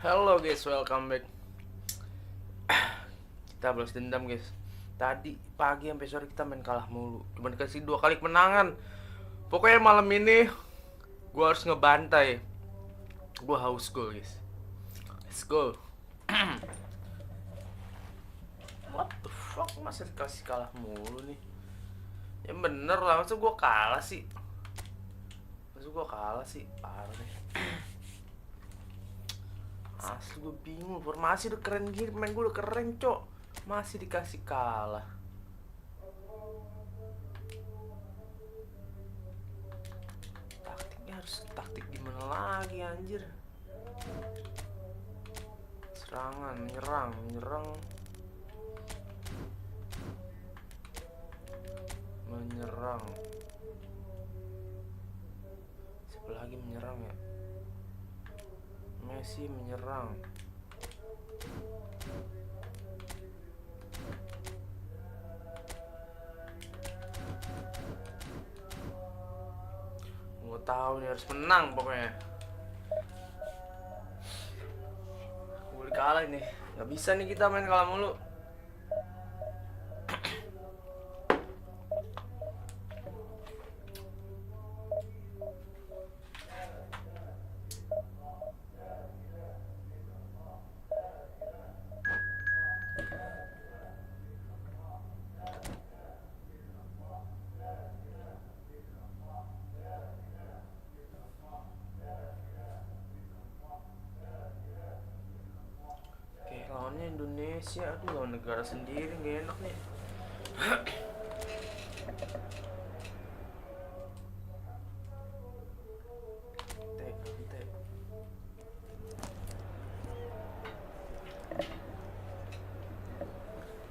Halo guys, welcome back. Kita balas dendam guys. Tadi pagi sampai sore kita main kalah mulu. Cuma dikasih 2 kali kemenangan. Pokoknya malam ini gua harus ngebantai. Gua haus gol guys. Let's go. What the fuck, masih dikasih kalah mulu nih. Ya bener lah, masa gua kalah sih. Parah nih. Asli gue bingung, formasi udah keren gini, main gue udah keren cok, masih dikasih kalah. Taktiknya harus taktik gimana lagi anjir. Serangan, menyerang siapa lagi menyerang ya? Messi menyerang. Mau tahu nih, harus menang pokoknya. Boleh kalah ini, nggak bisa nih kita main kalah mulu. Lawannya Indonesia, aduh lawan negara sendiri gak enak nih.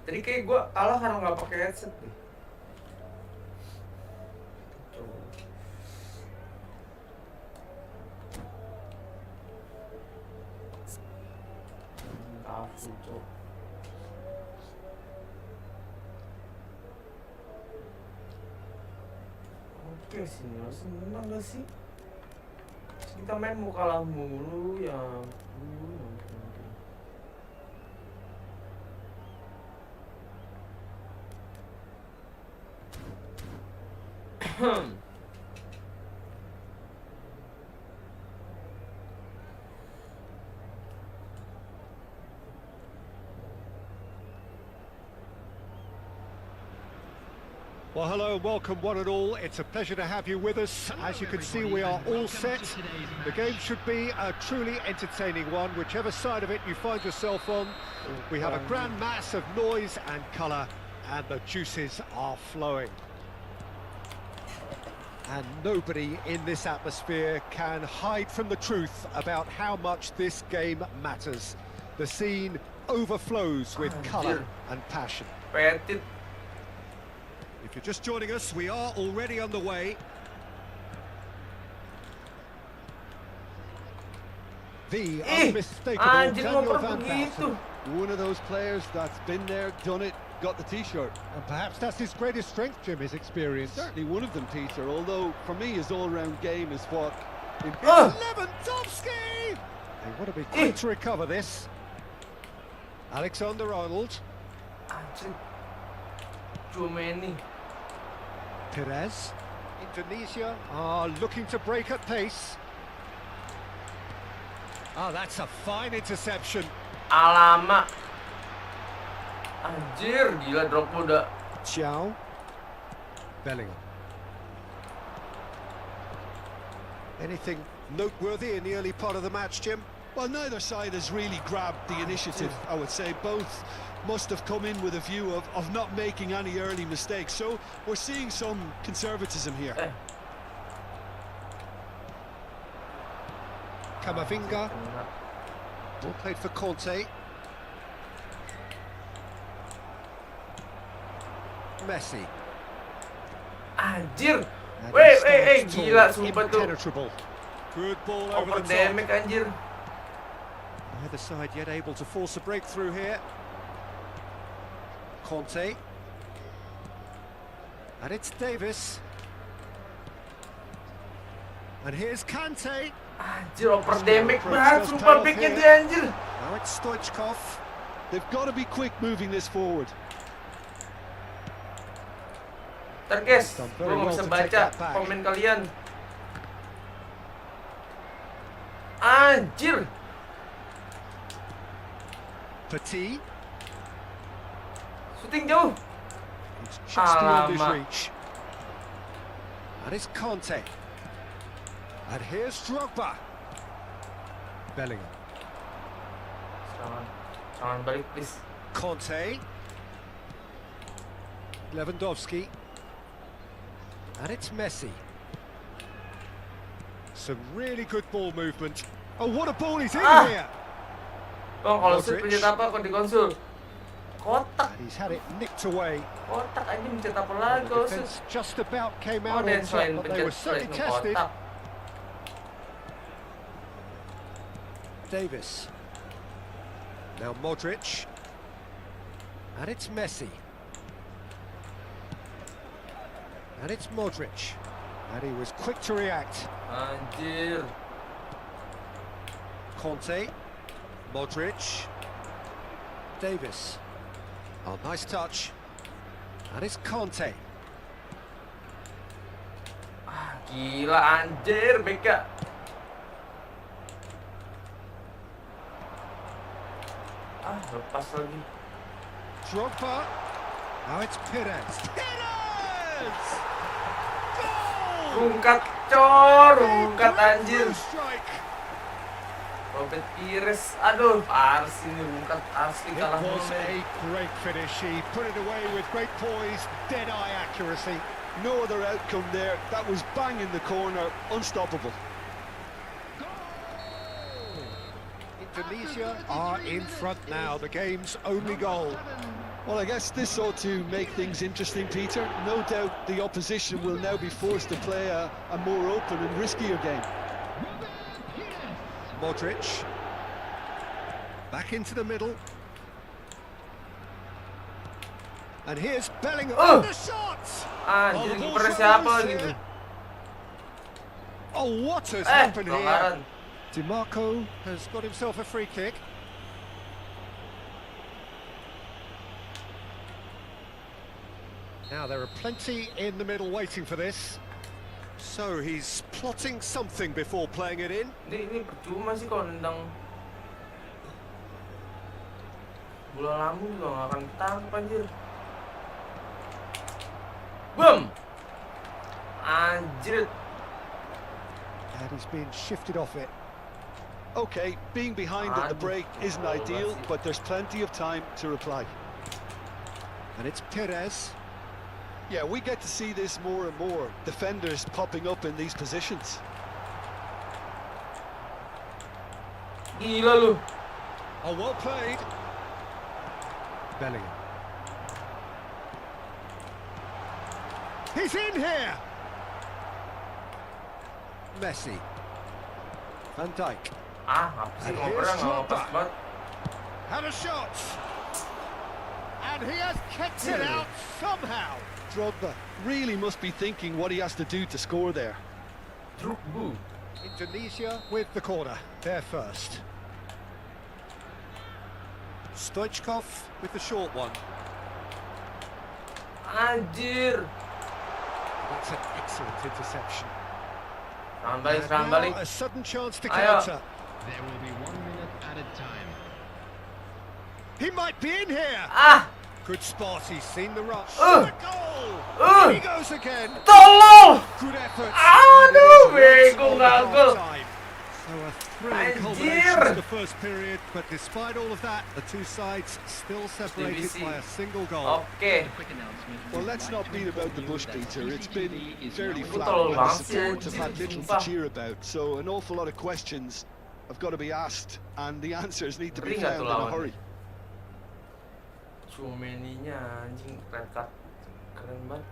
Tadi kayak gue kalah karena nggak pakai headset nih. Oke sih, harus menang gak sih? Kita main mau kalah mulu ya. Well, hello and welcome one and all. It's a pleasure to have you with us. As you can see, we are all set. The game should be a truly entertaining one, whichever side of it you find yourself on. We have a grand mass of noise and colour, and the juices are flowing. And nobody in this atmosphere can hide from the truth about how much this game matters. The scene overflows with colour and passion. If you're just joining us, we are already on the way. The unmistakable Daniel Van Basten. One of those players that's been there, done it, got the t-shirt. And perhaps that's his greatest strength, Jim, his experience. Certainly one of them, Peter, although for me his all-round game is what... Lewandowski! They want to be quick to recover this. Alexander-Arnold. Too many. Perez. Indonesia are looking to break at pace. Oh, that's a fine interception. Alamak. Anjir, gila drop udah. Xiao. Bellingham. Anything noteworthy in the early part of the match, Jim? Well, neither side has really grabbed the initiative, I would say. Both must have come in with a view of not making any early mistakes. So we're seeing some conservatism here. Camavinga. Ball played for Conte. Messi. Anjir. Weh, gila sumpah tuh. Impenetrable. Good ball over the top. Damage anjir. Neither side yet able to force a breakthrough here. Conte. And it's Davis. And here's Kante. Anjir, over damage banget sumpah backnya dia anjir. Now it's Stoichkov. They've got to be quick moving this forward. Ntar guys, gue gak bisa baca komen kalian. Anjir. Petit. Shooting jauh. It's just beyond his Alamak. reach. And it's Conte. And here's Drogba. Bellingham. Jangan balik please. Conte. Lewandowski. And it's Messi. Some really good ball movement. Oh, what a ball he's in here! Bang, kalau shoot Modric. pencet apa kok di konsul? Kotak. And he's had it nicked away. Kotak aja mencet apa lagi The kalau shoot? defense just about came Oh, out dan on top, selain but they were pencet certainly selain tested. kotak. Davis. Now Modric. And it's Messi. And it's Modric. And he was quick to react. Anjir. Conte. Modric. Davis. Oh, nice touch. And it's Conte. Gila anjir, Beka. Lepas lagi. Drogba. Now it's Perez. Perez! Goal! Rungkat cor, rungkat anjir. Strike. Robert Pires, aduh, Ars ini rungkat asli It kalah was mulu. a great finish. He put it away with great poise, dead-eye accuracy. No other outcome there. That was bang in the corner, unstoppable. Indonesia are in front now. The game's only goal. Well, I guess this ought to make things interesting, Peter. No doubt the opposition will now be forced to play a more open and riskier game. Modric. Back into the middle. And here's Bellingham. Oh! The shots! Anjir, the ball kipernya siapa throws gitu? here. Oh, what has happened here? pelanggaran. DiMarco has got himself a free kick. Now there are plenty in the middle waiting for this. So he's plotting something before playing it in. Ini percuma sih kalau nendang bola lambung juga gak akan ketangkep anjir. Boom! Anjir. And he's been shifted off it. Okay, being behind at the break isn't ideal, but there's plenty of time to reply. And it's Perez. Yeah, we get to see this more and more. Defenders popping up in these positions. Gila lu. Oh, well played. Bellingham. He's in here. Messi. Van Dijk. Apa sih And ngopernya here's gak ngepas Drogba. banget. Had a shot. And he has kicked it out somehow. Drogba really must be thinking what he has to do to score there. Drogba. Indonesia with the corner. They're first. Stoichkov with the short one. Anjir. That's an excellent interception. Serangan balik, And serangan now balik. a sudden chance to Ayo. counter. There will be 1 minute added time. He might be in here. Ah! Good spot. He's seen the rush. Uh. The goal. Uh. He goes again. Tolong! Good effort. Aduh, And it is bego on nggak gol. half-time. So a thrilling Anjir. culmination to the first period, but despite all of that, the two sides still separated Divisi. by a single goal. Oke. Well, let's not beat about the bush, Peter. It's been fairly flat, Betul and the banget sih, supporters have anjir, had little to sumpah. cheer about. So an awful lot of questions have got to be asked, and the answers need to be Ngeri nggak found tuh in a lawannya? hurry. Chumeninya anjing red card. Keren banget.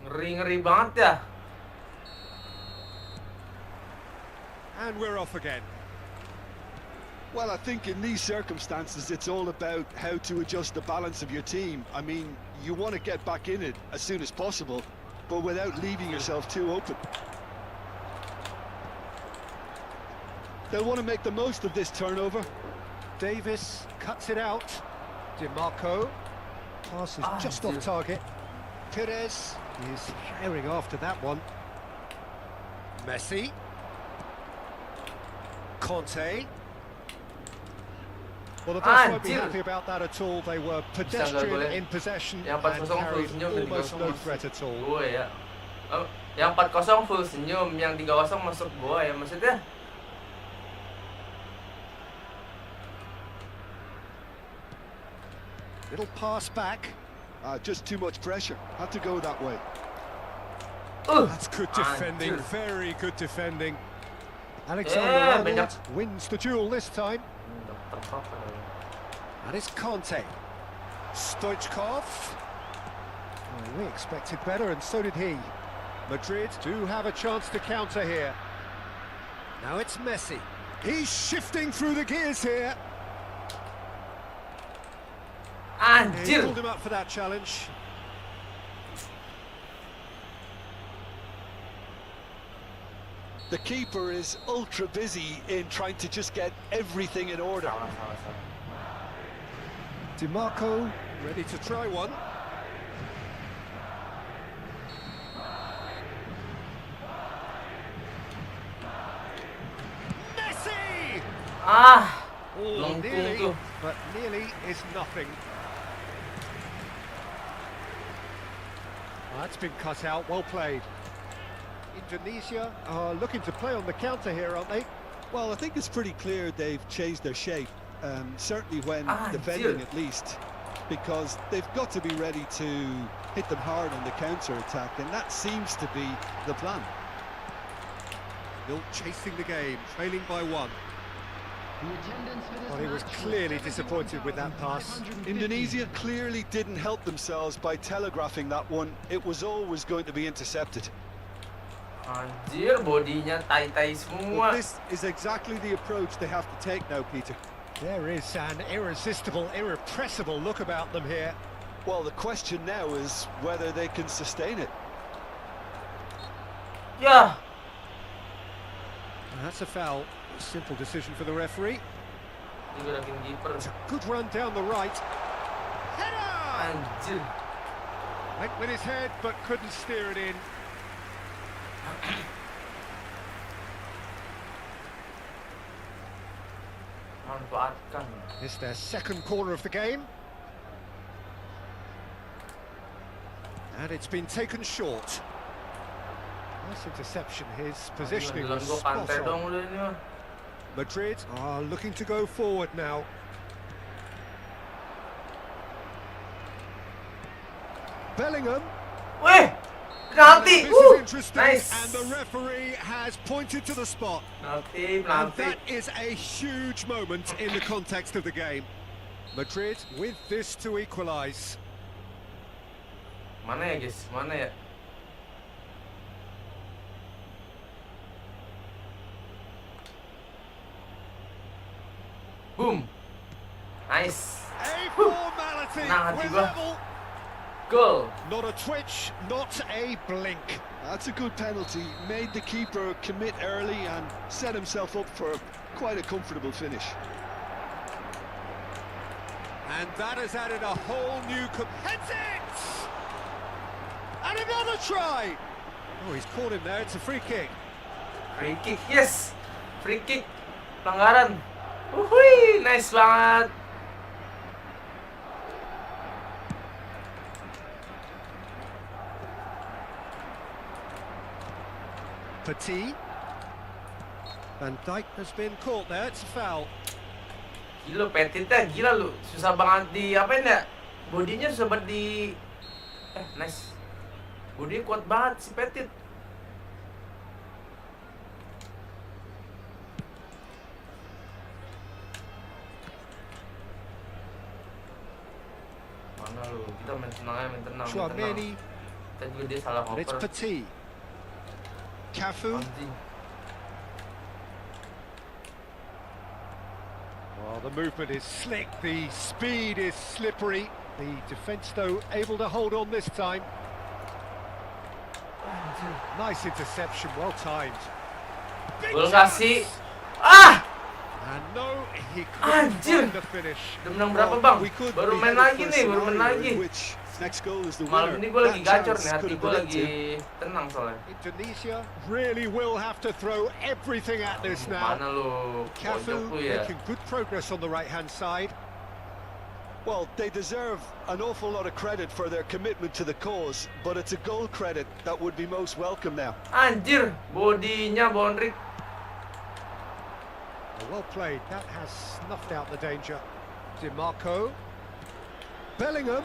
Ngeri-ngeri banget ya. And we're off again. Well, I think in these circumstances, it's all about how to adjust the balance of your team. I mean, you want to get back in it as soon as possible, but without leaving yourself too open. They'll want to make the most of this turnover. Davis cuts it out. DiMarco. Pass is just off target. Perez is herring after that one. Messi. Conte. Well, the boss won't be happy about that at all. They were pedestrian in possession and carried almost no threat at all. Gue ya. Yang 4-0 full senyum, yang 3-0 masuk gua ya maksudnya. Little pass back. Just too much pressure. Had to go that way. That's good defending, very good defending. Alexander Arnold wins the duel this time. And it's Conte. Stoichkov. Oh, we expected better, and so did he. Madrid do have a chance to counter here. Now it's Messi. He's shifting through the gears here. He pulled him up for that challenge. The keeper is ultra busy in trying to just get everything in order. DiMarco ready to try one. Messi! Oh, nearly, but nearly is nothing. That's been cut out, well played. Indonesia are looking to play on the counter here, aren't they? Well, I think it's pretty clear they've changed their shape, certainly when defending at least, because they've got to be ready to hit them hard on the counter-attack, and that seems to be the plan. Still chasing the game, trailing by 1. Well, he was clearly disappointed with that pass. Indonesia clearly didn't help themselves by telegraphing that one. It was always going to be intercepted. Anjir, bodinya tai-tai semua. But this is exactly the approach they have to take now, Peter. There is an irresistible, irrepressible look about them here. Well, the question now is whether they can sustain it. Yeah. That's a foul. A simple decision for the referee. It's a good run down the right. Header! Anjir. Went with his head, but couldn't steer it in. Manfaatkan. It's their second corner of the game. And it's been taken short. Nice interception, his positioning was spot on. Madrid are looking to go forward now. Bellingham. Weh! Penalti! This is interesting, Nice! and the referee has pointed to the spot. Penalti, And penalti. that is a huge moment in the context of the game. Madrid with this to equalise. Mana ya guys? Mana ya? Boom! Nice! A formality, Nah, we're tiba. level. Goal! Not a twitch, not a blink. That's a good penalty. Made the keeper commit early and set himself up for quite a comfortable finish. And that has added a whole new... Heads it! And another try! Oh, he's caught him there, it's a free kick. Free kick, yes! Free kick! Pelanggaran! Wuhui! Nice banget! Petit. Van Dijk has been caught there, it's a foul. Gila, Petitnya gila lu. Susah banget di... Apain ya? Bodinya susah banget di... nice. Bodinya kuat banget si Petit. Mana lu? Kita main tenang aja, main tenang, main tenang. Chouameni. Kita juga dia salah And it's ngoper. Petit. Cafu. Anjing. Well, the movement is slick, the speed is slippery. The defence, though, able to hold on this time. Nice interception, well timed. Big Gol chance! kasih. Ah! And no, he couldn't Anjir. find the finish. Udah menang berapa, Bang? We could Baru be main headed lagi for a nih, baru main scenario lagi. in which next goal is the Malam winner. ini gue lagi That gacor chance nih, hati could have gue been lagi empty. tenang soalnya. Indonesia really will have to throw everything at this now. Mana lu? Pojok Cafu lu ya. making good progress on the right-hand side. Well, they deserve an awful lot of credit for their commitment to the cause, but it's a goal credit that would be most welcome now. Anjir, bodinya Bondrik. Well played, that has snuffed out the danger. DiMarco. Bellingham.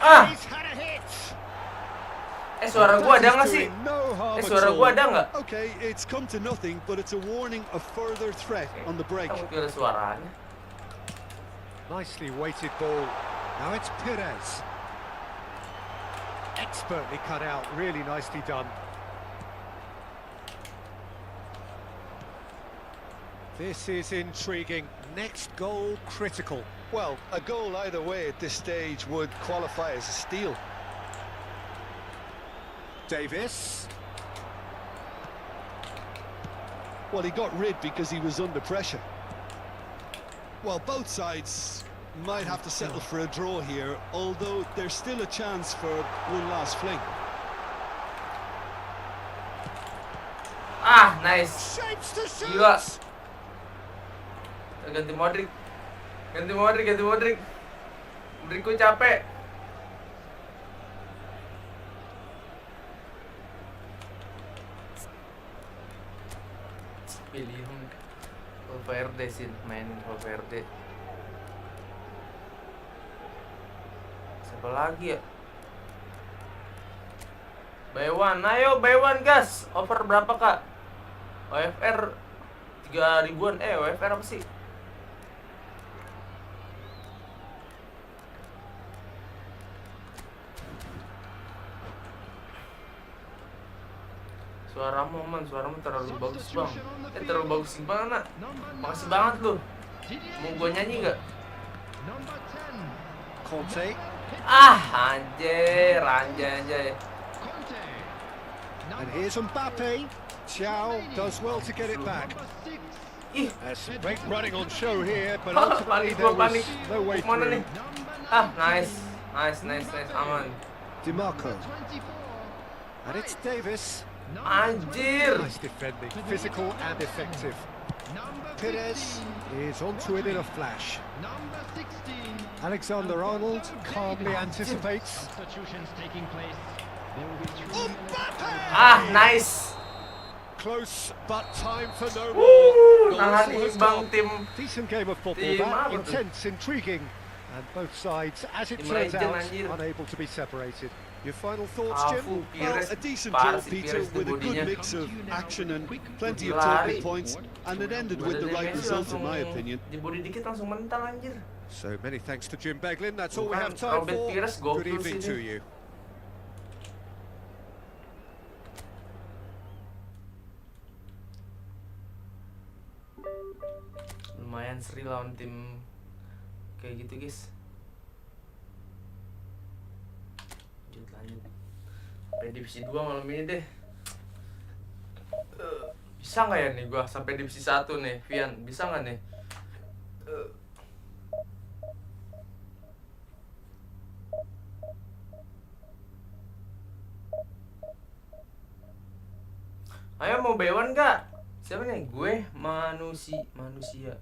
Ah! He's had a hit. Suara gua ada nggak sih? Doing no harm at Suara all. gua ada nggak? Okay, it's come to nothing, but it's a warning of further threat on the break. Kita mungkin ada suaranya. Nicely weighted ball. Now it's Perez. Expertly cut out, really nicely done. This is intriguing. Next goal critical. Well, a goal either way at this stage would qualify as a steal. Davis. Well, he got rid because he was under pressure. Well, both sides might have to settle for a draw here, although there's still a chance for one last fling. Ah, nice. Shapes to shoot. Gila. Ganti Modric. Ganti Modric, ganti Modric. Modricku capek. Pilih Valverde sih, mainin Valverde. Siapa lagi ya? Buy one, ayo buy one gas. Over berapa kak? OFR 3.000-an. OFR apa sih? Suaramu terlalu bagus bang. Terlalu bagus gimana? Makasih banget lu. Mau gua nyanyi gak? Conte. Ah, anjay. And here's Mbappe. Xiao does well to get it back. Ih, Great running on show here, but panik ultimately gua there was panik. no way Mana nih? through. Ah, nice, aman. DiMarco. And it's Davis. Anjir. Nice defending, physical and effective. Perez is onto it in a flash. Alexander-Arnold calmly anticipates. Substitutions taking place. There will be three Ah, nice. Close, but time for no more. Wuh, The nahan whistle has imbang gone. tim. Decent game of football, Tim that apa tuh? intense, intriguing, and both sides, as it Tim turns legend, out, anjir. unable to be separated. Your final thoughts, Jim? Cafu, Well, Pires, a decent parah goal, sih Peter, Pires tuh with a good bodinya. mix of action and plenty of Lari. talking points, and it ended with the Badannya right Messi result, in langsung my opinion. Di body dikit langsung mental anjir. So many thanks to Jim Beglin. That's all we Bukan, have time Robert for. Pires gokil Good evening sih to dia. you. Lumayan seri lawan tim kayak gitu guys. Lanjut. Sampai divisi 2 malam ini deh. Bisa nggak ya nih gua sampai divisi 1 nih, Vian? Bisa nggak nih? Ayo mau bewan nggak? Siapa nih? Gue manusia.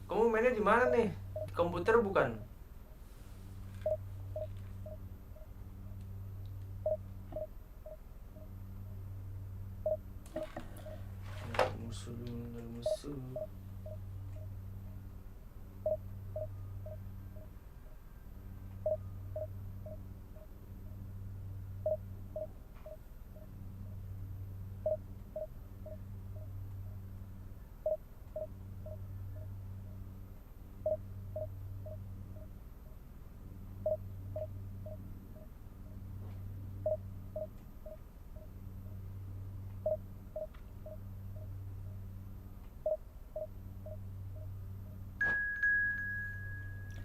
Kamu mainnya di mana nih? Di komputer bukan? Musuh.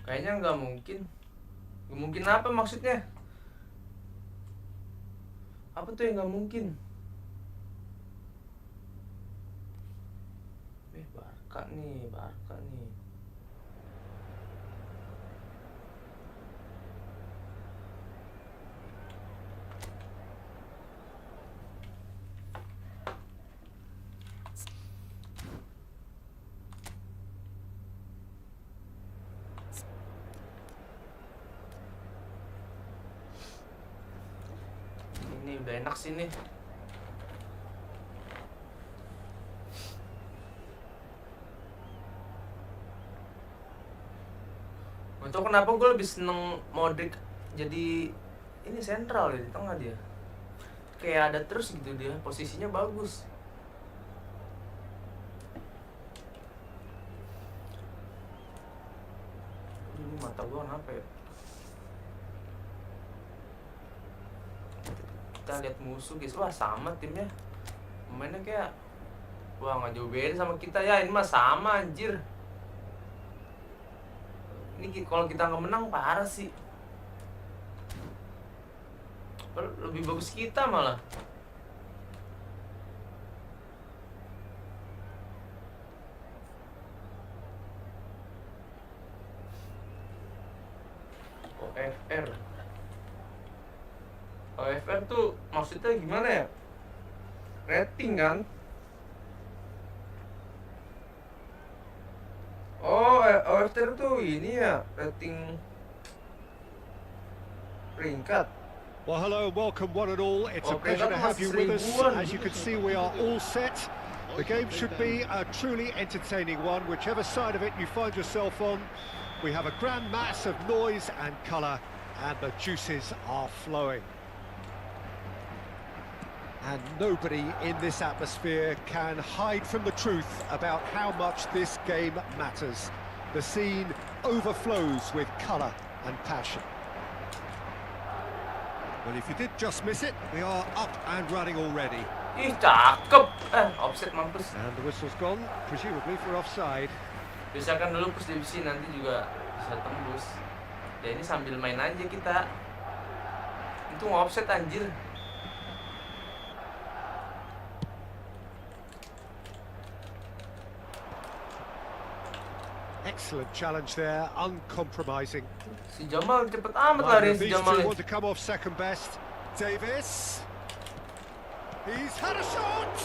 Kayaknya nggak mungkin. Nggak mungkin apa maksudnya? Apa tuh yang nggak mungkin? Barca nih. Ini udah enak sih nih. Untuk kenapa gue lebih seneng Modric jadi ini sentral ya, di tengah dia. Kayak ada terus gitu dia, posisinya bagus. Ini mata gue kenapa ya? Kita lihat musuh guys, wah sama timnya. Pemainnya kayak wah nggak jauh beda sama kita ya, ini mah sama anjir. Ini kalau kita nggak menang parah sih. Lebih bagus kita malah. OFR tuh maksudnya gimana ya? Rating kan? Oh, OFR tuh ini ya, rating peringkat. Well, hello and welcome one and all. It's a pleasure to have you with us. As you can see, we are all set. The game should be a truly entertaining one, whichever side of it you find yourself on. We have a grand mass of noise and colour, and the juices are flowing. And nobody in this atmosphere can hide from the truth about how much this game matters. The scene overflows with colour and passion. Well, if you did just miss it, we are up and running already. Ih, cakep. Offset mampus. And the whistle's gone, presumably for offside. Biasakan dulu plus Divisi, nanti juga bisa tembus. Ya ini sambil main aja kita. Itu offset anjir. Excellent challenge there, uncompromising. Si Jamal cepet amat lari si These Jamal. two want to come off second best. Davis. He's had a shot.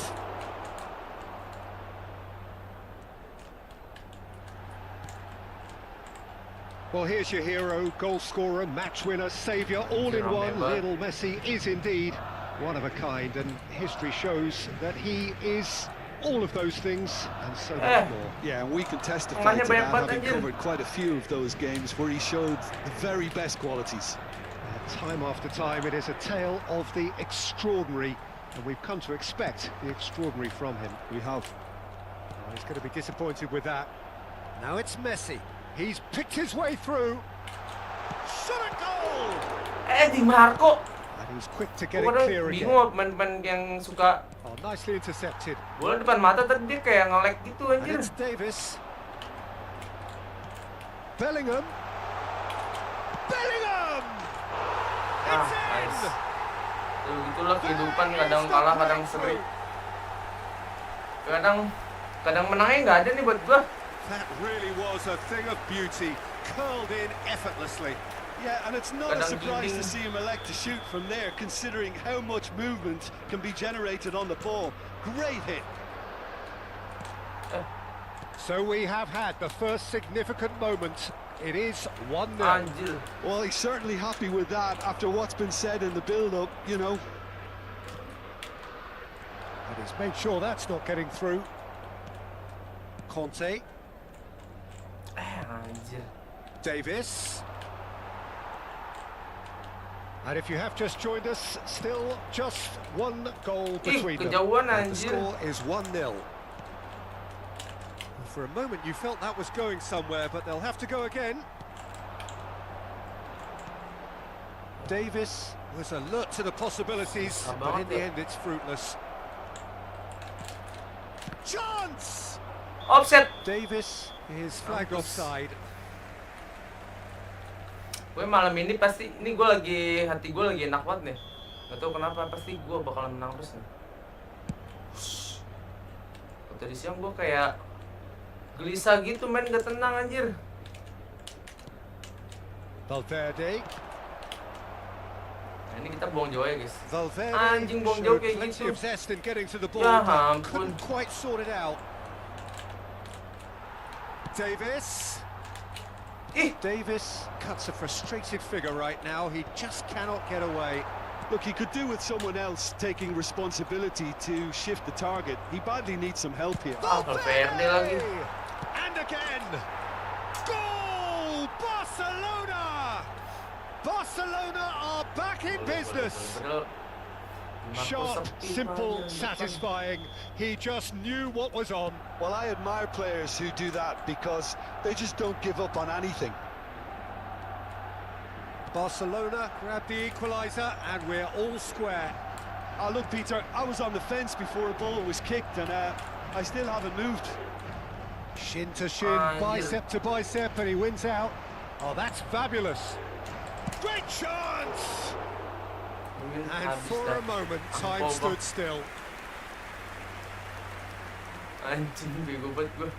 Well, here's your hero, goal scorer, match winner, saviour, all in one. Lionel Messi is indeed one of a kind, and history shows that he is all of those things and so much more. Yeah, and we can testify to that, having covered quite a few of those games where he showed the very best qualities. Time after time, it is a tale of the extraordinary, and we've come to expect the extraordinary from him. We have. Oh, he's going to be disappointed with that. Now it's Messi. He's picked his way through. Shot a goal! Di Marco. And he's quick to get it clear again. Bingung pemain yang suka. Oh, nicely intercepted. Bola depan mata tadi dia kayak nge-lag gitu And anjir. it's Davis. Bellingham. Bellingham! It's Nice. in! Tuh gitulah kehidupan, kadang kalah, kadang seri. Kadang menangnya nggak ada nih buat gua. That really was a thing of beauty, curled in effortlessly. Yeah, and it's not a surprise to see him elect to shoot from there, considering how much movement can be generated on the ball. Great hit. So we have had the first significant moment. It is 1-0. Anjir. Well, he's certainly happy with that after what's been said in the build-up, you know. And he's made sure that's not getting through. Conte. Anjir. Davis. And if you have just joined us, still just one goal between them. Kejauhan And the anjir. score is 1-0. For a moment you felt that was going somewhere, but they'll have to go again. Davis was alert to the possibilities, but in the end it's fruitless. Chance! Offset. Davis is flagged offside. Gue malam ini pasti, ini gue lagi, hati gue lagi enak banget nih. Gak tau kenapa, pasti gue bakalan menang terus nih. Tadi siang gue kayak gelisah gitu men, gak tenang anjir. Valverde. Nah, ini kita buang jauh ya guys. Valverde Anjing buang jauh showed kayak plenty gitu. of zest in getting to the ball, Ya but ampun. couldn't quite sort it out. Davis. Davis cuts a frustrated figure right now. He just cannot get away. Look, he could do with someone else taking responsibility to shift the target. He badly needs some help here. Valverde lagi. And again. Goal! Barcelona! Barcelona are back in business. Padahal Sharp, simple, satisfying. He just knew what was on. Well, I admire players who do that because they just don't give up on anything. Barcelona grab the equaliser and we're all square. Look, Peter, I was on the fence before a ball was kicked and I still haven't moved. Shin to shin, bicep to bicep, and he wins out. Oh, that's fabulous. Great chance! And for a moment, time stood still. Anjing, bego banget gue.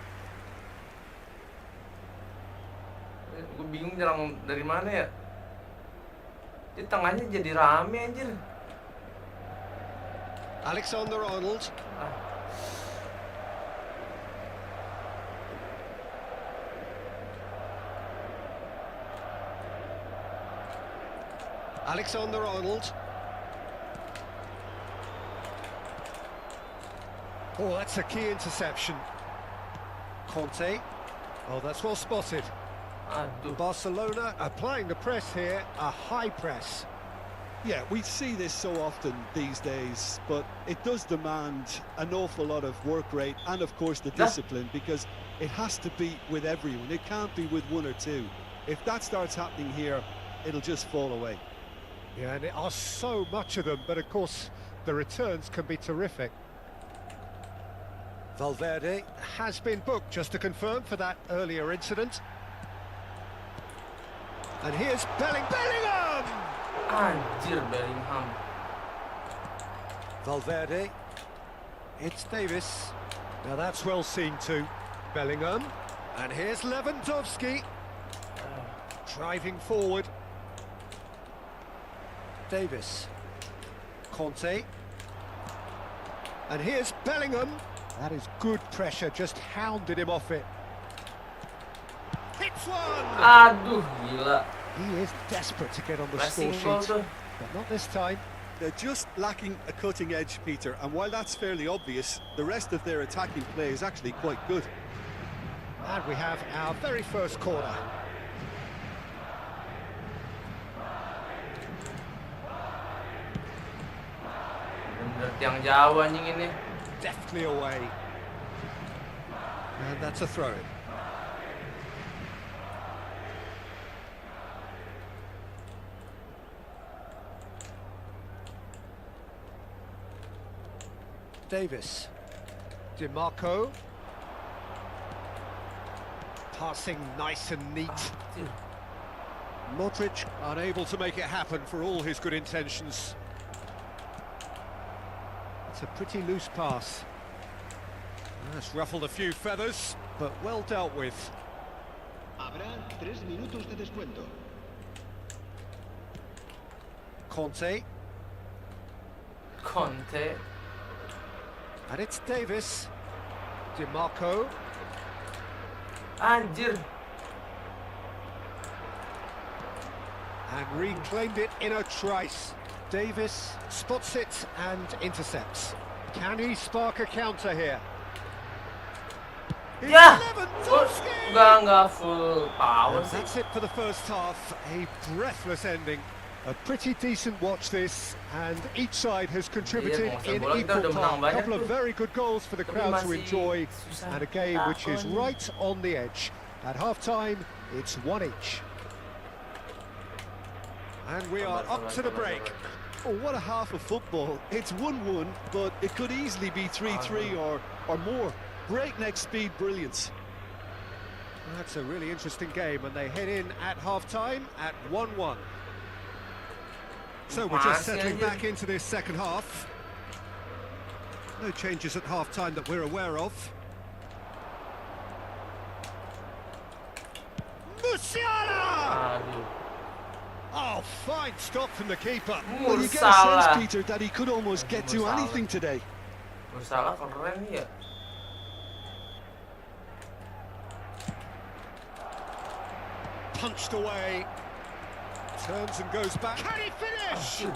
Gue bingung nyerang dari mana ya. Di tengahnya jadi rame anjir. Alexander-Arnold. Alexander-Arnold. Oh, that's a key interception. Conte. Oh, that's well spotted. Aduh. Barcelona applying the press here, a high press. Yeah, we see this so often these days, but it does demand an awful lot of work rate and, of course, the discipline, because it has to be with everyone. It can't be with one or two. If that starts happening here, it'll just fall away. Yeah, and there are so much of them, but of course, the returns can be terrific. Valverde has been booked, just to confirm, for that earlier incident. And here's Bellingham! Anjir, Bellingham. Valverde. It's Davis. Now that's well seen too. Bellingham. And here's Lewandowski. Driving forward. Davis. Conte. And here's Bellingham. That is good pressure, just hounded him off it. Hits one! Aduh, gila. He is desperate to get on the Pressing score goal sheet, tuh. but not this time. They're just lacking a cutting edge, Peter, and while that's fairly obvious, the rest of their attacking play is actually quite good. And we have our very first corner. Bener tiang jauh anjing ini. Deftly away. And that's a throw. Davis. DiMarco. Passing nice and neat. Anjir. Modric unable to make it happen for all his good intentions. It's a pretty loose pass. That's ruffled a few feathers, but well dealt with. Habrá 3 minutos de descuento. Conte. Conte. And it's Davis. DiMarco. Anjir. And reclaimed it in a trice. Davis spots it and intercepts. Can he spark a counter here? It's Ya. Lewandowski! Enggak full power And sih. that's it for the first half. A breathless ending. A pretty decent watch this, and each side has contributed Iya, in bola kita equal udah menang part. A banyak couple of tuh. very good goals for the Tapi crowd to masih enjoy, susah and a game which is takon. right on the edge. At half-time, it's 1 each. And we are up to the break. Oh, what a half of football. It's 1-1, but it could easily be 3-3 or more. Breakneck speed brilliance. That's a really interesting game, and they head in at half-time at 1-1. So we're just settling back into this second half. No changes at half-time that we're aware of. Musiala! Aduh. Oh, fine stop from the keeper. Well, you get a sense, Peter, that he could almost get to Musiala. anything today. Musiala keren ya. Punched away. Turns and goes back. Can he finish? Aduh.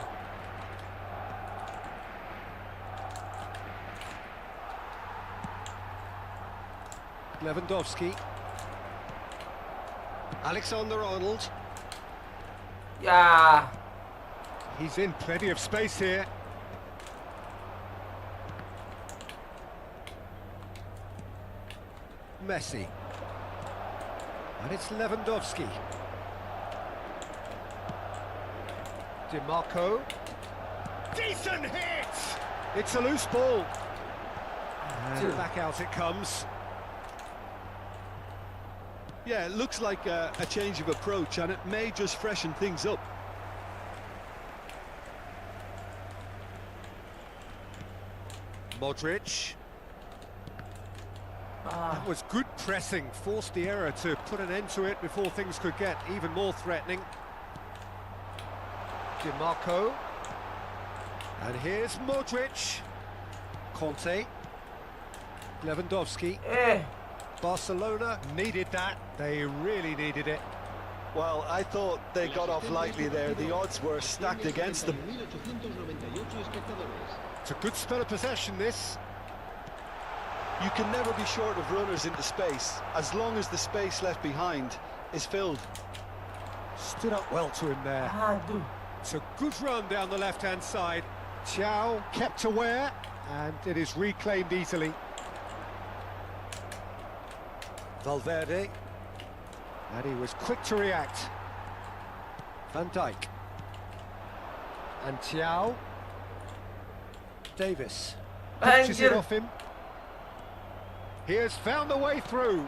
Lewandowski. Alexander-Arnold. Ya. He's in plenty of space here. Messi. And it's Lewandowski. DiMarco. Decent hit! It's a loose ball. And back out it comes. Yeah, it looks like a change of approach, and it may just freshen things up. Modric. That was good pressing, forced the error to put an end to it before things could get even more threatening. DiMarco. And here's Modric. Conte. Lewandowski. Barcelona needed that. They really needed it. Well, I thought they got off lightly there. The odds were stacked against them. It's a good spell of possession, this. You can never be short of runners into space, as long as the space left behind is filled. Stood up well to him there. Aduh. It's a good run down the left-hand side. Thiaw kept aware, and it is reclaimed easily. Valverde. And he was quick to react. Van Dijk. And Thiaw. Davis. Pitches it off him. He has found the way through.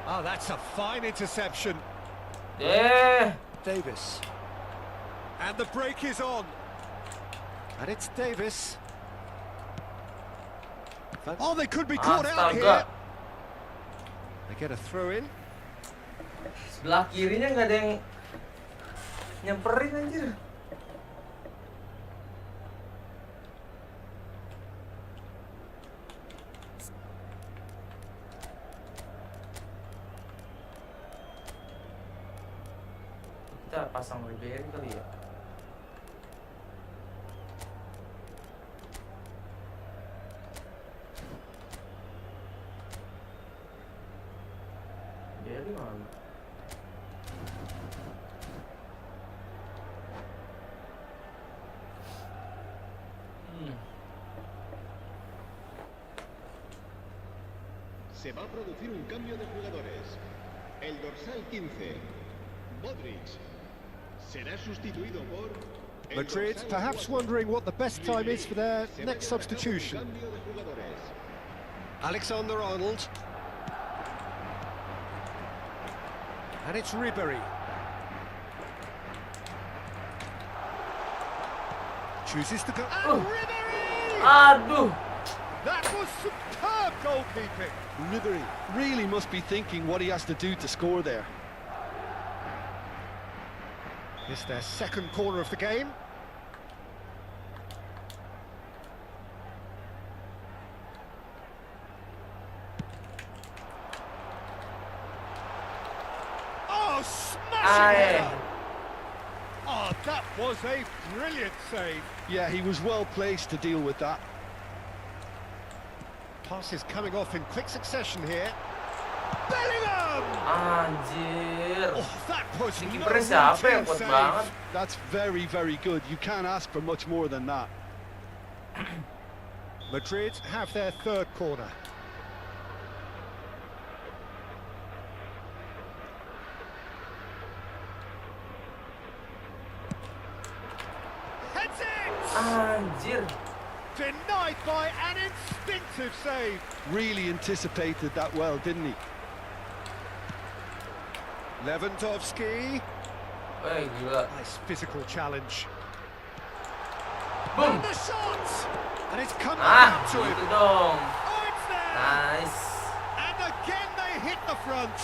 Oh, that's a fine interception. Yeah. Davis. And the break is on. And it's Davis. Oh, they could be caught out here. Astaga. They get a throw in. Sebelah kirinya nggak ada yang nyamperin anjir. Kita pasang Ribery kali ya. Ribery mana? Se va a producir un cambio de jugadores. El dorsal 15, Modric, será sustituido por... Madrid perhaps wondering what the best time is for their next substitution. Alexander-Arnold. And it's Ribery. Chooses to go... And Ribery! Aduh. That was superb goalkeeping. Ribery really must be thinking what he has to do to score there. It's their second corner of the game. Oh, smashing header! Oh, that was a brilliant save. Yeah, he was well placed to deal with that. Passes coming off in quick succession here. Bellingham! Anjir. Oh, that was Ini no kipernya siapa yang routine kuat save. banget? That's very, very good. You can't ask for much more than that. Madrid have their third corner. Heads it! Anjir. Denied by an instinctive save. Really anticipated that well, didn't he? Lewandowski. Gila. Nice physical challenge. Boom. And the shot! And it's come Ah, down to him. gitu dong. Oh, it's there! Nice. And again they hit the front.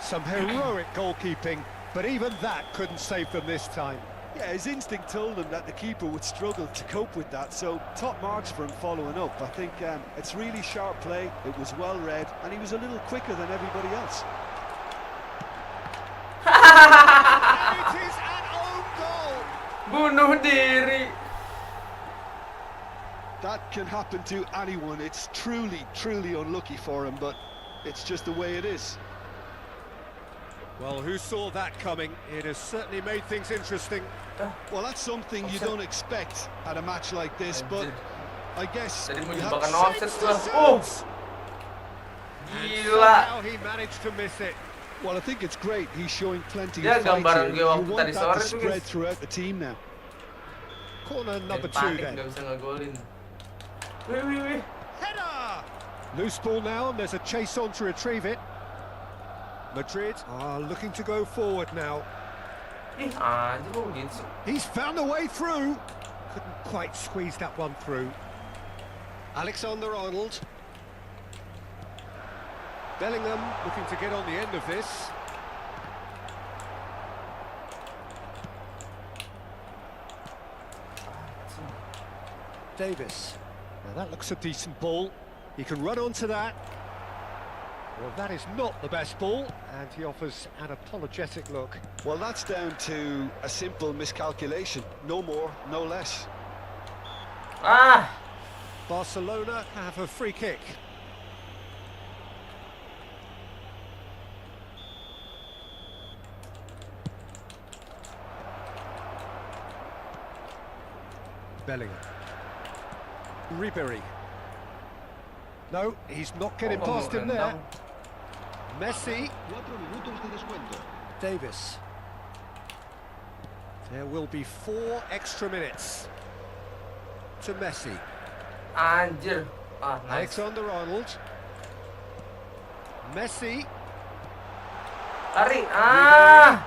Some heroic goalkeeping, but even that couldn't save them this time. Yeah, his instinct told him that the keeper would struggle to cope with that, so top marks for him following up. I think it's really sharp play, it was well read, and he was a little quicker than everybody else. And it is an own goal! Bunuh diri. That can happen to anyone. It's truly, truly unlucky for him, but it's just the way it is. Well, who saw that coming? It has certainly made things interesting. Well, that's something you don't expect at a match like this, but I guess Tadi mau you have jebakan to offset gua. Gila. Somehow he managed to miss it. Well, I think it's great. He's showing plenty Ya, of fight gambaran here. gue You waktu want tadi that sore to tuh, spread guys. throughout the team now. Corner number two Pakai then. nggak bisa ngegolin. Wih. Header! Loose ball now, and there's a chase on to retrieve it. Madrid are looking to go forward now. Ih, anjir kok begitu sih? He's found a way through. Couldn't quite squeeze that one through. Alexander-Arnold. Bellingham looking to get on the end of this. Davis. Now that looks a decent ball. He can run onto that. Well, that is not the best ball, and he offers an apologetic look. Well, that's down to a simple miscalculation. No more, no less. Ah, Barcelona have a free kick. Bellingham. Ribery. No, he's not getting past him there. Messi. 4 minutos de descuento. Davis. There will be 4 extra minutes to Messi. anjir. Ah, nice. Alexander-Arnold. Messi. Lari. Ah,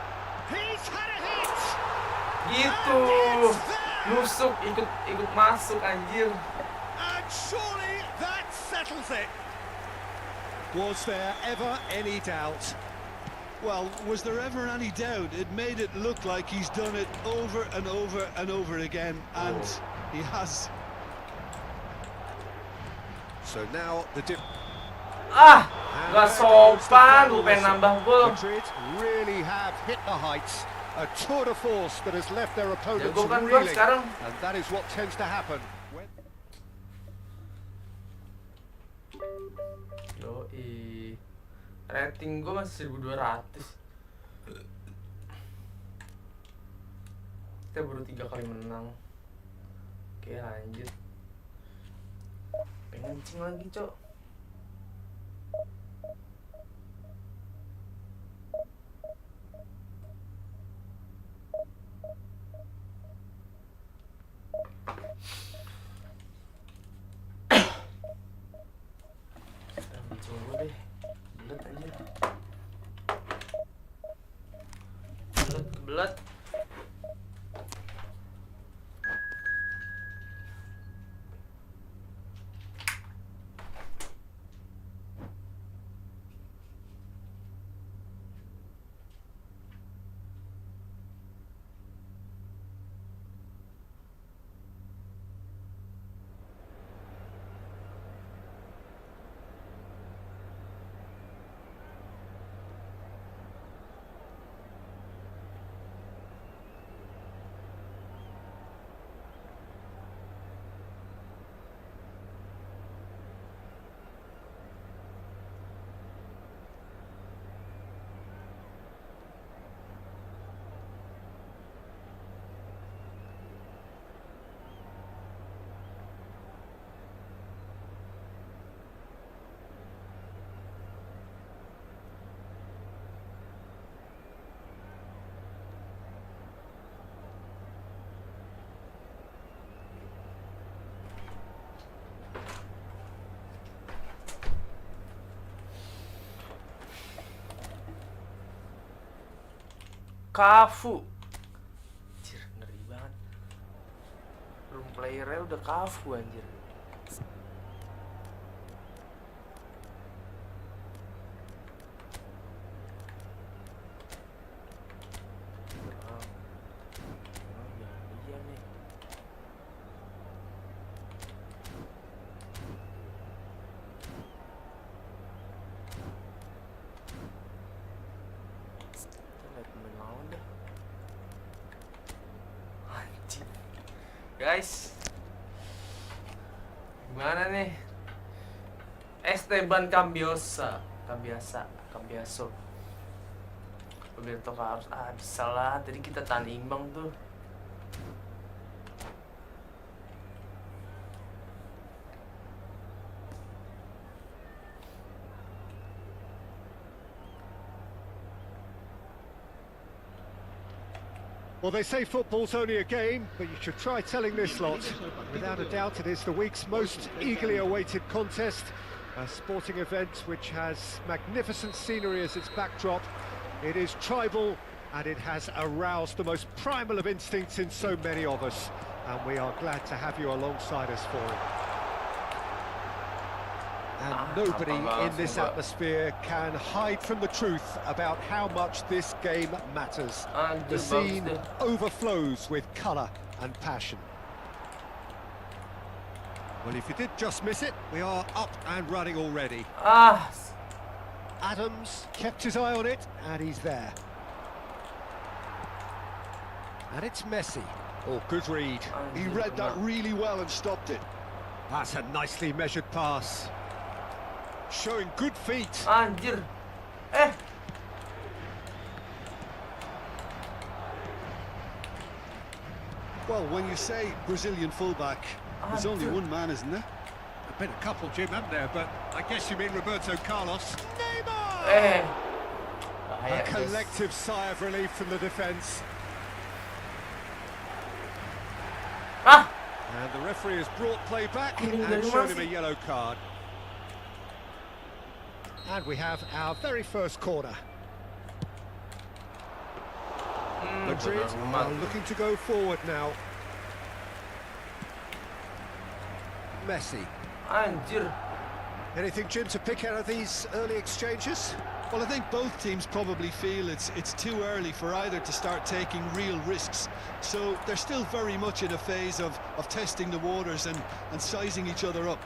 He's had a hit. gitu. Nusuk, ikut masuk anjir. And surely that settles it. Was there ever any doubt? Well, was there ever any doubt? It made it look like he's done it over and over and over again, and he has. So now the Ah, And nggak there goes the sopan. final Gue pengen whistle. nambah gol. Madrid really have hit the heights. A tour de force that has left their opponents Jago kan gue reeling. sekarang. And that is what tends to happen. Yoi. Rating gue masih 1200. Kita baru 3 kali menang. Oke, lanjut. Pengen kencing lagi, Cok. Kencing gue deh. Belet anjir. Belet. Cafu. Anjir, ngeri banget. Room player-nya udah Cafu anjir. Iya nih. Lihat pemain lawan deh. Anjing. Guys, gimana nih? Esteban Cambiaso. Roberto Carlos. Bisa lah. Tadi kita tahan imbang tuh. Well, they say football's only a game, but you should try telling this lot. Without a doubt, it is the week's most eagerly awaited contest. A sporting event which has magnificent scenery as its backdrop. It is tribal, and it has aroused the most primal of instincts in so many of us. And we are glad to have you alongside us for it. And nobody in this atmosphere can hide from the truth about how much this game matters. The scene overflows with colour and passion. Well, if you did just miss it, we are up and running already. Adams kept his eye on it, and he's there. And it's Messi. Oh, good read. He read that really well and stopped it. That's a nicely measured pass. Showing good feet. Anjir. Well, when you say Brazilian fullback, there's only one man, isn't there? There've been a couple, Jim, haven't there? But I guess you mean Roberto Carlos. Neymar! A collective sigh of relief from the defence. And the referee has brought play back and shown him a yellow card. And we have our very first corner. Madrid are looking to go forward now. Messi. Anjir. Anything, Jim, to pick out of these early exchanges? Well, I think both teams probably feel it's too early for either to start taking real risks. So they're still very much in a phase of testing the waters and sizing each other up.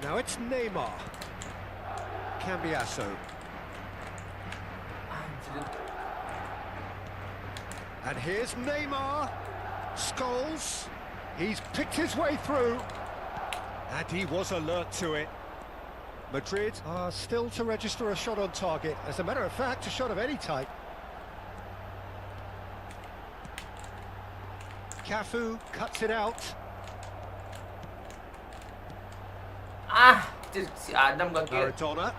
Now it's Neymar. Cambiaso. And here's Neymar. Scholes. He's picked his way through. And he was alert to it. Madrid are still to register a shot on target. As a matter of fact, a shot of any type. Cafu cuts it out. Si Adam gak Maradona.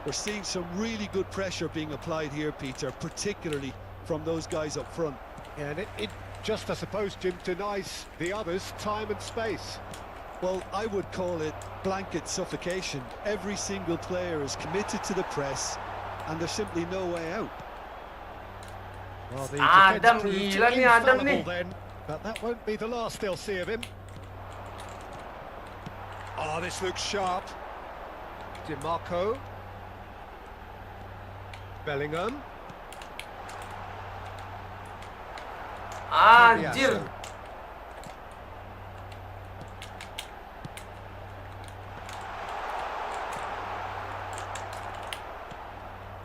We're seeing some really good pressure being applied here, Peter, particularly from those guys up front. And it just, I suppose, Jim, denies the others time and space. Well, I would call it blanket suffocation. Every single player is committed to the press, and there's simply no way out. Well, the Adam defence proved gila nih, Adam infallible nih. then, but that won't be the last they'll see of him. Oh, this looks sharp. DiMarco. Bellingham. Anjir.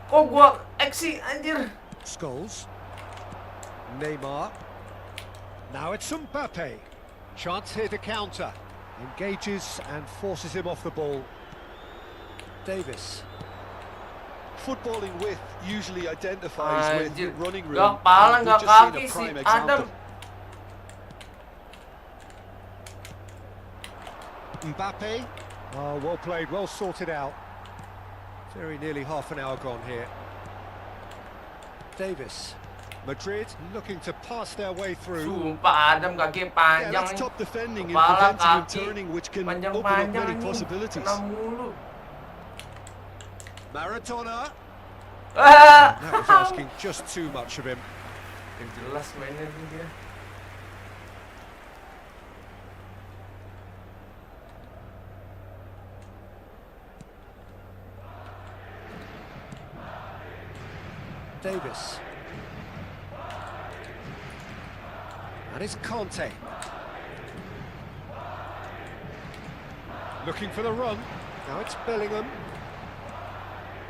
Kok gua eksi anjir. Scholes. Neymar. Now it's Mbappe. Chance here to counter. Engages and forces him off the ball. Davis. Footballing width usually identifies with running room. Gak kepala, We've gak just seen kaki a si prime Adam. example. Mbappe. Oh, well played, well sorted out. Very nearly half an hour gone here. Davis. Madrid looking to pass their way through. Sumpah Adam kaki Yeah, panjang. that's top defending in Kepala, preventing him kaki, turning, which can open up panjang-panjang many nih. possibilities. Kena mulu. Maradona. Gila. That was asking just too much of him. Yang jelas mainnya nih dia. Davis. And it's Conte. Looking for the run. Now it's Bellingham.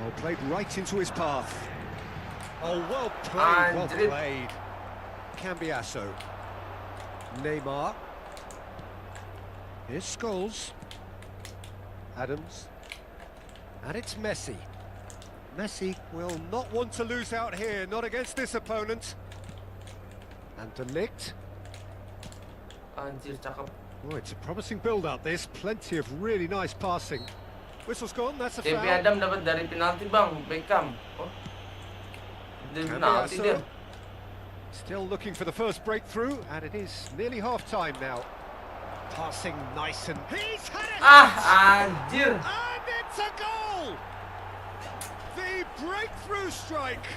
Oh, played right into his path. Oh, well played, well Andrew. played. Cambiasso. Neymar. Here's Scholes. Adams. And it's Messi. Messi will not want to lose out here, not against this opponent. And De Ligt. Anjir, cakep. Oh, it's a promising build-up, this. Plenty of really nice passing. Whistle's gone, that's a JP foul. Adam dapat dari penalti bang, Beckham. Oh. Dari penalti dia. Still looking for the first breakthrough, and it is nearly half-time now. Passing nice and... He's had it! Anjir. And it's a goal! The breakthrough strike!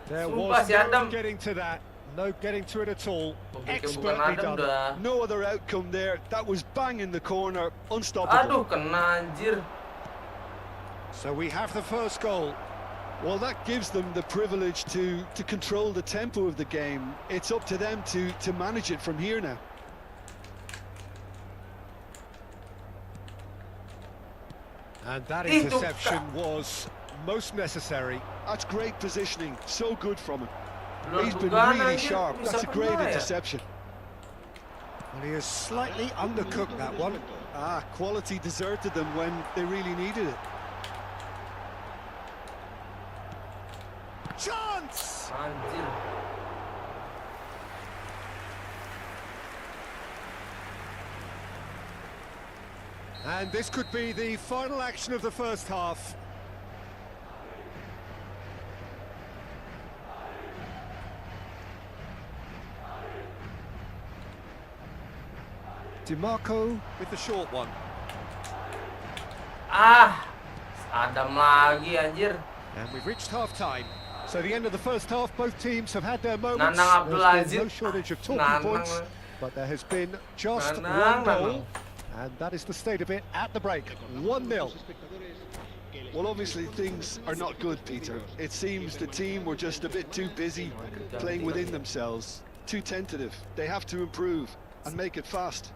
There Sumpah, was si no Adam. getting to that. No getting to it at all. Oh, Beckham bukan Expertly Adam done. dah. No other outcome there. That was bang in the corner, unstoppable. Aduh, kena anjir. So we have the first goal. Well, that gives them the privilege to control the tempo of the game. It's up to them to manage it from here now. And that Itu, interception was most necessary. That's great positioning. So good from him. Luar He's been dugaan, really anjir. sharp. Bisa That's a great kena ya? interception. Well, he has slightly undercooked that one. Quality deserted them when they really needed it. Chance! Anjir. And this could be the final action of the first half. DiMarco with the short one. Adam lagi anjir. And we've reached half-time. So the end of the first half, both teams have had their moments. Nanang Abdul There's been no Aziz. shortage of talking Nanang. points, but there has been just Nanang, one goal. Nanang. And that is the state of it at the break. 1-0. Well, obviously things are not good, Peter. It seems the team were just a bit too busy playing within themselves, too tentative. They have to improve and make it fast.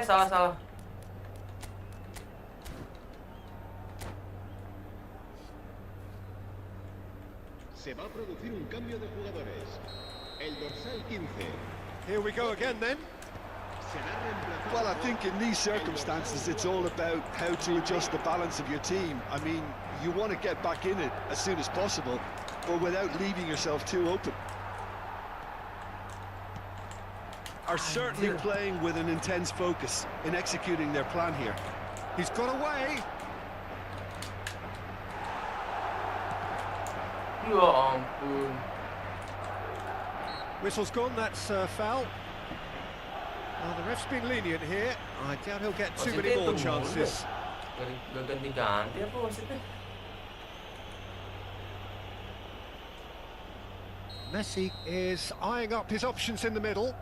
Salah. Se va a producir un cambio de jugadores. El dorsal 15 Here we go again then. será reemplazado. Well, I think in these circumstances, it's all about how to adjust the balance of your team. I mean, you want to get back in it as soon as possible, but without leaving yourself too open. Are certainly playing with an intense focus in executing their plan here. He's got away. Ya ampun. Whistle's gone, that's foul. Well, the ref's been lenient here. I doubt he'll get too many more chances. Gak ganti-ganti apa maksudnya? Messi is eyeing up his options in the middle.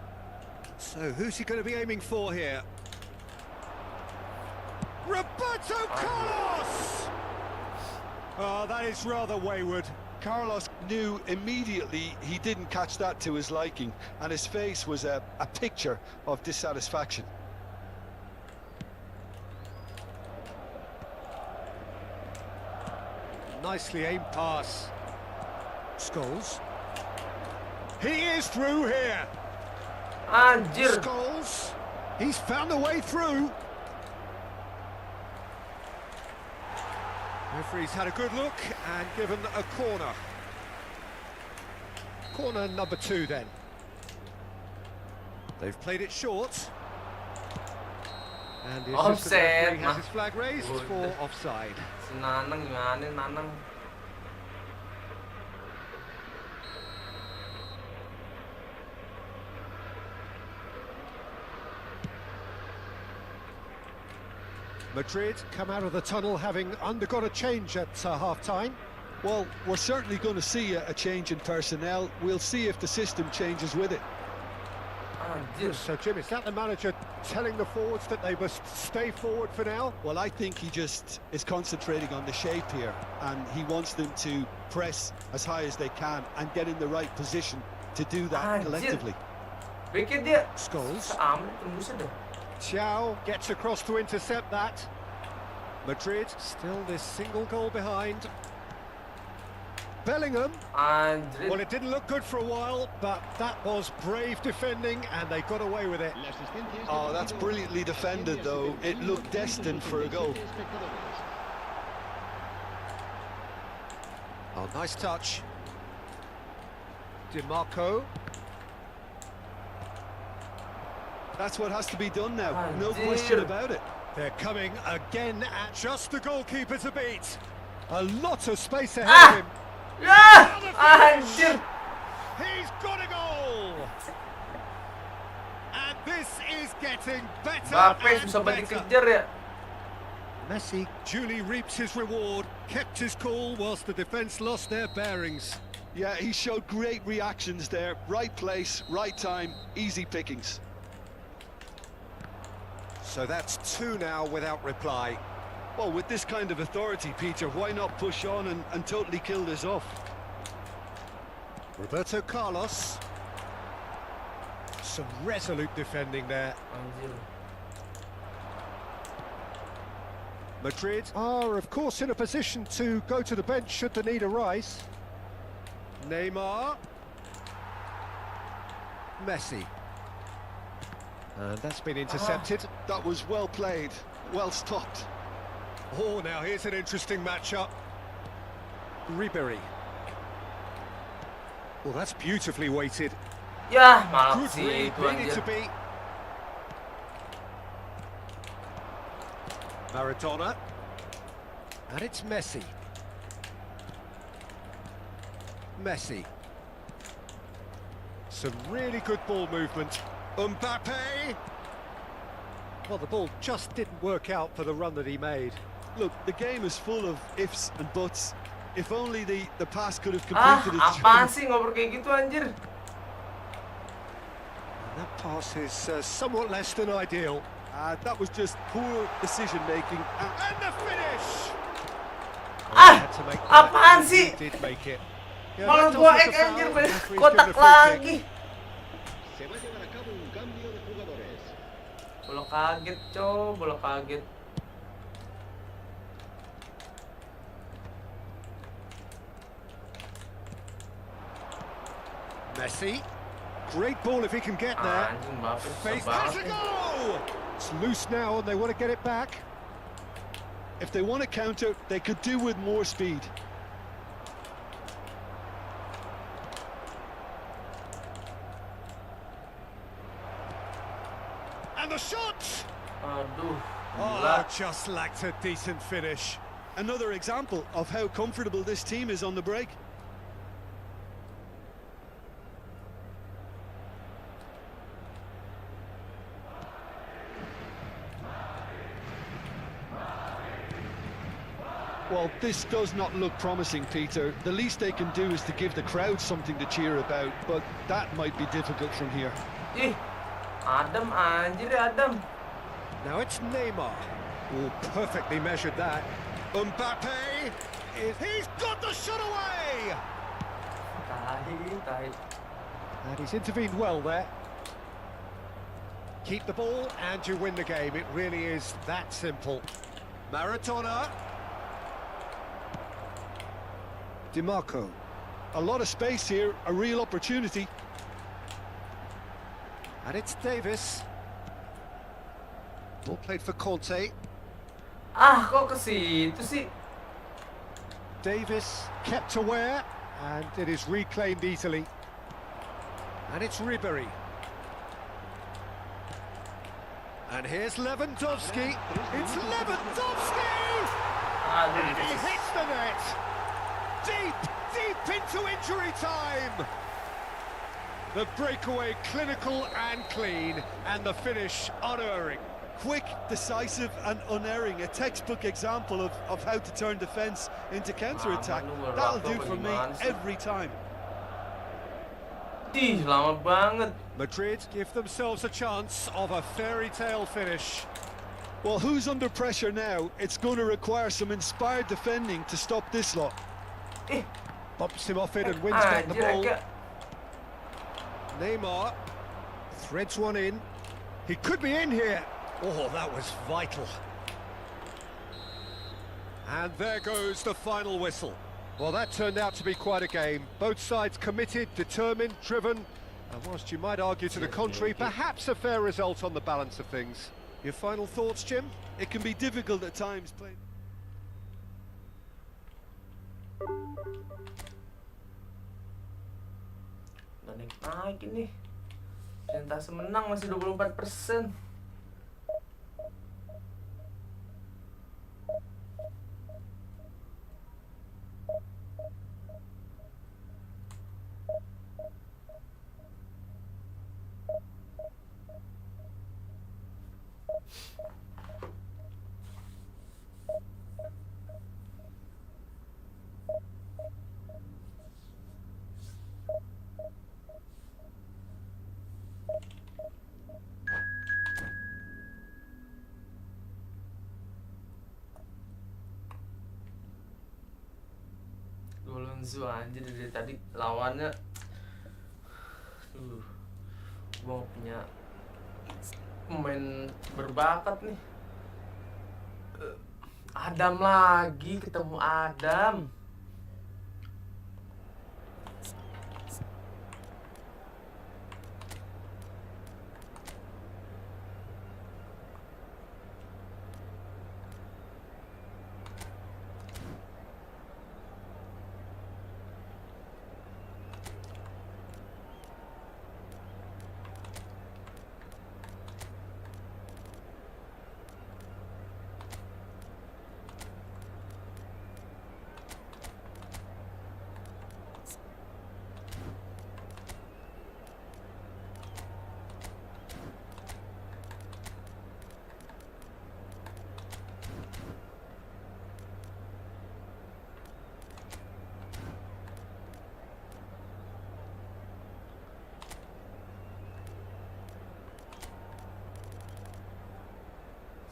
So who's he going to be aiming for here? Roberto Carlos! Oh, that is rather wayward. Carlos knew immediately he didn't catch that to his liking, and his face was a picture of dissatisfaction. Nicely aimed pass. Scholes. He is through here. Anjir. Scholes. He's found a way through. Referee's had a good look and given a corner. Corner number 2 then. They've played it short. And the assistant Offside. referee has his flag raised for offside. Si Nanang gimana Nanang? Madrid come out of the tunnel having undergone a change at half-time. Well, we're certainly going to see a change in personnel. We'll see if the system changes with it. Anjir. So, Jim, is that the manager telling the forwards that they must stay forward for now? Well, I think he just is concentrating on the shape here, and he wants them to press as high as they can and get in the right position to do that Anjir. collectively. Bikin dia. Scholes. Aman tembusnya dah. Xiao gets across to intercept that. Madrid still this single goal behind. Bellingham. Anjir. Well, it didn't look good for a while, but that was brave defending and they got away with it. La asistencia es de Oh, that's partido. brilliantly defended, though. It looked destined for a goal. Espectadores. Oh, nice touch. DiMarco. That's what has to be done now. Oh, No dear. question about it. They're coming again at just the goalkeeper to beat. A lot of space ahead Ah! of him. Ya! Anjir. He's got a goal. And this is getting better Mbappe and susah banget better. dikejar ya. Messi duly reaps his reward, kept his cool whilst the defence lost their bearings. Yeah, he showed great reactions there. Right place, right time, easy pickings. So that's two now without reply. Well, with this kind of authority, Peter, why not push on and totally kill this off? Roberto Carlos. Some resolute defending there. Anjir. Madrid are, of course, in a position to go to the bench should the need arise. Neymar. Messi. And that's been intercepted. That was well played, well stopped. Oh, now here's an interesting matchup. Ribery. Well, that's beautifully weighted. Ya, maaf Good sih read, itu needed to anjir. be. Maradona. And it's Messi. Messi. Some really good ball movement. Mbappe. Well, the ball just didn't work out for the run that he made. Look, the game is full of ifs and buts. If only the pass could have Ah, completed its apaan journey. sih ngobrol kayak gitu anjir? And that pass is somewhat less than ideal. That was just poor decision-making. And the finish! Ah, Had to make apaan that, and sih? he did make it. Yeah, Malah that gua does ek look a anjir, foul. Referee's kotak given a free kick. lagi. Se va a llevar a cabo un cambio de jugadores. Bola kaget, cow, bola kaget. Messi. Great ball if he can get there. Anjing, Mbappe susah Faith banget has a nih. goal! It's loose now and they want to get it back. If they want to counter, they could do with more speed. And the shot! Aduh, Oh, gila. just lacked a decent finish. Another example of how comfortable this team is on the break. Well, this does not look promising, Peter. The least they can do is to give the crowd something to cheer about, but that might be difficult from here. Ih, Adam anjir ya Adam. Now it's Neymar. Oh, perfectly measured that. Mbappe! He's got the shot away! Tahi. And he's intervened well there. Keep the ball and you win the game. It really is that simple. Maradona. DiMarco. A lot of space here, a real opportunity. And it's Davis. Ball played for Conte. Ah, kok ke situ sih? Davis kept aware, and it is reclaimed easily. And it's Ribery. And here's Lewandowski. It's Lewandowski! Aduh, And he hits the net. Deep into injury time. The breakaway clinical and clean, and the finish unerring. quick, decisive and unerring. A textbook example of how to turn defence into counter-attack. That'll do for me every time. Lama banget. Madrid give themselves a chance of a fairy tale finish. Well, who's under pressure now? It's going to require some inspired defending to stop this lot. Bumps him off it and wins back the ball. Neymar threads one in. He could be in here. Oh, that was vital. And there goes the final whistle. Well, that turned out to be quite a game. Both sides committed, determined, driven. And whilst you might argue to the contrary, perhaps a fair result on the balance of things. Your final thoughts, Jim? It can be difficult at times playing. Naik ini. Persentase menang masih 24%. Alonso anjir dari tadi lawannya gua punya pemain berbakat nih. Adam lagi, ketemu Adam.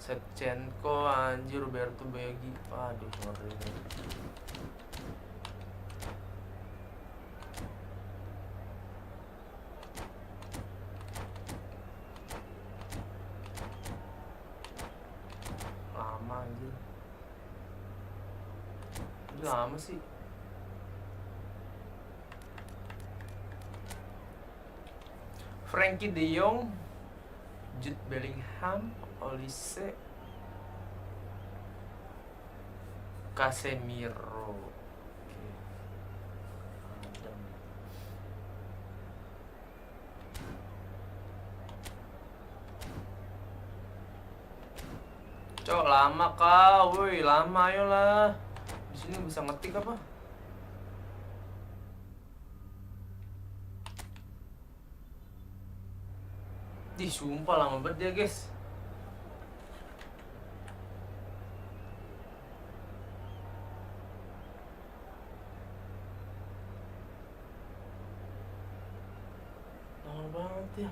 Shevchenko anjir, Roberto Begi. Aduh, ngeri. Lama anjir. Udah lama sih. Frankie De Jong, Jude Bellingham, Olise, Casemiro. Oke. Adam. Cok, lama kau, woi, lama ayolah. Di sini bisa ngetik apa? Ih, sumpah lama banget dia, guys. Lama banget ya.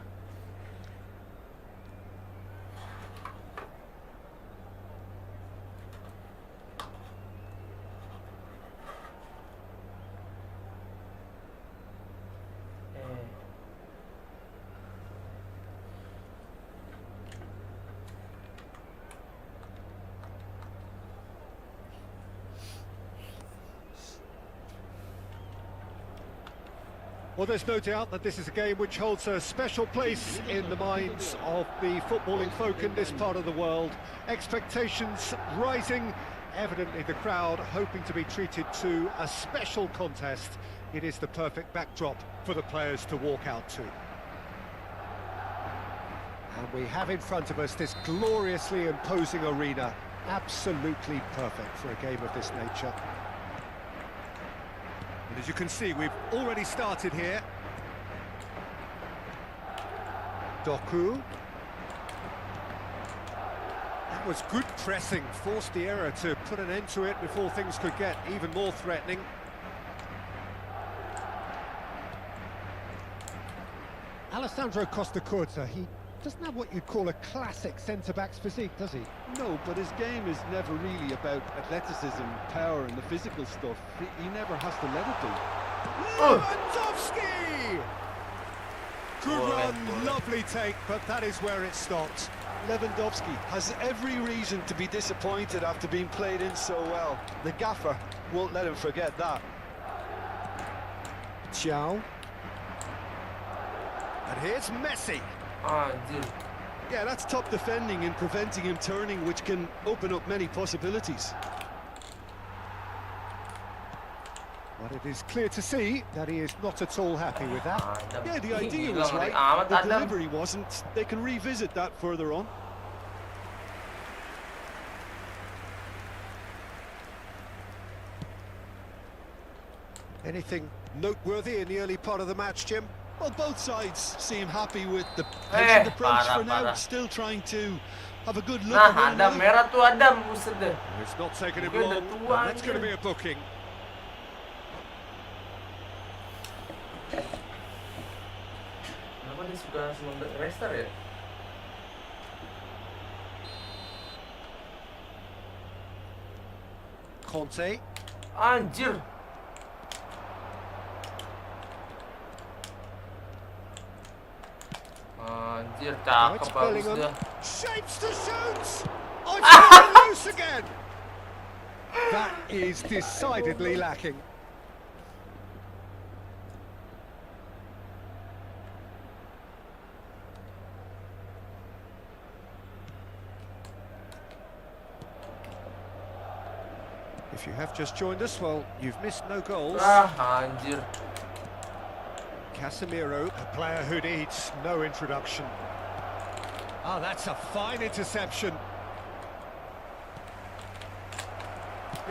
Well, there's no doubt that this is a game which holds a special place in the minds of the footballing folk in this part of the world. Expectations rising, evidently the crowd hoping to be treated to a special contest. It is the perfect backdrop for the players to walk out to. And we have in front of us this gloriously imposing arena, absolutely perfect for a game of this nature. And as you can see, we've already started here. Doku. That was good pressing, forced the error to put an end to it before things could get even more threatening. Alessandro Costacurta, he doesn't have what you'd call a classic centre-back's physique, does he? No, but his game is never really about athleticism, power and the physical stuff. He never has to let it be. Lewandowski! Good run, lovely take, but that is where it stopped. Lewandowski has every reason to be disappointed after being played in so well. The gaffer won't let him forget that. Ciao. And here's Messi. Anjir. Yeah, that's top defending and preventing him turning, which can open up many possibilities. But it is clear to see that he is not at all happy with that. Adam. Yeah, the Ih, idea gila, was ngeri right. amat, The Adam. delivery wasn't. They can revisit that further on. Anything noteworthy in the early part of the match, Jim? Well, both sides seem happy with the Eh, patient approach parah, for now. parah. Still trying to have a good look Nah, at one Adam another. merah tuh Adam, buset deh. It's not taking him Mungkin long, udah tua, and that's going to anjir. be a booking. Kenapa dia suka seneng restart ya? Conte. Anjir. Anjir, Now it's cakep bagus Bellingham. dia. Shapes to shoot! Oh, it's going loose again! That is decidedly lacking. If you have just joined us, well, you've missed no goals. Anjir. Casemiro, a player who needs no introduction. Oh, that's a fine interception.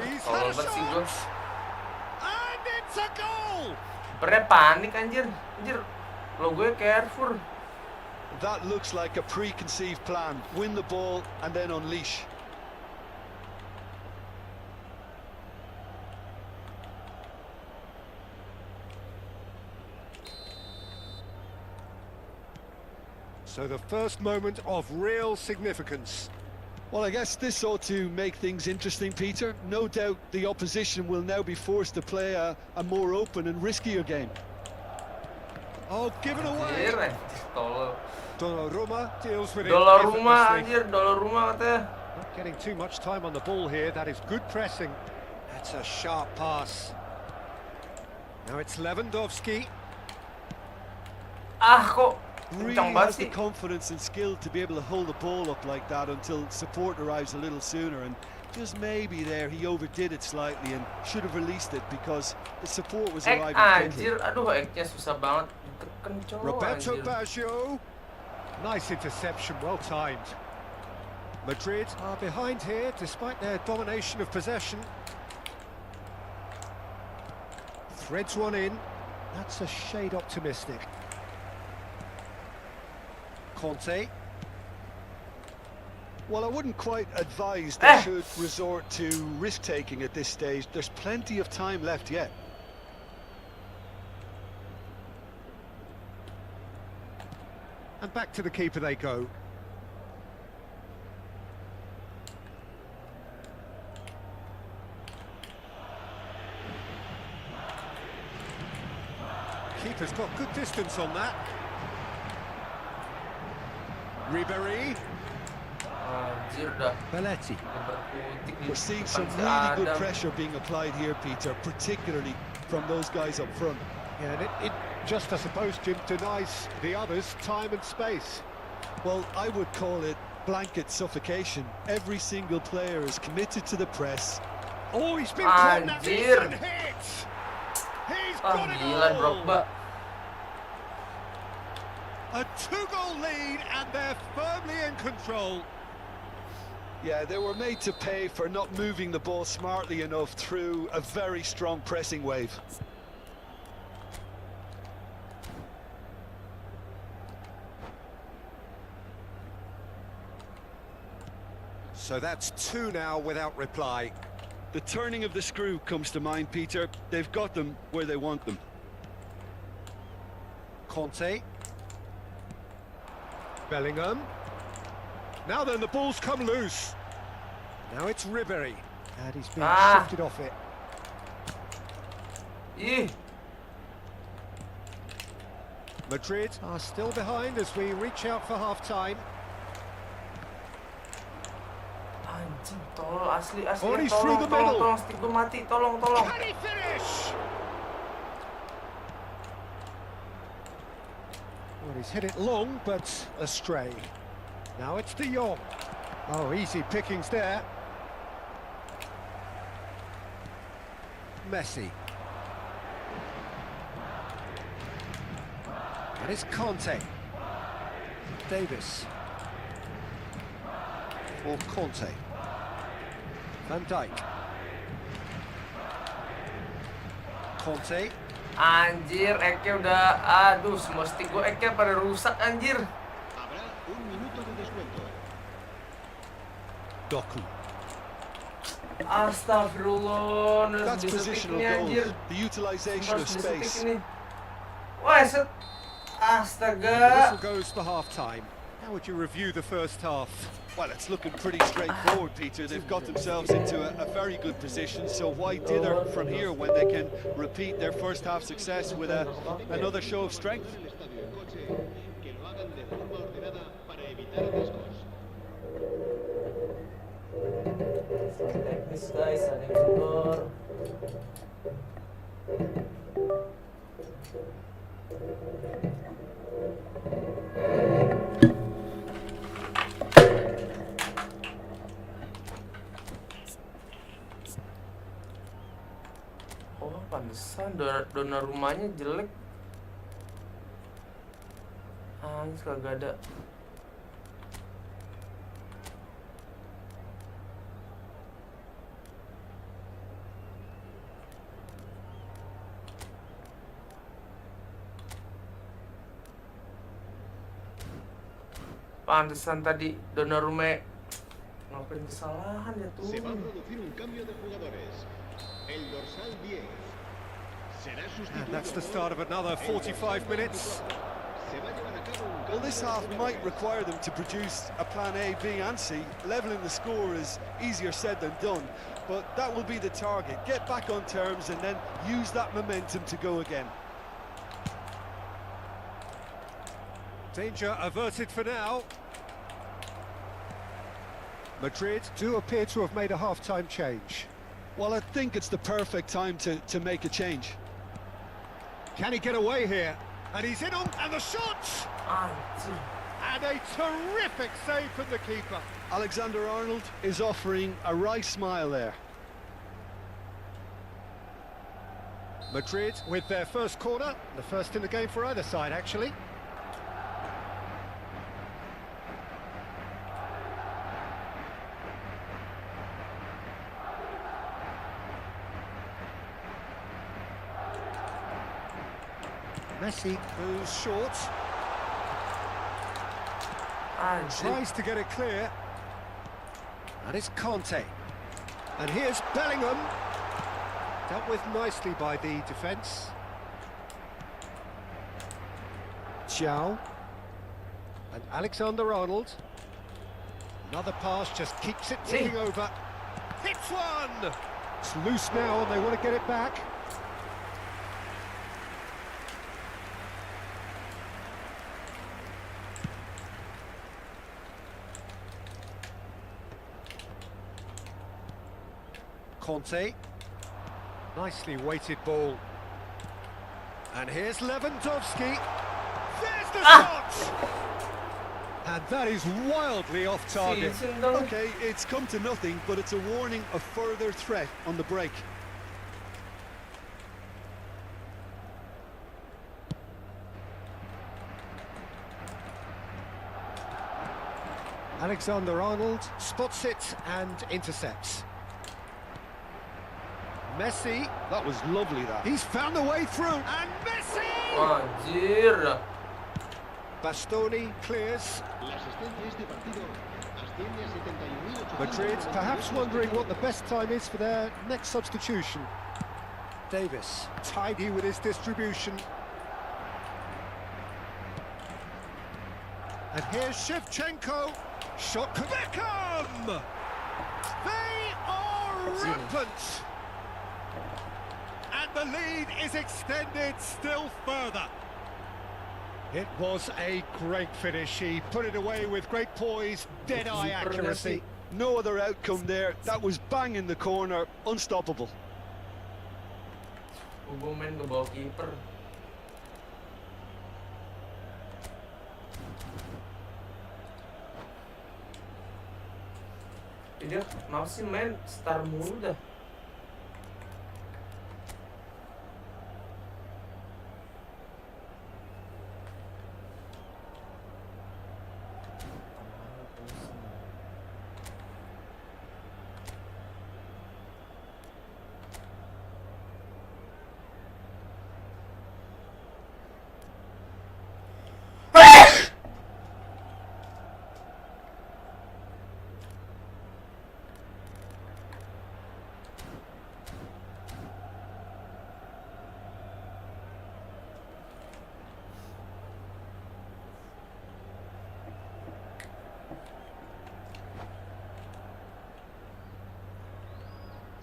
He's had a Kalau sih gue, shot! And it's a goal! sebenernya panik anjir. Anjir, logonya Carrefour. That looks like a preconceived plan. Win the ball and then unleash. So the first moment of real significance. Well, I guess this ought to make things interesting, Peter. No doubt the opposition will now be forced to play a more open and riskier game. Oh, given away! Anjir, anjir, tolol. Donnarumma deals with it Dolar rumah effortlessly. anjir, dolar rumah katanya. Not getting too much time on the ball here. That is good pressing. That's a sharp pass. Now it's Lewandowski. Kok Really kencang banget has the sih. confidence and skill to be able to hold the ball up like that until support arrives a little sooner. And just maybe there he overdid it slightly and should have released it because the support was arriving quickly. Anjir, aduh eknya susah banget. Ditekan cowok Roberto anjir. Baggio. Nice interception, well timed. Madrid are behind here despite their domination of possession. Threads one in. That's a shade optimistic. Conte. Well, I wouldn't quite advise they Eh. should resort to risk-taking at this stage. There's plenty of time left yet. And back to the keeper they go. Keeper's got good distance on that. Ribéry. Anjir dah. Belletti. Berkutik di We're seeing depan some si really good Adam. pressure being applied here, Peter, particularly from those guys up front. Yeah, and it just, I suppose, Jim, denies the others time and space. Well, I would call it blanket suffocation. Every single player is committed to the press. Oh, he's been caught now. Anjir. Decent hit. He's got it Milan all. Drogba. A two-goal lead, and they're firmly in control. Yeah, they were made to pay for not moving the ball smartly enough through a very strong pressing wave. So that's 2 now without reply. The turning of the screw comes to mind, Peter. They've got them where they want them. Conte. Bellingham. Now then, the ball's come loose. Now it's Ribery. And he's being shifted off it. Ih, Madrid are still behind as we reach out for half-time. anjing, tolong asli Oh, he's tolong, through the tolong, middle. tolong, stick gue mati, tolong. Can he finish? Well, he's hit it long, but astray. Now it's De Jong. Oh, easy pickings there. Messi. And it's Conte. Davis. Or Conte. Van Dijk. Conte. Anjir, Eke udah, aduh, semua stick gue Eke pada rusak anjir. Habrá un minuto de descuento. Doku. Astagfirullah, That's bisa positional sticknya anjir. goals. The utilisation of Bisa stick space. ini. Wah, set. The Astaga. whistle goes for half-time. How would you review the first half? Well, it's looking pretty straightforward, Peter. They've got themselves into a very good position, so why dither from here when they can repeat their first half success with another show of strength? El estadio en coche, que lo hagan de forma ordenada para evitar atascos. Teknis guys, ada yang kendor. Oh, pantesan donor rumahnya jelek. Anjir, kagak ada. Pantesan tadi donor rumah ngelakuin kesalahan ya tuh. Se va a producir un cambio de jugadores. El dorsal 10 será And sustituido that's the por start of another 45 minutes. Se va a llevar a cabo un Well, cambio this de half jugadores. might require them to produce a plan A, B and C. Levelling the score is easier said than done, but that will be the target. Get back on terms and then use that momentum to go again. Danger averted for now. Madrid do appear to have made a half-time change. Well, I think it's the perfect time to make a change. Can he get away here? And he's in on, and the shot! Anjir. And a terrific save from the keeper. Alexander-Arnold is offering a wry smile there. Madrid with their first corner, the first in the game for either side, actually. Messi goes short, Anjir. tries to get it clear. And it's Conte. And here's Bellingham. Dealt with nicely by the defence. Xiao. And Alexander-Arnold. Another pass, just keeps it ticking over. Hits one! It's loose now and they want to get it back. Conte. Nicely weighted ball. And here's Lewandowski. There's the shot! And that is wildly off target. Season dong. Okay, it's come to nothing, but it's a warning of further threat on the break. Alexander-Arnold spots it and intercepts. Messi, That was lovely, that. he's found a way through. And Messi! Anjir. Bastoni clears. La asistencia a este partido asciende a 71.800. Madrid perhaps wondering what the best time is for their next substitution. Davis, tidy with his distribution. And here's Shevchenko. Shot Beckham! They are rampant! And the lead is extended still further. It was a great finish. He put it away with great poise, dead-eye accuracy. No other outcome there. That was bang in the corner, unstoppable. Gue main ke bawah kiper. Dia kenapa sih main star mulu dah?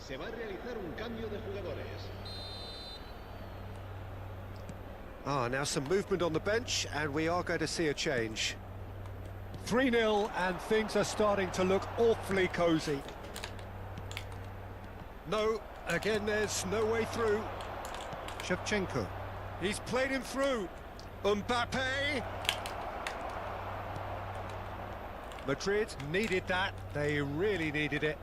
Se va a realizar un cambio de jugadores. Now some movement on the bench, and we are going to see a change. 3-0, and things are starting to look awfully cosy. No, again, there's no way through. Shevchenko. He's played him through. Mbappe. Madrid needed that. They really needed it.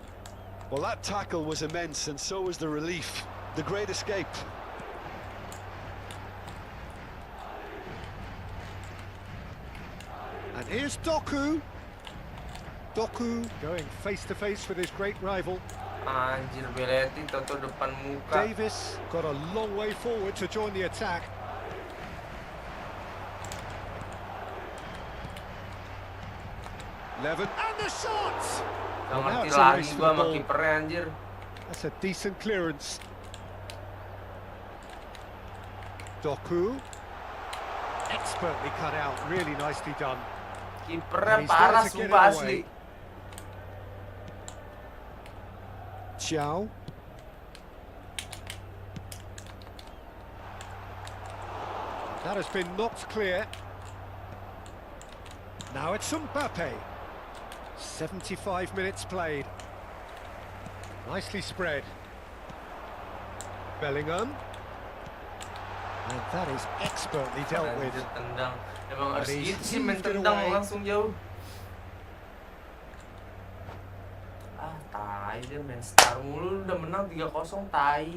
Well, that tackle was immense, and so was the relief. The great escape. And here's Doku. Doku going face-to-face with his great rival. Anjir, Belletti toto depan muka. Davis got a long way forward to join the attack. Levin, and the shot! Gak Well, now ngerti it's a lagi race for gua the sama ball. kipernya anjir. That's a decent clearance. Doku. Expertly cut out, really nicely done. Kipernya He's parah there to get sumpah it asli. away. Xiao. That has been knocked clear. Now it's Mbappe. 75 minutes played. Nicely spread. Bellingham. And that is expertly dealt with. Anjir, tendang. Emang But harus he's gitu sih main heaved it tendang away. langsung jauh. Ah, tai dia main star mulu, udah menang 3-0, tai.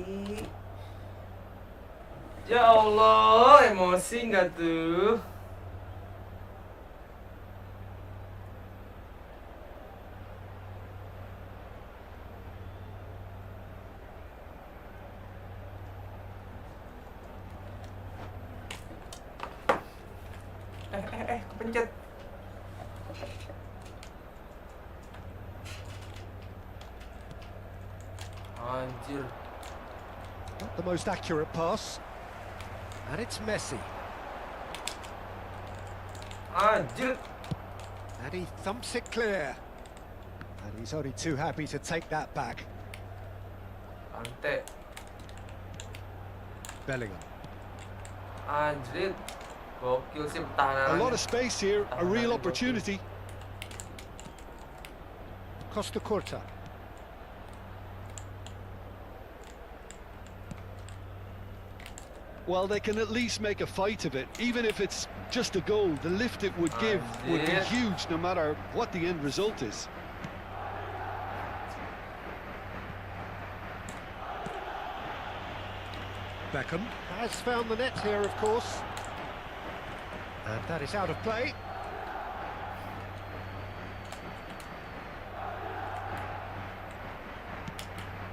Ya Allah, emosi nggak tuh? Kepencet. Anjir. Not the most accurate pass. And it's Messi. Anjir. And he thumps it clear. And he's only too happy to take that back. Ante. Bellingham. Anjir. Gokil sih A pertahanan. lot of space here, a real opportunity. Costa Curta. Well, they can at least make a fight of it. Even if it's just a goal, the lift it would give would be huge no matter what the end result is. Beckham has found the net here, of course. And that is out of play.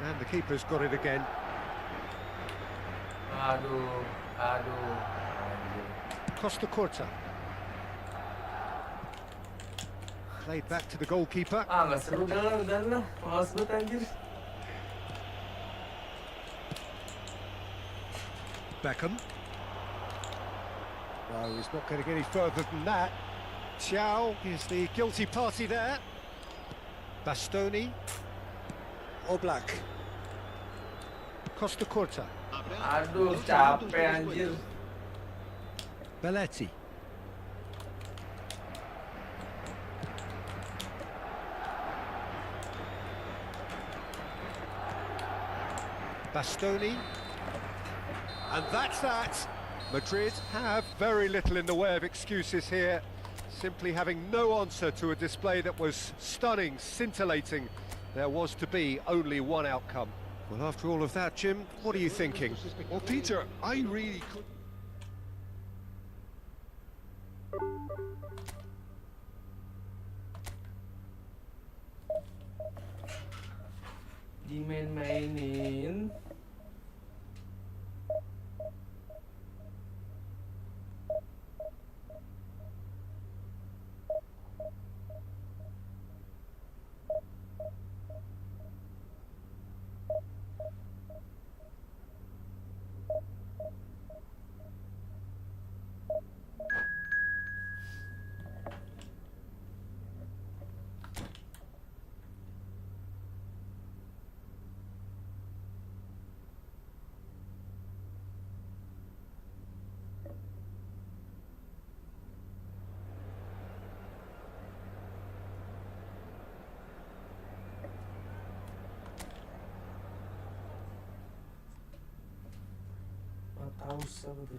And the keeper's got it again. Aduh, aduh. Anjir. Costa Curta. Played back to the goalkeeper. Ah, nggak seru udah lah. Males banget anjir. Beckham. No, he's not getting any further than that. Xiao is the guilty party there. Bastoni. Oblak. Costa Curta. Aduh, capek anjir. Belletti. Bastoni. And that's that. Madrid have very little in the way of excuses here, simply having no answer to a display that was stunning, scintillating. There was to be only one outcome. Well, after all of that, Jim, what are you thinking? Well, Peter, I really could. Dimain-mainin. Tahu siapa tuh?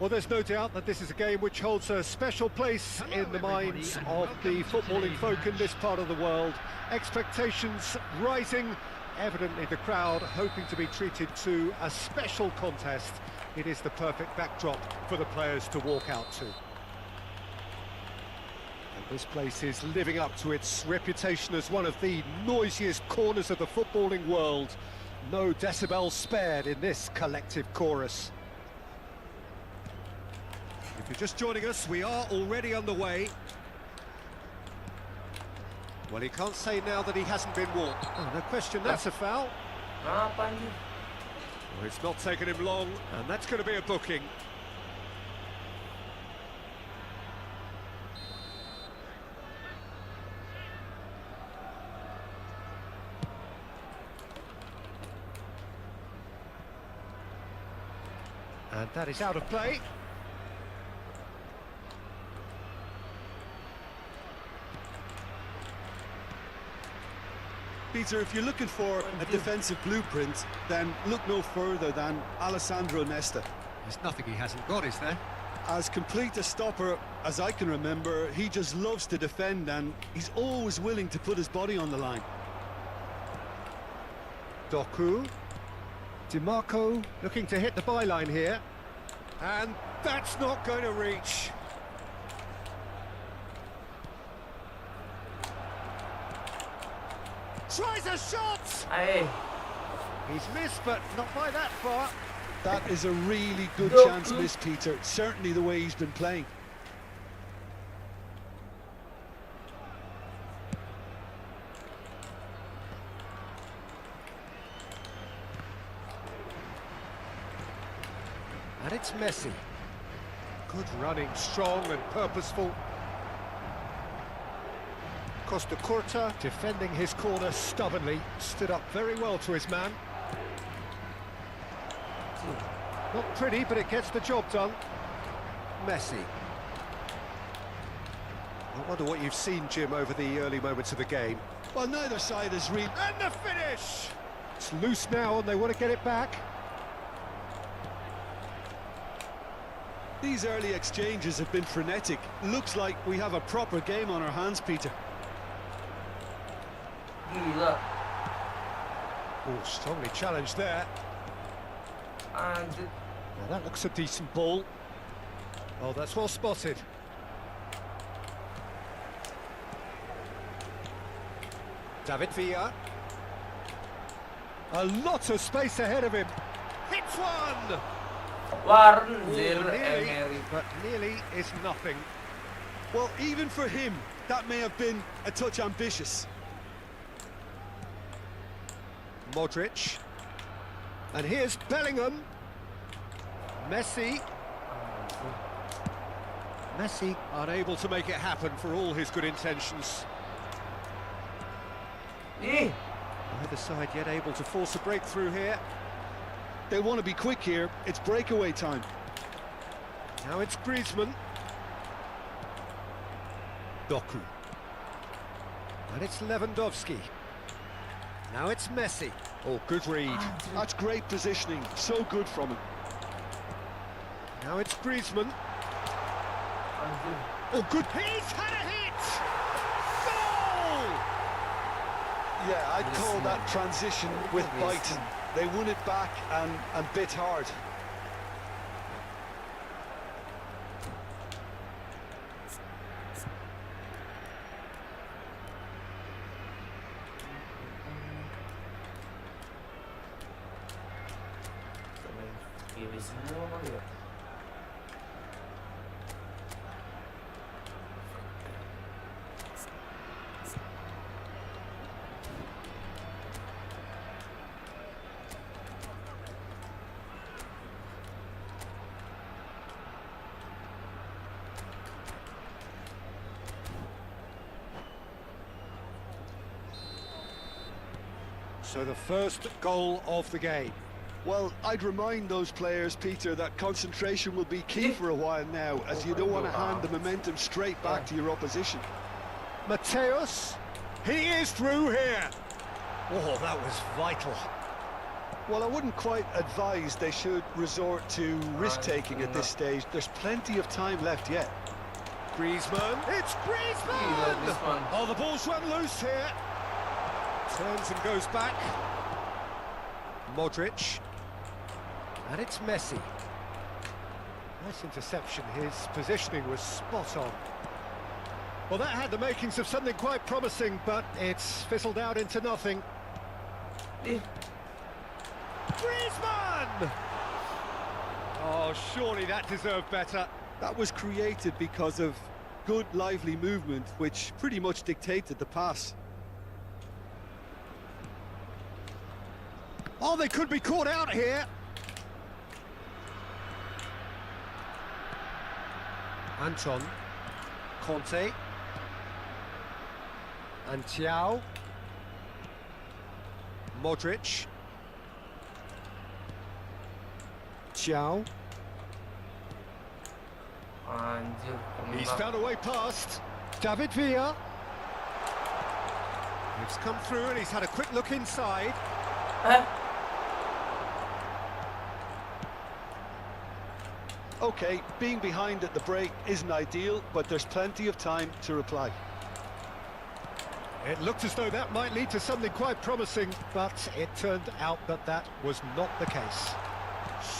Well, there's no doubt that this is a game which holds a special place in the minds of the footballing folk in this part of the world. Expectations rising, evidently the crowd hoping to be treated to a special contest. It is the perfect backdrop for the players to walk out to. And this place is living up to its reputation as one of the noisiest corners of the footballing world. No decibels spared in this collective chorus. If you're just joining us, we are already underway. Well, he can't say now that he hasn't been warned. Oh, no question, that's a foul. Apa anjir? Well, it's not taken him long, and that's going to be a booking. And that is out of play. Peter, if you're looking for a defensive blueprint, then look no further than Alessandro Nesta. There's nothing he hasn't got, is there? As complete a stopper as I can remember, he just loves to defend and he's always willing to put his body on the line. Doku. DiMarco looking to hit the byline here. And that's not going to reach. Tries a shot! Aye. He's missed, but not by that far. That is a really good Doku. chance miss, Peter. Certainly the way he's been playing. And it's Messi. Good running, strong and purposeful. Costa Curta defending his corner stubbornly, stood up very well to his man. Not pretty, but it gets the job done. Messi. I wonder what you've seen, Jim, over the early moments of the game. Well, neither side is really... And the finish! It's loose now and they want to get it back. These early exchanges have been frenetic. Looks like we have a proper game on our hands, Peter. Gila. Oh, strongly challenged there. Anjir. Now that looks a decent ball. Oh, that's well spotted. David Villa. A lot of space ahead of him. Hits one! Warnzir Oh, nearly, Emery. but nearly is nothing. Well, even for him, that may have been a touch ambitious. Modric. And here's Bellingham. Messi. Messi unable to make it happen for all his good intentions. Ih, Neither side yet able to force a breakthrough here. They want to be quick here. It's breakaway time. Now it's Griezmann. Doku. And it's Lewandowski. Now it's Messi. Oh, good read. That's great positioning. So good from him. Now it's Griezmann. anjir. Oh, good. He's had a hit! Goal! Yeah, I'd call that transition with bite. They won it back and bit hard. Kiri semua kali ya. So the first goal of the game. Well, I'd remind those players, Peter, that concentration will be key for a while now, as you don't want to hand the momentum straight back to your opposition. Mateus, he is through here. Oh, that was vital. Well, I wouldn't quite advise they should resort to risk-taking at this stage. There's plenty of time left yet. Griezmann, it's Griezmann! Griezmann. Oh, the ball's run loose here. Turns and goes back. Modric. And it's Messi. Nice interception, his positioning was spot on. Well, that had the makings of something quite promising, but it's fizzled out into nothing. Ih, Griezmann! Oh, surely that deserved better. That was created because of good, lively movement, which pretty much dictated the pass. Oh, they could be caught out here. Anton. Conte. And Thiaw. Modric. Thiaw. anjir. He's Kena. found a way past. David Villa. He's come through and he's had a quick look inside. Eh, Okay, being behind at the break isn't ideal, but there's plenty of time to reply. It looked as though that might lead to something quite promising, but it turned out that that was not the case.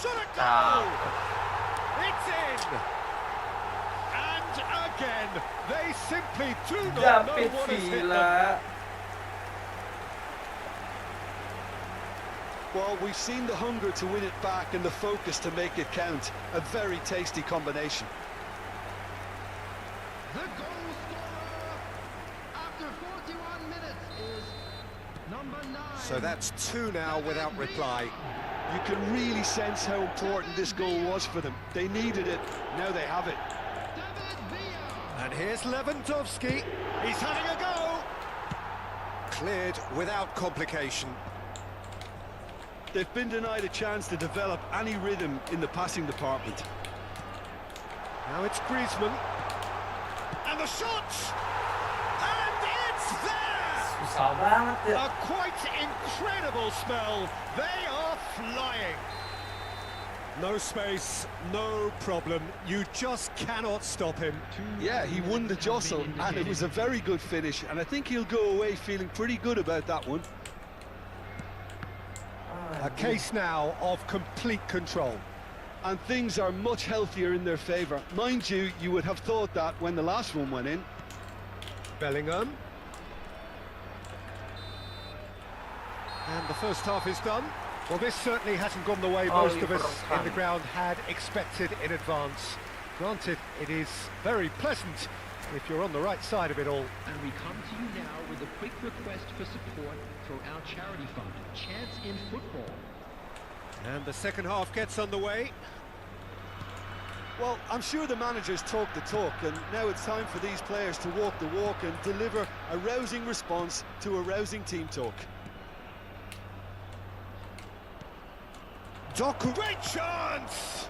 Shot a goal! It's in! And again, they simply do not know David what has hit them. Villa. Well, we've seen the hunger to win it back and the focus to make it count. A very tasty combination. The goal scorer after 41 minutes is number 9. So that's two now without reply. You can really sense how important this goal was for them. They needed it, now they have it. And here's Lewandowski. He's having a go. Cleared without complication. They've been denied a chance to develop any rhythm in the passing department. Now it's Griezmann. And the shot! And it's there! Susah banget ya. A quite incredible spell. They are flying. No space, no problem. You just cannot stop him. Yeah, he won the jostle, and it was a very good finish, and I think he'll go away feeling pretty good about that one. A case now of complete control. And things are much healthier in their favour. Mind you, you would have thought that when the last one went in. Bellingham. And the first half is done. Well, this certainly hasn't gone the way most of us in the ground had expected in advance. Granted, it is very pleasant if you're on the right side of it all. And we come to you now with a quick request for support for our charity fund, Chance in Football. And the second half gets underway. Well, I'm sure the managers talk the talk, and now it's time for these players to walk the walk and deliver a rousing response to a rousing team talk. Doku, great chance!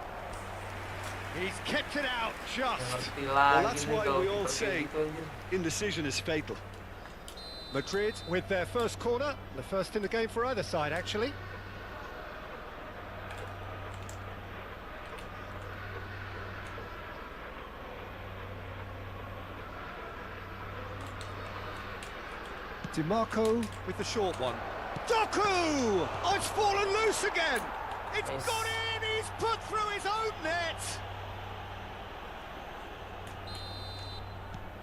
He's kept it out just. Well, that's why we all say indecision is fatal. Madrid with their first corner, the first in the game for either side, actually. DiMarco with the short one. Doku! Oh, it's fallen loose again! It's gone in! He's put through his own net!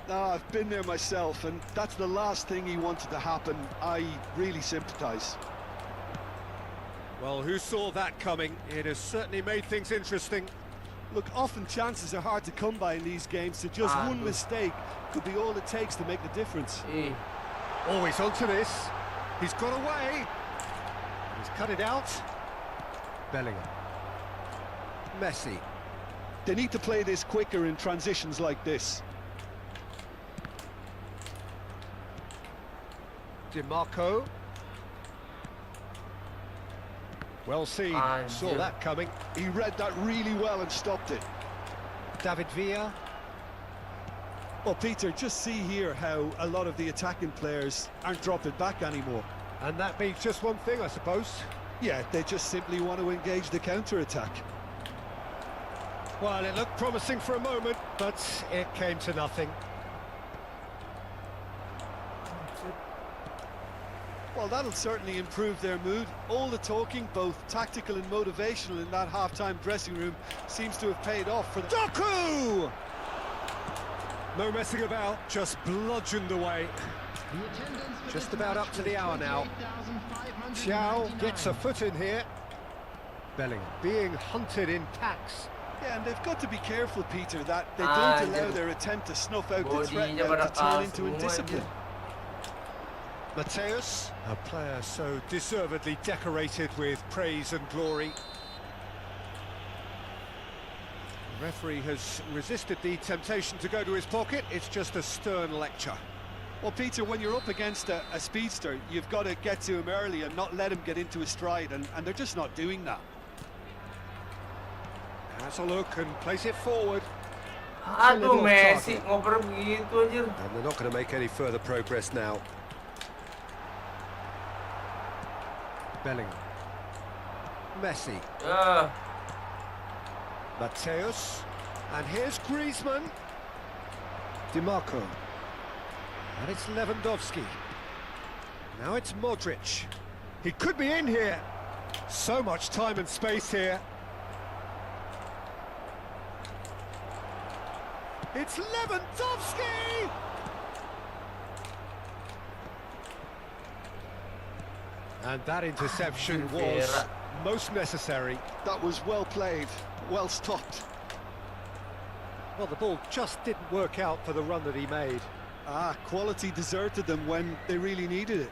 I've been there myself, and that's the last thing he wanted to happen. I really sympathise. Well, who saw that coming? It has certainly made things interesting. Look, often chances are hard to come by in these games, so just one mistake could be all it takes to make the difference. Oh, he's onto this. He's got away. He's cut it out. Bellingham. Messi. They need to play this quicker in transitions like this. DiMarco. Well seen. Saw that coming. He read that really well and stopped it. David Villa. Well, Peter, just see here how a lot of the attacking players aren't dropping back anymore. And that means just one thing, I suppose. Yeah, they just simply want to engage the counter-attack. Well, it looked promising for a moment, but it came to nothing. Well, that'll certainly improve their mood. All the talking, both tactical and motivational, in that half-time dressing room seems to have paid off for the... Doku! No messing about, just bludgeoned away. Just about up to the hour now. Xiao gets a foot in here. Bellingham being hunted in packs. Yeah, and they've got to be careful, Peter, that they don't allow their attempt to snuff out the threat now to turn into indiscipline. Mateus, a player so deservedly decorated with praise and glory. The referee has resisted the temptation to go to his pocket. It's just a stern lecture. Well, Peter, when you're up against a speedster, you've got to get to him early and not let him get into his stride, and they're just not doing that. Has a look and plays it forward. Aduh, Messi ngoper begitu aja. And they're not going to make any further progress now. Bellingham. Messi. Mateus. And here's Griezmann. DiMarco. And it's Lewandowski. Now it's Modric. He could be in here. So much time and space here. It's Lewandowski! And that interception was most necessary. That was well played, well stopped. Well, the ball just didn't work out for the run that he made. Quality deserted them when they really needed it.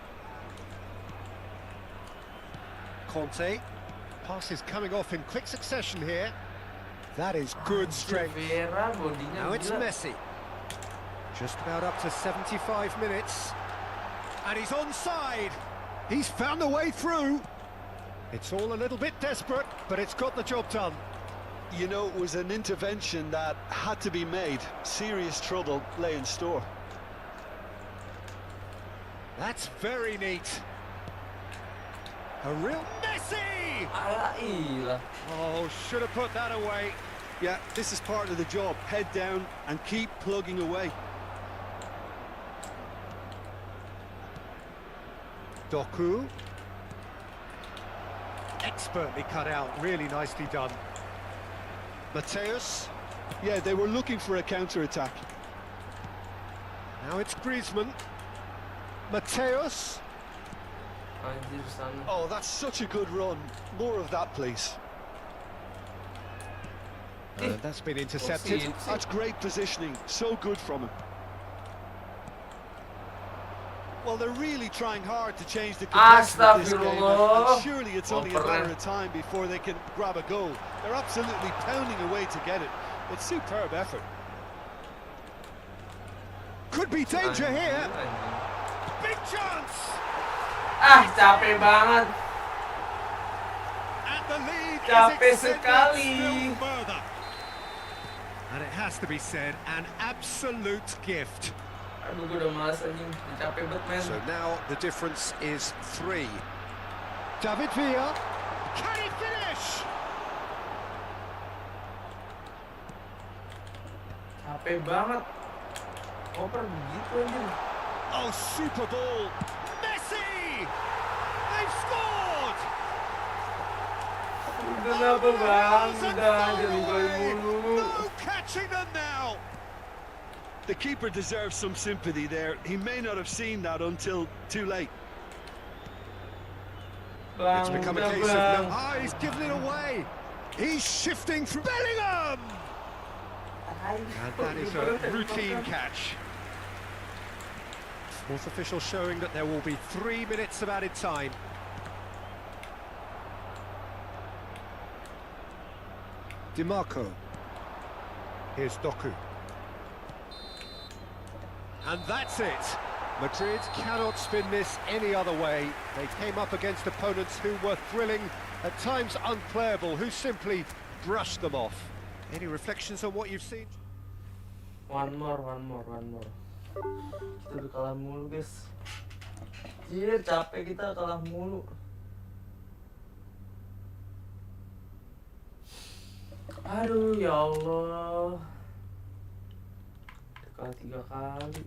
Conte. Passes coming off in quick succession here. That is good strength. Vera bodinya Now it's gila. Messi. Just about up to 75 minutes. And he's onside. He's found the way through. It's all a little bit desperate, but it's got the job done. You know, it was an intervention that had to be made. Serious trouble lay in store. That's very neat. A real Messi! Ah, iya. Oh, should have put that away. Yeah, this is part of the job. Head down and keep plugging away. Doku. Expertly cut out, really nicely done. Mateus. Yeah, they were looking for a counter-attack. Now it's Griezmann. Mateus. Anjir sana. Oh, that's such a good run. More of that, please. That's been intercepted. That's great positioning. So good from him. Well, they're really trying hard to change the complexion of this game, and surely it's only a matter of time before they can grab a goal. They're absolutely pounding away to get it. It's superb effort. Could be danger Anjir, here. anjir. Big chance. Ah, capek banget. And the lead Capek is extended sekali. still further. And it has to be said, an absolute gift. Aduh, gue udah malas anjing. Capek banget, men. So now the difference is 3. David Villa. Can he finish? Capek banget. Oper begitu anjir. Oh, super ball. Messi! They've scored! Kenapa bang? Udah jadi gol mulu. No catching them now. The keeper deserves some sympathy there. He may not have seen that until too late. Bang, It's become a udah, case of bang. no. Ah, he's given it away. He's shifting through Bellingham. And that is a routine catch. Fourth official showing that there will be 3 minutes of added time. DiMarco. Here's Doku. And that's it. Madrid cannot spin this any other way. They came up against opponents who were thrilling, at times unplayable, who simply brushed them off. Any reflections on what you've seen? One more. Kita udah kalah mulu, guys. Iya, capek kita kalah mulu. Aduh, ya Allah. Udah kalah 3 kali.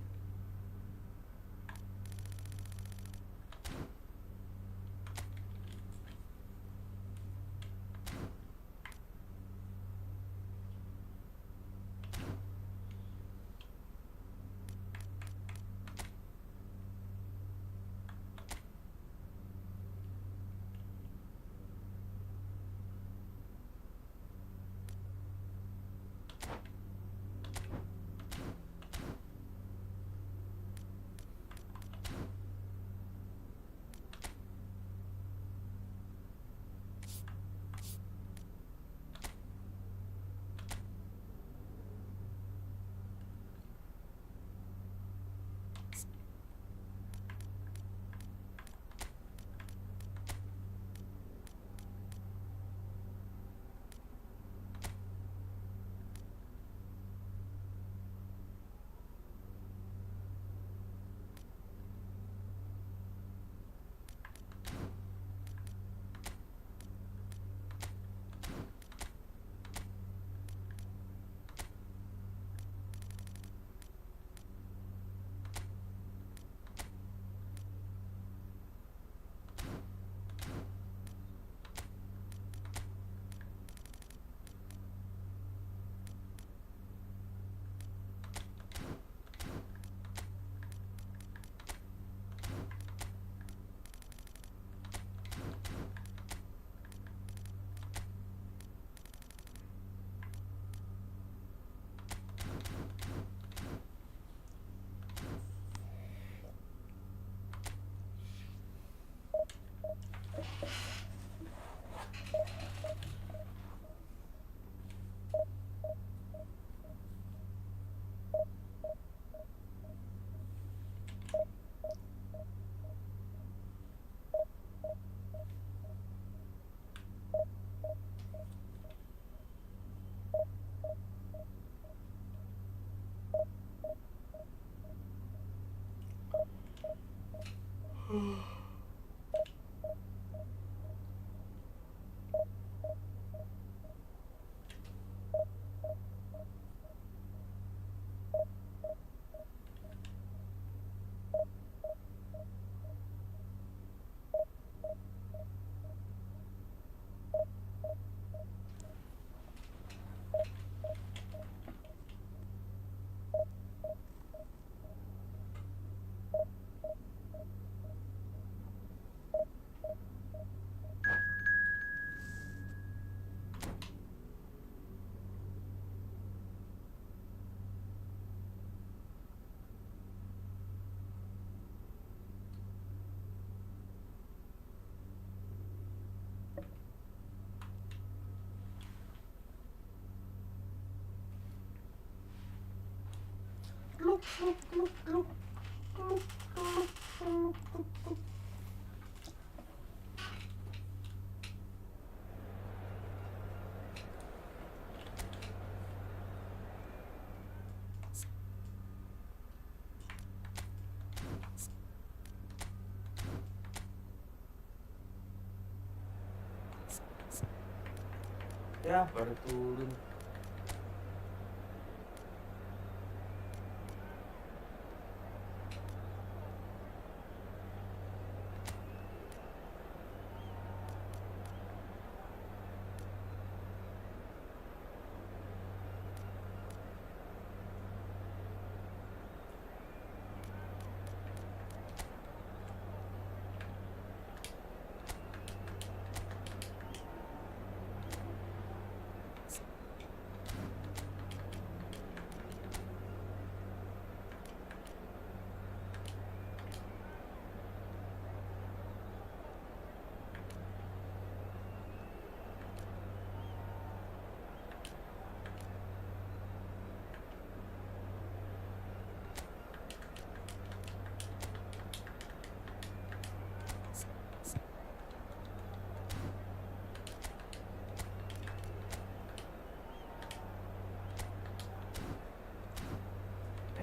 Ya, baru turun.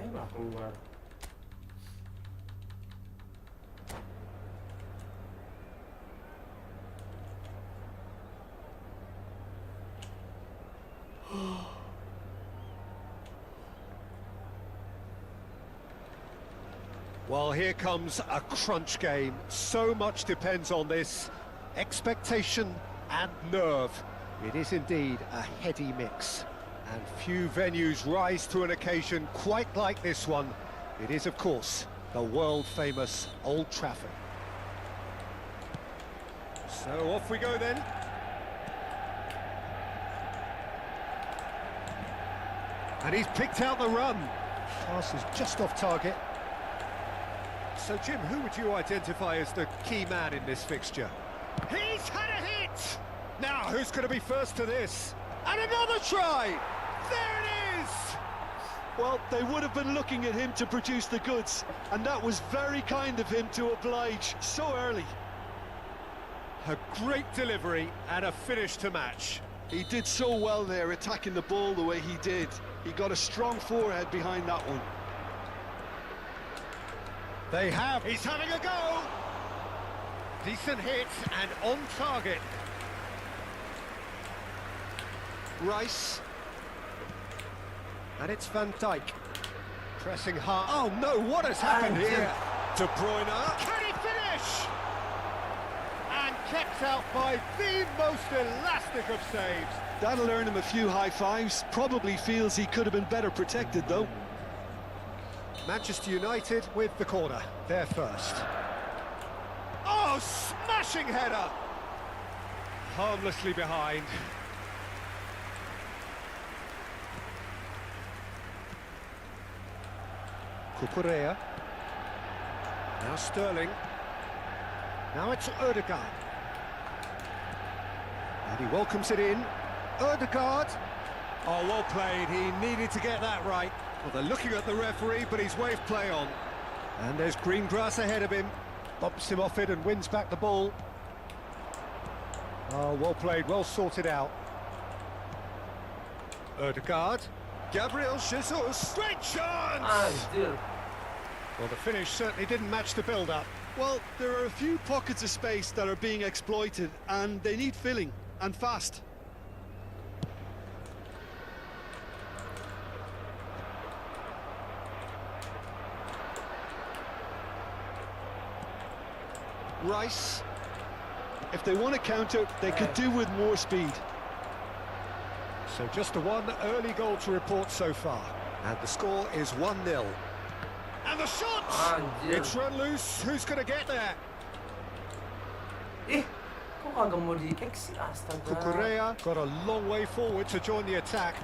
Nggak keluar. Well, here comes a crunch game. So much depends on this. Expectation and nerve. It is indeed a heady mix. And few venues rise to an occasion quite like this one. It is, of course, the world-famous Old Trafford. So off we go then. And he's picked out the run. Pass is just off target. So, Jim, who would you identify as the key man in this fixture? He's had a hit! Now, who's going to be first to this? And another try! There it is! Well, they would have been looking at him to produce the goods, and that was very kind of him to oblige so early. A great delivery and a finish to match. He did so well there, attacking the ball the way he did. He got a strong forehead behind that one. They have. He's having a go! Decent hit and on target. Rice. And it's Van Dijk. Pressing hard. Oh no, what has happened here? De Bruyne. Can he finish? And kept out by the most elastic of saves. That'll earn him a few high fives. Probably feels he could have been better protected, though. Manchester United with the corner. They're first. Oh, smashing header! Harmlessly behind. Cucurella. Now Sterling. Now it's Ødegaard. And he welcomes it in. Ødegaard. Oh, well played. He needed to get that right. Well, they're looking at the referee, but he's waved play on. And there's green grass ahead of him. Bumps him off it and wins back the ball. Oh, well played, well sorted out. Ødegaard. Gabriel Jesus. Great chance! Well, the finish certainly didn't match the build-up. Well, there are a few pockets of space that are being exploited, and they need filling, and fast. Rice. If they want to counter, they could do with more speed. So just a one early goal to report so far. And the score is 1-0. And the shot! It's run loose. Who's going to get there? Kok kagak mau di-X sih, astaga. Cucurella got a long way forward to join the attack.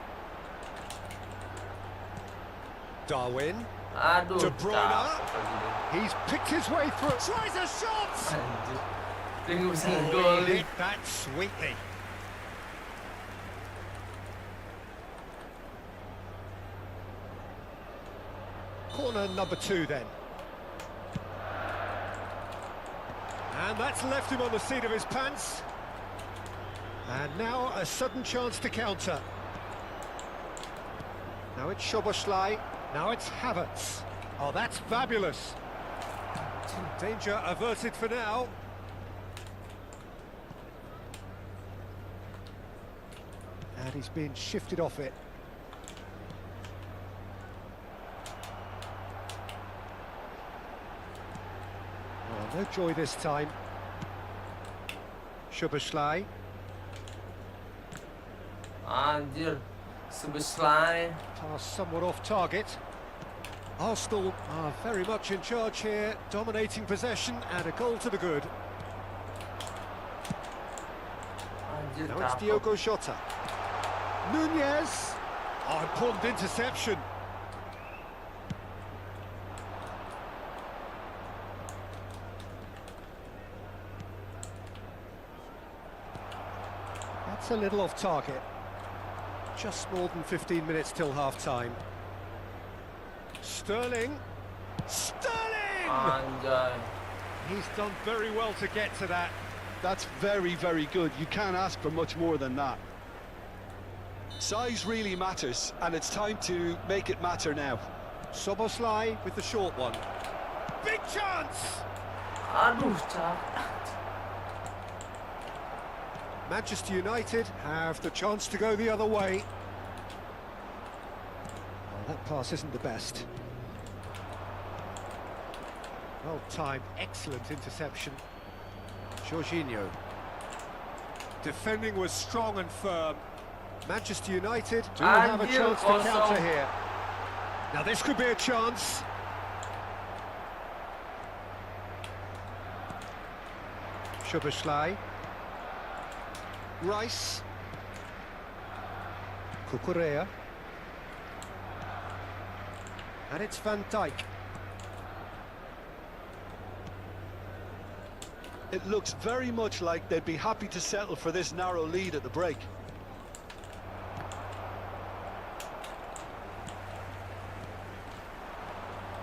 Darwin. Aduh, De Bruyne. capek lagi He's picked his way through. Tries a shot! deh. Anjir. Dia nggak bisa He ngegolin. hit that sweetly. Corner number 2 then. And that's left him on the seat of his pants. And now a sudden chance to counter. Now it's Szoboszlai. Now it's Havertz. Oh, that's fabulous. Danger averted for now. And he's been shifted off it. Oh, no joy this time. Szoboszlai. Anjir, Szoboszlai. Pass somewhat off target. Arsenal are very much in charge here, dominating possession and a goal to the good. Anjir, Now it's cakep. Diogo Jota. Nunez. Oh, important interception. That's a little off target. Just more than 15 minutes till half-time. Sterling. Sterling! Anjay. He's done very well to get to that. That's very, very good. You can't ask for much more than that. Size really matters, and it's time to make it matter now. Szoboszlai with the short one. Big chance! Aduh, cakep. Manchester United have the chance to go the other way. Well, that pass isn't the best. Well timed, excellent interception. Jorginho. Defending was strong and firm. Manchester United do have a chance to counter here. Now this could be a chance. Szoboszlai. Rice. Cucurella. And it's Van Dijk. It looks very much like they'd be happy to settle for this narrow lead at the break.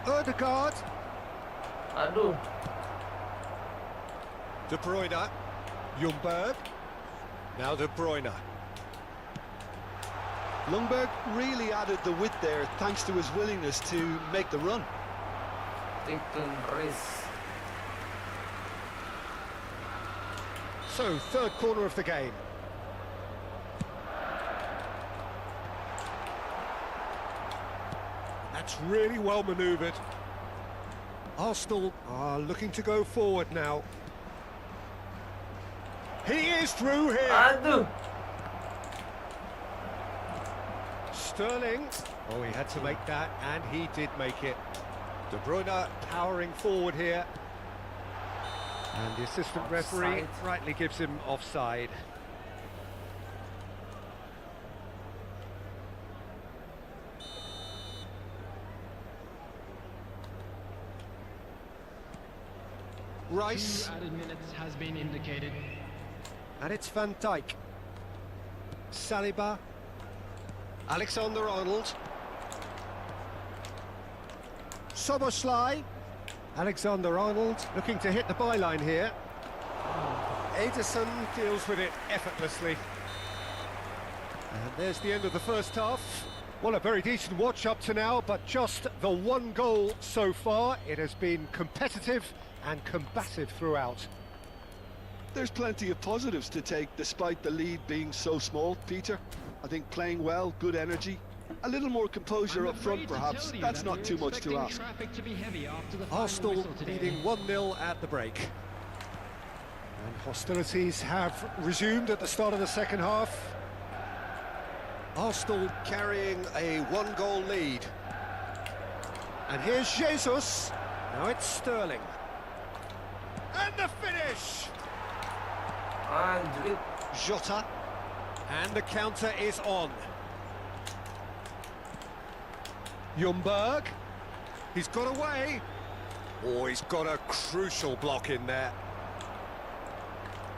Odegaard. Aduh. De Bruyne. Ljungberg. Now De Bruyne. Ljungberg really added the width there thanks to his willingness to make the run. Taken risk. So, third corner of the game. That's really well manoeuvred. Arsenal are looking to go forward now. He is through here. Aduh. Sterling. Oh, he had to make that, and he did make it. De Bruyne powering forward here. And the assistant referee Offside. rightly gives him offside. Rice. 2 added minutes has been indicated. And it's Van Dijk. Saliba. Alexander-Arnold. Szoboszlai. Alexander-Arnold looking to hit the byline here. Ederson deals with it effortlessly. And there's the end of the first half. Well, a very decent watch up to now, but just the one goal so far. It has been competitive and combative throughout. There's plenty of positives to take despite the lead being so small, Peter. I think playing well, good energy, a little more composure up front perhaps. That's not too much to ask. Arsenal leading 1-0 at the break. And hostilities have resumed at the start of the second half. Arsenal carrying a one-goal lead. And here's Jesus. Now it's Sterling. And the finish! Anjir. Jota. And the counter is on. Ljungberg. He's got away. Oh, he's got a crucial block in there.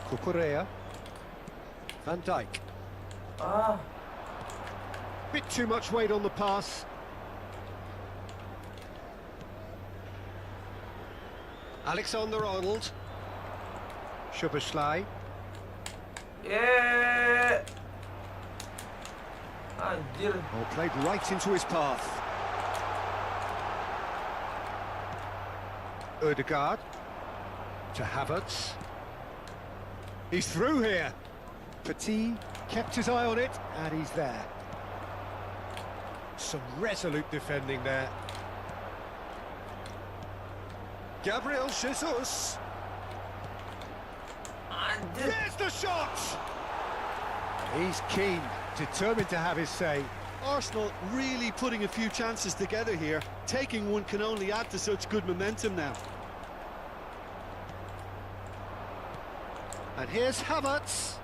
Cucurella. Van Dijk. Ah. Bit too much weight on the pass. Alexander-Arnold. Szoboszlai. Yeah. Anjir. Oh, played right into his path. Ødegaard. To Havertz. He's through here. Petit kept his eye on it, and he's there. Some resolute defending there. Gabriel Jesus. Anjir. There's the shot! He's keen, determined to have his say. Arsenal really putting a few chances together here. Taking one can only add to such good momentum now. And here's Havertz.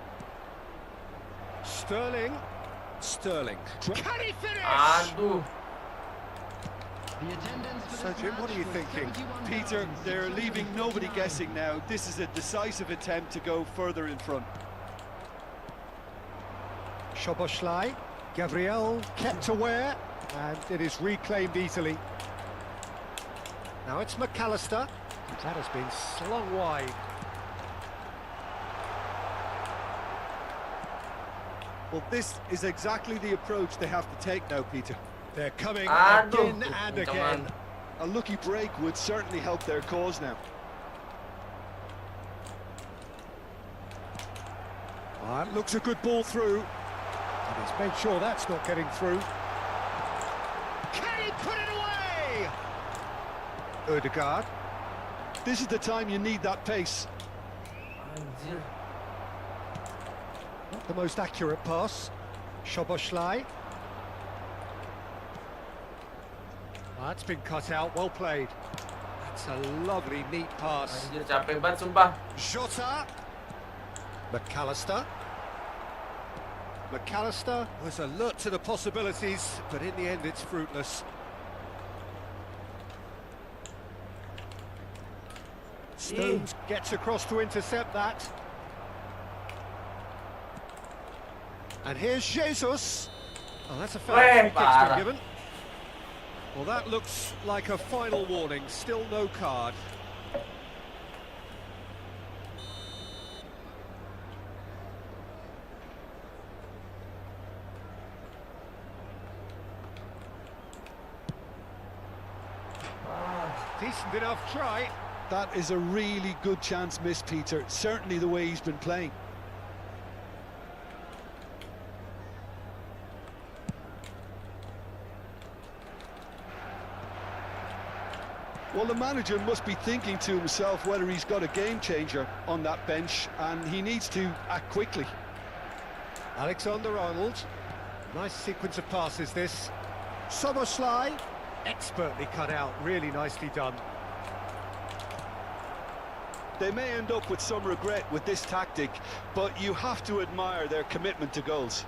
Sterling. Can he finish? Aduh. The attendance for So, this Jim, what match are you was thinking? 71,000. Peter, they're leaving nobody guessing now. This is a decisive attempt to go further in front. Szoboszlai. Gabriel kept aware, and it is reclaimed easily. Now it's McAllister. That has been slung wide. Well, this is exactly the approach they have to take now, Peter. They're coming Aduh. again and Come again. on. A lucky break would certainly help their cause now. That looks a good ball through. And he's made sure that's not getting through. Can he put it away? Ødegaard. This is the time you need that pace. Anjir. Not the most accurate pass. Szoboszlai. That's been cut out, well played. That's a lovely, neat pass. Anjir, capek banget sumpah. Jota. McAllister. McAllister was alert to the possibilities, but in the end it's fruitless. Stones gets across to intercept that. And here's Jesus. Oh, that's a foul. Weh, Free kick's been parah. given. Well, that looks like a final warning. Still no card. Decent enough try. That is a really good chance missed, Peter. Certainly the way he's been playing. Well, the manager must be thinking to himself whether he's got a game changer on that bench, and he needs to act quickly. Alexander-Arnold. Nice sequence of passes, this. Szoboszlai. Expertly cut out, really nicely done. They may end up with some regret with this tactic, but you have to admire their commitment to goals.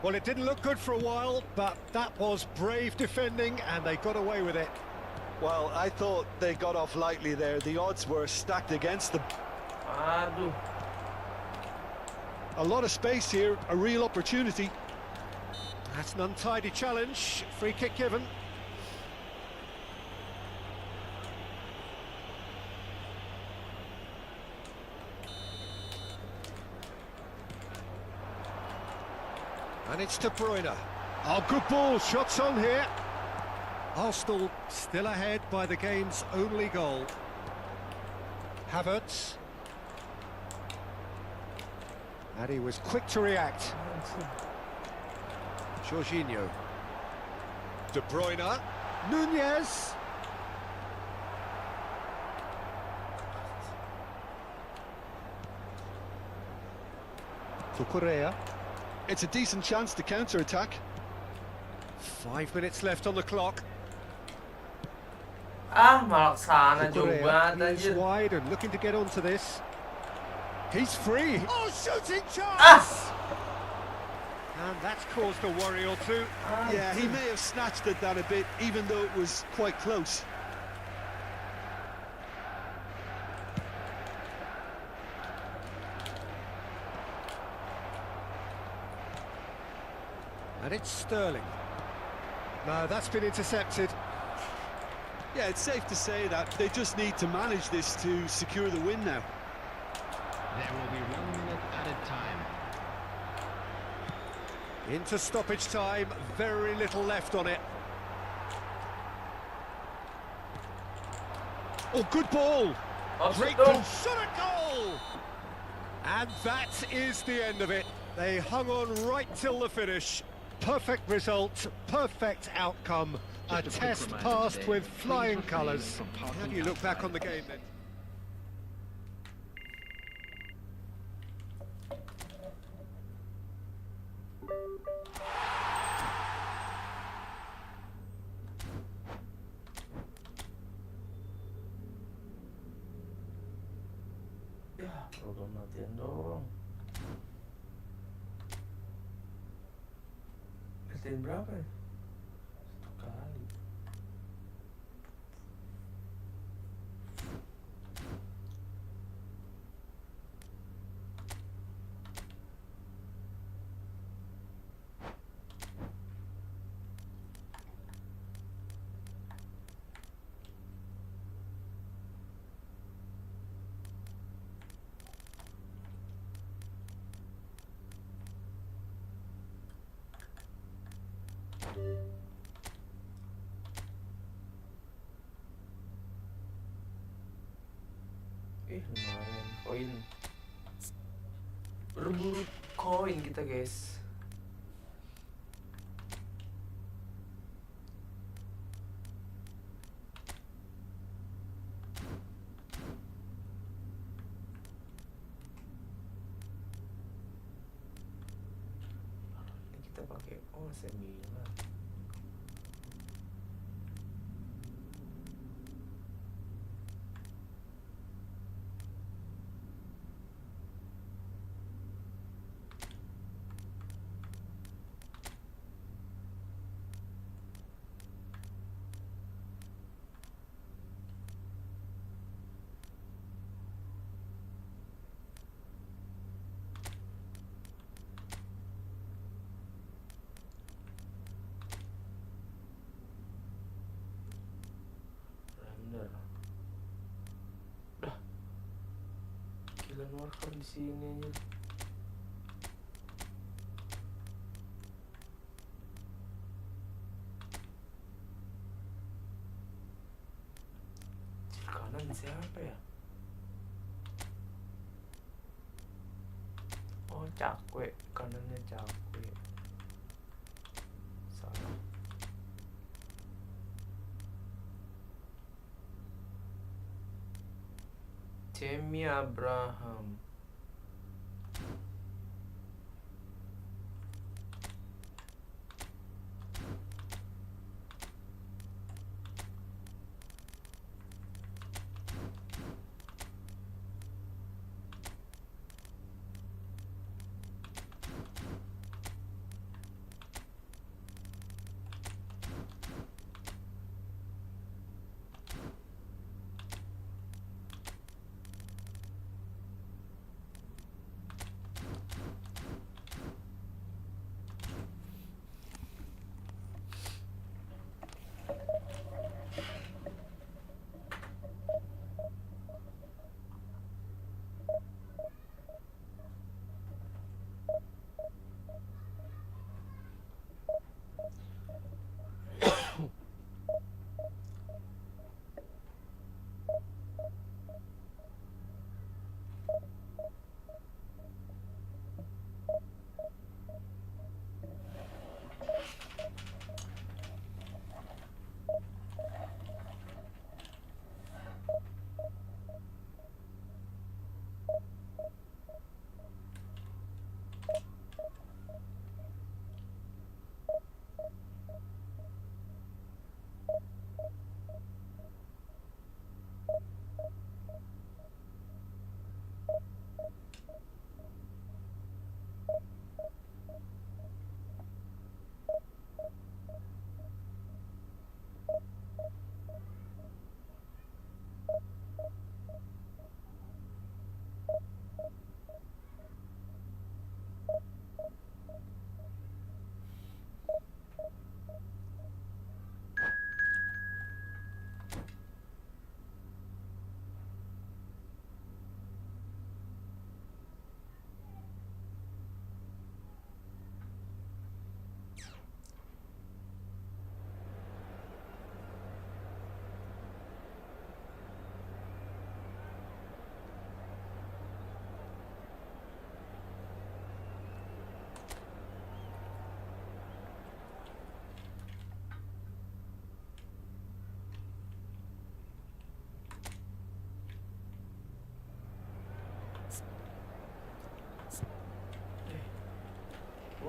Well, it didn't look good for a while, but that was brave defending, and they got away with it. Well, I thought they got off lightly there. The odds were stacked against them. Aduh. A lot of space here, a real opportunity. That's an untidy challenge. Free kick given. And it's De Bruyne. Oh, good ball. Shots on here. Arsenal still ahead by the game's only goal. Havertz. And he was quick to react. Jorginho. De Bruyne. Nunez. Cucurella. It's a decent chance to counter-attack. 5 minutes left on the clock. Ah, malah kesana jauh Cucurella banget is anjir. wide and looking to get onto this. He's free. Oh, shooting chance! Ah! And that's caused a worry or two. Yeah, he may have snatched at that a bit, even though it was quite close. And it's Sterling. No, that's been intercepted. Yeah, it's safe to say that they just need to manage this to secure the win now. There will be 1 minute added time. Into stoppage time, very little left on it. Oh, good ball! Great shot at goal! And that is the end of it. They hung on right till the finish. Perfect result, perfect outcome. A Just a quick test reminder passed today, with please flying refrain colours. from How parking do you look back outside on the the game then? Ya, program latihan dong. Latihan berapa ya? 1 kali. Lumayan koin. Berburu koin kita, guys. Ini kita pakai Milan. Dah, gila worker di sini aja. Kanan siapa ya? Oh, Cakwe, kanannya Cakwe. Salah. Jamie Abraham.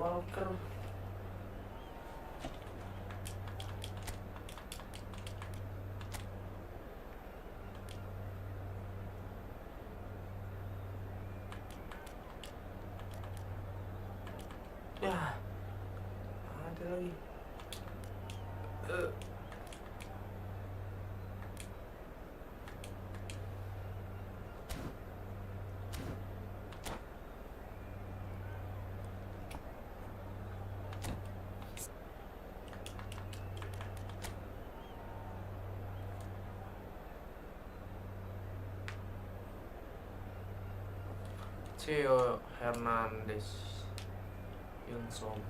Walker. Ya, ada lagi. Theo Hernandez yang sombong.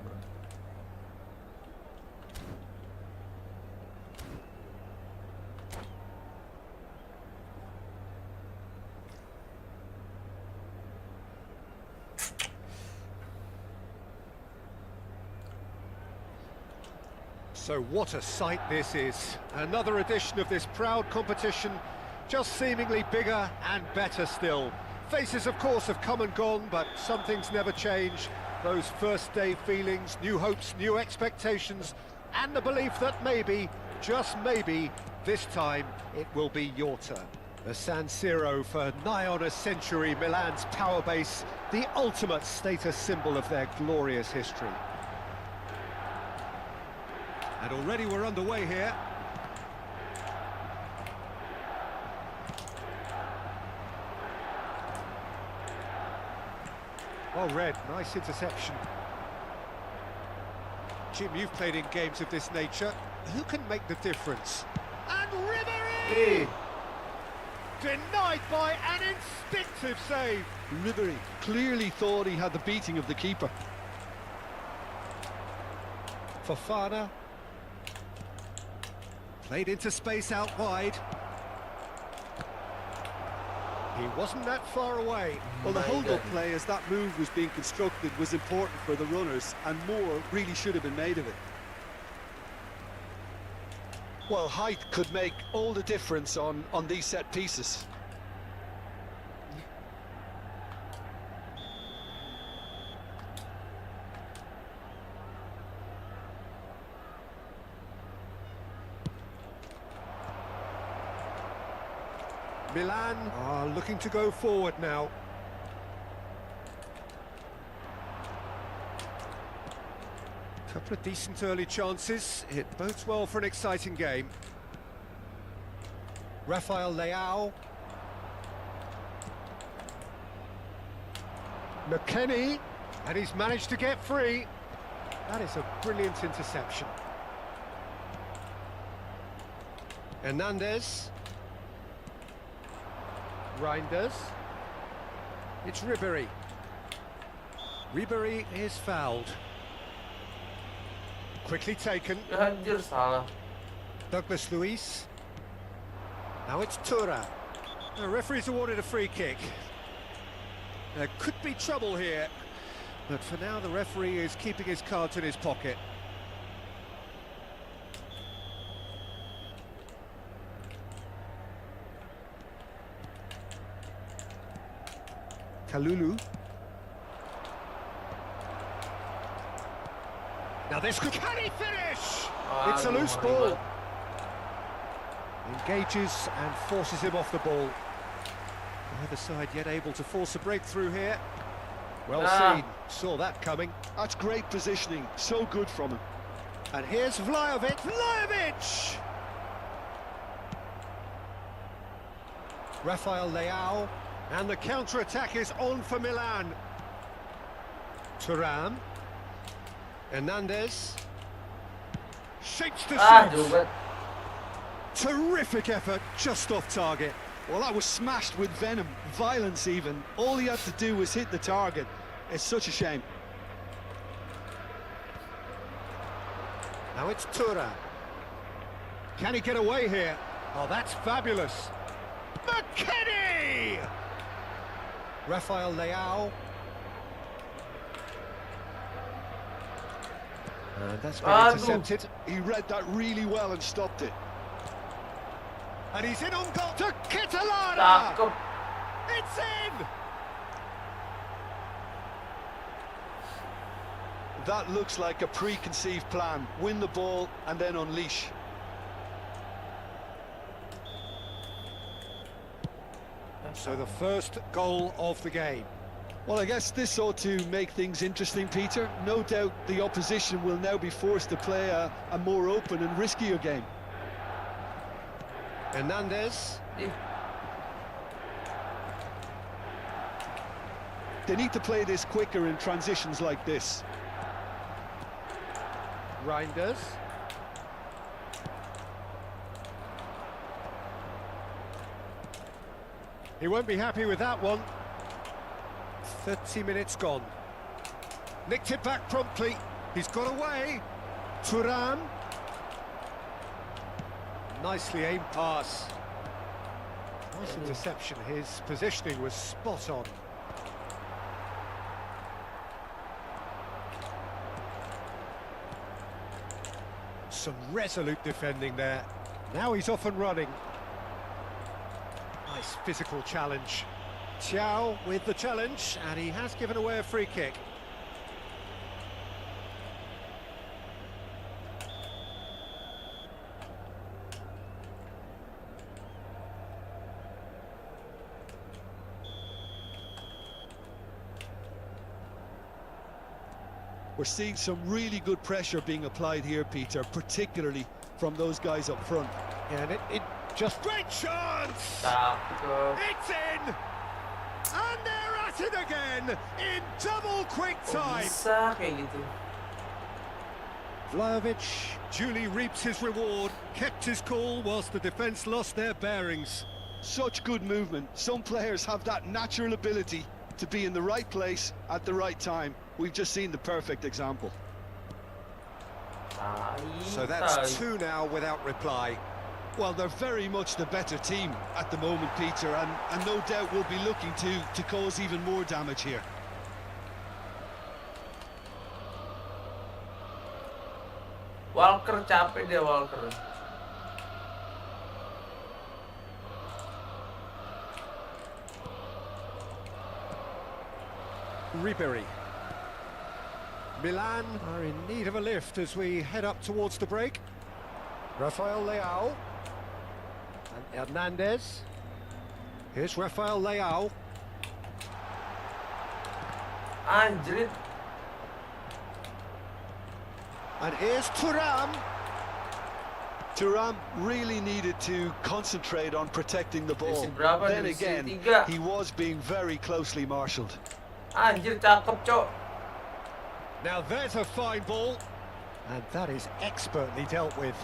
So what a sight this is. Another edition of this proud competition, just seemingly bigger and better still. Faces, of course, have come and gone, but some things never change. Those first day feelings, new hopes, new expectations, and the belief that maybe, just maybe, this time it will be your turn. The San Siro for nigh on a century, Milan's power base, the ultimate status symbol of their glorious history. And already we're underway here. Well read, nice interception. Jim, you've played in games of this nature. Who can make the difference? And Ribéry! Denied by an instinctive save. Ribéry clearly thought he had the beating of the keeper. Fofana. Played into space out wide. He wasn't that far away. Well, the hold-up play as that move was being constructed was important for the runners, and more really should have been made of it. Well, height could make all the difference on these set pieces. Milan are looking to go forward now. Couple of decent early chances. It bodes well for an exciting game. Rafael Leao. McKennie. And he's managed to get free. That is a brilliant interception. Hernandez. Reinders. It's Ribéry. Ribéry is fouled. Quickly taken. Anjir, salah. Douglas Luiz. Now it's Thuram. The referee's awarded a free kick. There could be trouble here, but for now the referee is keeping his cards in his pocket. Kalulu. Now this could... Can he finish? It's a loose ball. Engages and forces him off the ball. Neither side yet able to force a breakthrough here. Well seen. Saw that coming. That's great positioning. So good from him. And here's Vlahovic. Vlahovic! Rafael Leao. And the counter-attack is on for Milan. Thuram. Hernandez. Shapes the shot. Terrific effort, just off target. Well, that was smashed with venom, violence even. All he had to do was hit the target. It's such a shame. Now it's Thuram. Can he get away here? Oh, that's fabulous. McKennie! Rafael Leao. And that's been intercepted. He read that really well and stopped it. And he's in on goal to Catalana! It's in! That looks like a preconceived plan. Win the ball and then unleash. So the first goal of the game. Well, I guess this ought to make things interesting, Peter. No doubt the opposition will now be forced to play a more open and riskier game. Hernandez. They need to play this quicker in transitions like this. Reinders. He won't be happy with that one. 30 minutes gone. Nicked it back promptly. He's got away. Thuram. Nicely aimed pass. Nice interception. His positioning was spot on. Some resolute defending there. Now he's off and running. Nice physical challenge. Thiaw with the challenge, and he has given away a free kick. We're seeing some really good pressure being applied here, Peter, particularly from those guys up front. Yeah, and it just... Great chance! Cakep. It's in! And they're at it again in double quick time. Bisa kayak gitu. Vlahovic duly reaps his reward, kept his cool whilst the defence lost their bearings. Such good movement. Some players have that natural ability to be in the right place at the right time. We've just seen the perfect example. So that's two now without reply. Well, they're very much the better team at the moment, Peter, and no doubt will be looking to cause even more damage here. Walker capek dia Walker. Ribery. Milan are in need of a lift as we head up towards the break. Rafael Leao. And Hernandez. Here's Rafael Leao. Anjrit. And here's Thuram. Thuram really needed to concentrate on protecting the ball. Berapa? Then Divisi again, 3. he was being very closely marshalled. Anjir cakep, Cok. Now there's a fine ball. And that is expertly dealt with.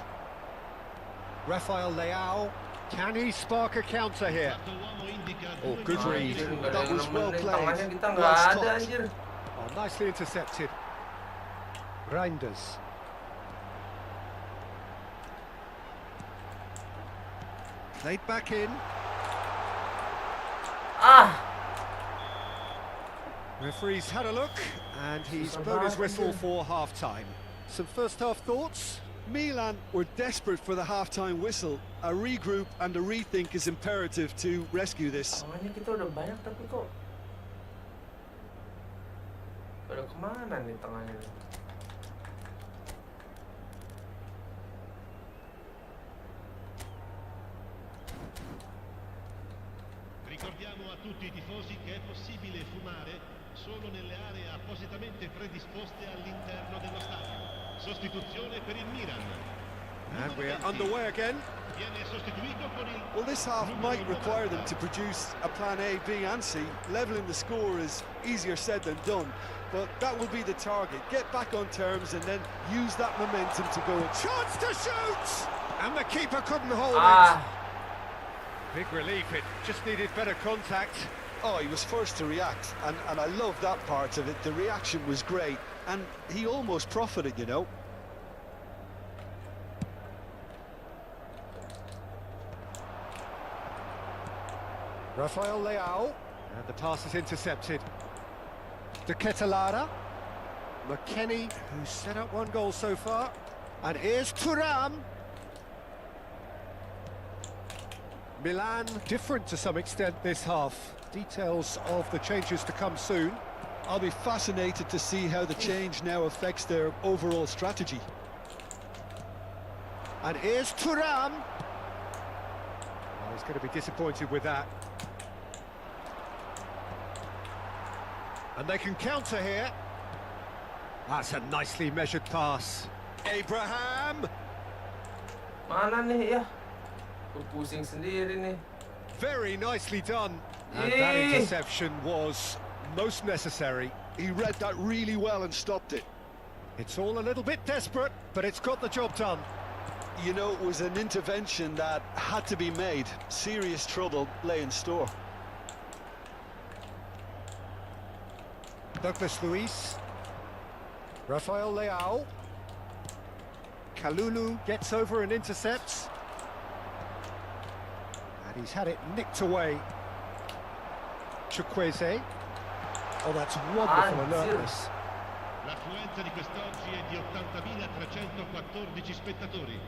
Rafael Leao. Can he spark a counter here? Oh, good read. That was well played. Tangannya kita nggak Well ada, stopped. anjir. Oh, nicely intercepted. Reinders. Played back in. Referee's had a look, and he's blown his whistle for half-time. Some first-half thoughts? Milan were desperate for the half-time whistle. A regroup and a rethink is imperative to rescue this. Tangannya kita udah banyak tapi kok pada kemana nih tangannya nih? Ricordiamo a tutti i tifosi che è possibile fumare solo nelle aree appositamente predisposte all'interno dello stadio. Sostituzione per il Milan. And we're underway again. Viene sostituito con il... Well, this half might require them to produce a plan A, B and C. Leveling the score is easier said than done, but that will be the target. Get back on terms and then use that momentum to go. Chance to shoot! And the keeper couldn't hold it. Big relief, it just needed better contact. Oh, he was first to react, and I love that part of it. The reaction was great, and he almost profited, you know. Rafael Leao. And the pass is intercepted. De Ketelara. McKennie, who's set up one goal so far. And here's Thuram. Milan different to some extent this half. Details of the changes to come soon. I'll be fascinated to see how the change now affects their overall strategy. And here's Thuram. Oh, he's going to be disappointed with that. And they can counter here. That's a nicely measured pass. Abraham. Mana nih ya? Gua pusing sendiri nih. Very nicely done. And that interception was most necessary. He read that really well and stopped it. It's all a little bit desperate, but it's got the job done. You know, it was an intervention that had to be made. Serious trouble lay in store. Douglas Luiz. Rafael Leao. Kalulu gets over and intercepts. And he's had it nicked away. Chukwueze. Oh, that's wonderful alertness. L'affluenza di quest'oggi è di 80.314 spettatori.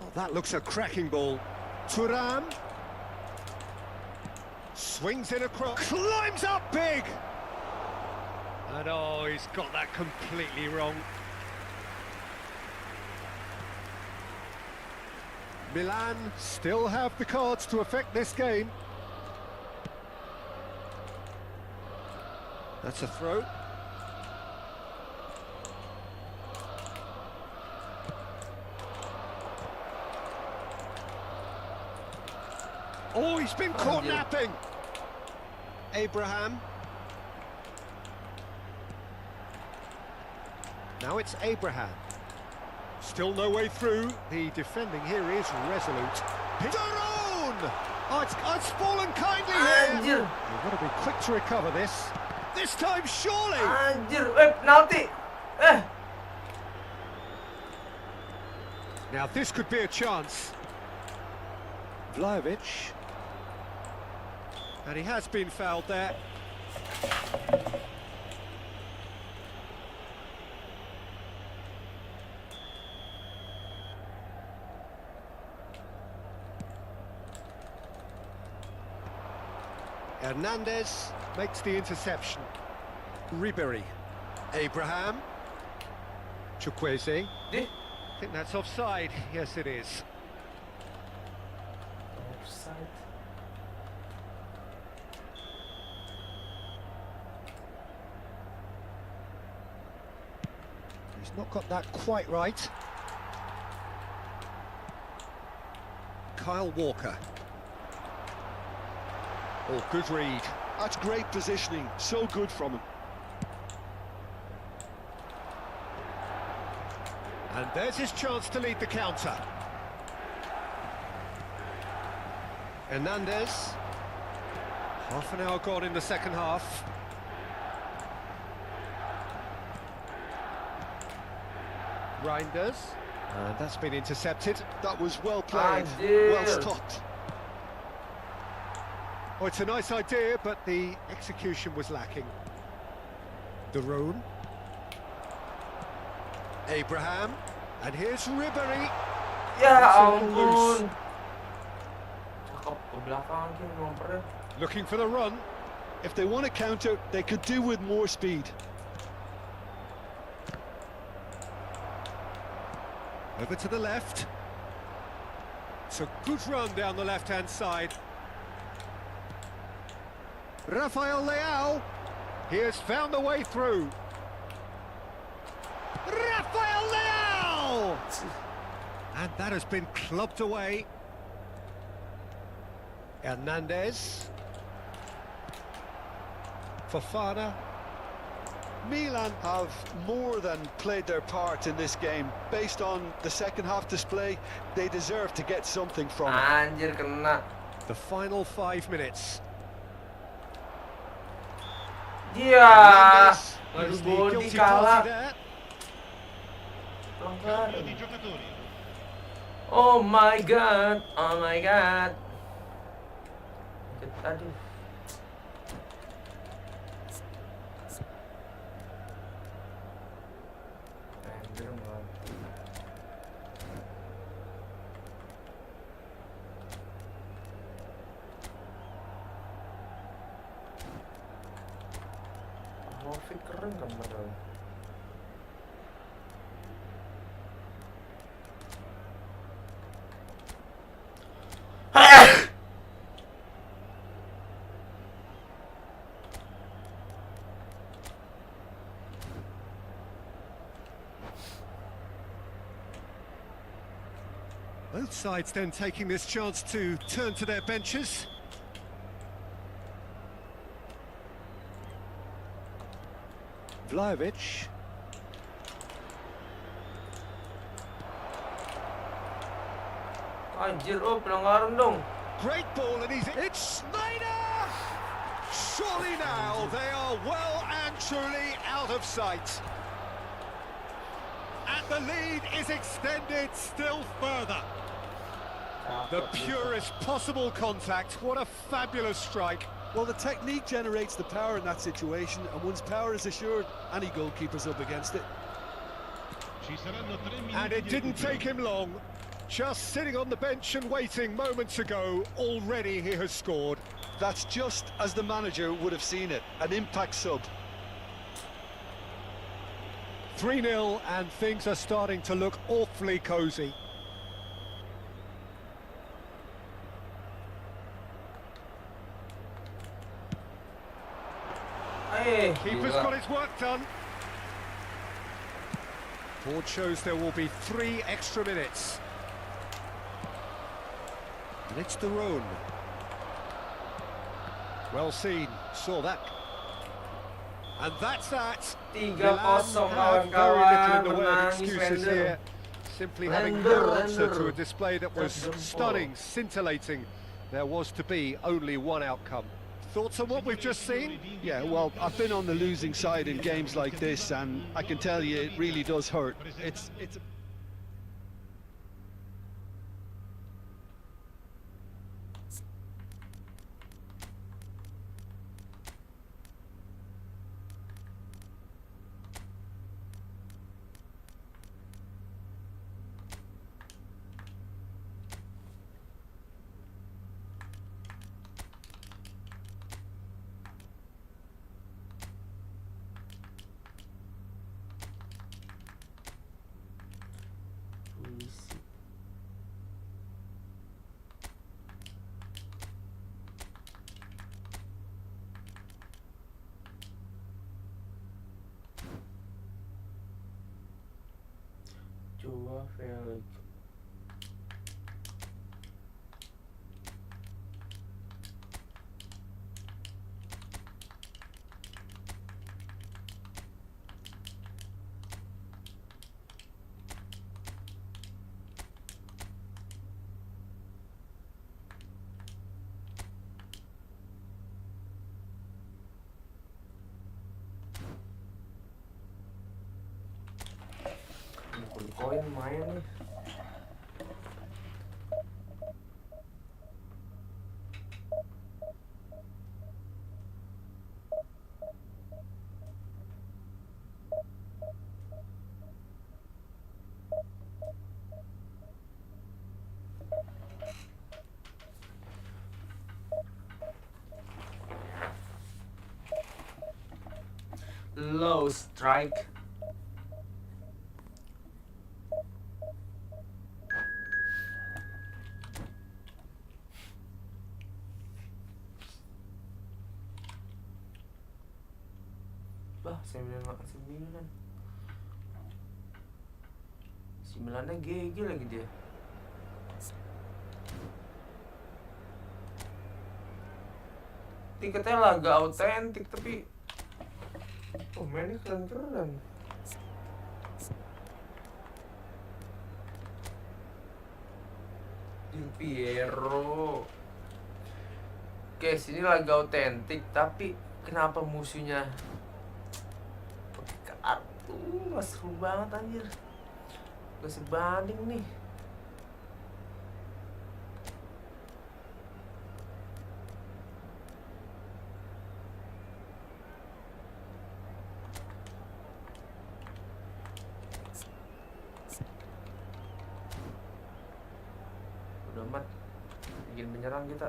Oh, that looks a cracking ball. Thuram. Swings in across. Climbs up big! And oh, he's got that completely wrong. Milan still have the cards to affect this game. That's a throw. Oh, he's been caught napping. Abraham. Now it's Abraham. Still no way through. The defending here is resolute. Daron! Oh, it's fallen kindly here. You've got to be quick to recover this. This time, surely! Anjir, penalti. Now this could be a chance. Vlahovic. And he has been fouled there. Hernandez makes the interception. Ribery. Abraham. Chukwueze. Di? I think that's offside. Yes, it is. Offside. He's not got that quite right. Kyle Walker. Oh, good read. That's great positioning. So good from him. And there's his chance to lead the counter. Hernandez. Half an hour gone in the second half. Reinders. And that's been intercepted. That was well played. Dear. Well stopped. Oh, it's a nice idea, but the execution was lacking. Daron. Abraham. And here's Ribery. Ya That's a ampun. loose. Cakep ke belakang lagi nomornya. Looking for the run. If they want to counter, they could do with more speed. Over to the left. It's a good run down the left-hand side. Rafael Leao. He has found a way through. Rafael Leao! And that has been clubbed away. Hernandez. Fofana. Milan have more than played their part in this game. Based on the second half display, they deserve to get something from it. Anjir, kena. The final 5 minutes. Dia. There's Aduh, the body guilty kalah. party there. Cambio di giocatori. Oh my god. Oh my god. Aduh. Anjir, man. Novik keren kan padahal. Both sides then taking this chance to turn to their benches. Vlahovic. Anjir, pelanggaran dong. Great ball, and it's Snyder! Surely now they are well and truly out of sight. And the lead is extended still further. The purest possible contact. What a fabulous strike. Well, the technique generates the power in that situation, and once power is assured, any goalkeeper's up against it. Ci saranno 3 minuti And it di didn't recupero. take him long. Just sitting on the bench and waiting moments ago, already he has scored. That's just as the manager would have seen it, an impact sub. 3-0, and things are starting to look awfully cosy. Keeper's got his work done. Board shows there will be 3 extra minutes. And it's the Rune. Well seen, saw that. And that's that. 3-0 Milan have very little in the way of menangis excuses Wender. here. Simply having Wender, no answer Wender. to a display that was stunning, scintillating. There was to be only one outcome. Thoughts on what we've just seen? Yeah, well, I've been on the losing side in games like this, and I can tell you it really does hurt. It's Coba Felix. Koin main nih. Low strike. Bah, 9. Si Milannya GG lagi dia. Tiketnya laga autentik tapi mainnya keren-keren. Del Piero. Guys, ini laga autentik tapi kenapa musuhnya pakai kartu? Nggak seru banget anjir. Gak sebanding nih. Udah amat, bikin menyerang kita.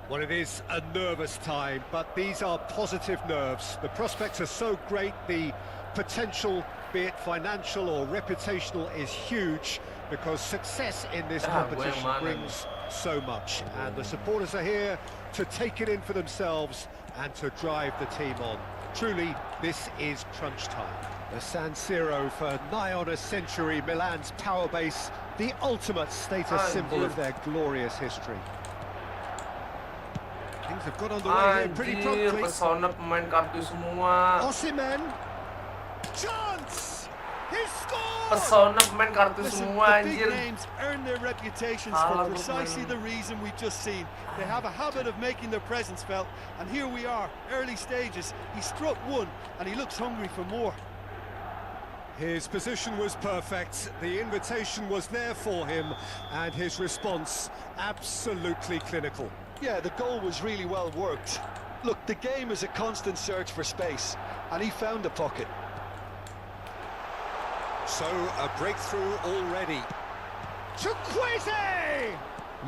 Well, it is a nervous time, but these are positive nerves. The prospects are so great, the potential, be it financial or reputational, is huge, because success in this competition brings so much. And the supporters are here to take it in for themselves and to drive the team on. Truly, this is crunch time. The San Siro for nigh on a century, Milan's power base, the ultimate status symbol of their glorious history. Things have got on the way here pretty promptly. Pesona pemain kartu semua. Osimhen. Chance! He scores! Pesona pemain kartu Listen, semua, the big anjir. names earn their reputations Salah for precisely pemain. the reason we've just seen. They have a habit of making their presence felt, and here we are, early stages. He struck one, and he looks hungry for more. His position was perfect, the invitation was there for him, and his response absolutely clinical. Yeah, the goal was really well worked. Look, the game is a constant search for space, and he found the pocket. So, a breakthrough already. Chukwueze!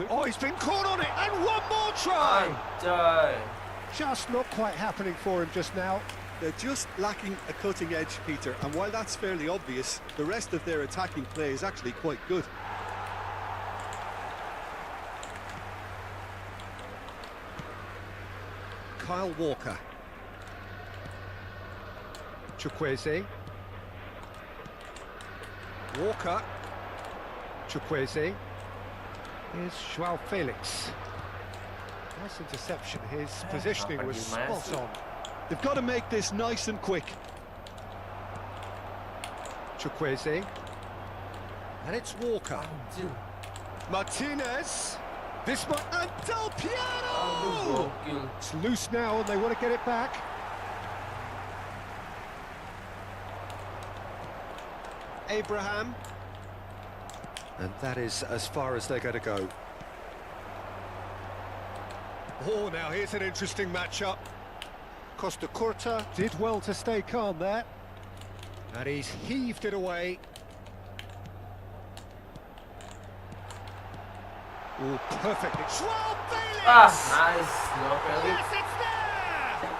Oh, he's been caught on it, and one more try! Anjay. Just not quite happening for him just now. They're just lacking a cutting edge, Peter, and while that's fairly obvious, the rest of their attacking play is actually quite good. Kyle Walker. Chukwueze. Walker. Chukwueze. Here's Joao Felix. Nice interception. His positioning was spot on. They've got to make this nice and quick. Chukwueze. And it's Walker. Anjir. Martinez. This might... And Del Aduh, Piero! gokil. It's loose now and they want to get it back. Abraham. And that is as far as they're going to go. Oh, now here's an interesting matchup. Costa Curta did well to stay calm there. And he's heaved it away. Oh, perfectly. Joao Felix! Nice. Joao Felix. Yes, it's there!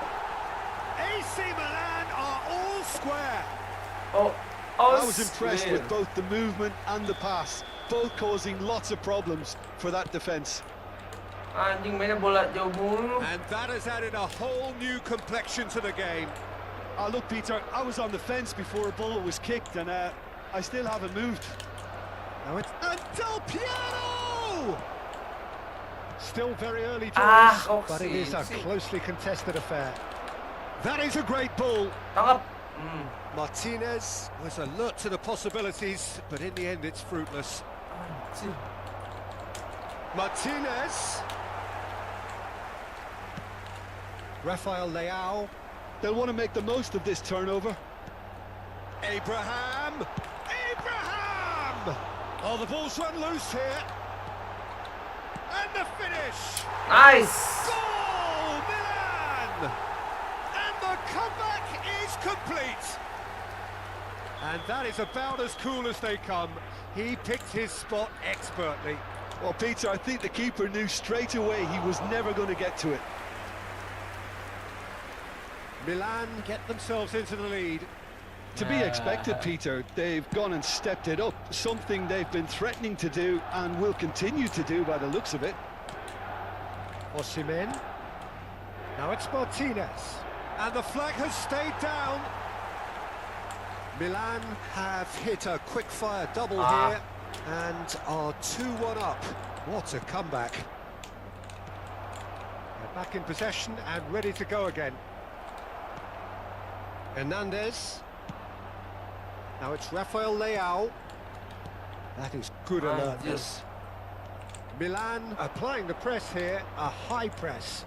AC Milan are all square. Oh, I was impressed Slim. with both the movement and the pass, both causing lots of problems for that defence. Anjing mainnya bola jauh mulu. And that has added a whole new complexion to the game. Oh, look, Peter, I was on the fence before a ball was kicked, and I still haven't moved. Now it's... And Del Piero! Still very early Ah, doors, but it Oxy, is a Oxy. closely contested affair. That is a great ball. Tangkap. Martinez was alert to the possibilities, but in the end it's fruitless. Anjir. Martinez. Rafael Leao. They'll want to make the most of this turnover. Abraham! Abraham! Oh, the ball's run loose here. And the finish! Nice. Goal, Milan! And the comeback is complete. And that is about as cool as they come. He picked his spot expertly. Well, Peter, I think the keeper knew straight away he was never going to get to it. Milan get themselves into the lead. To be expected, Peter. They've gone and stepped it up, something they've been threatening to do and will continue to do by the looks of it. Osimhen. Now it's Martinez. And the flag has stayed down. Milan have hit a quick-fire double here and are 2-1 up. What a comeback. They're back in possession and ready to go again. Hernandez. Now it's Rafael Leao. That is good alertness. Milan applying the press here, a high press.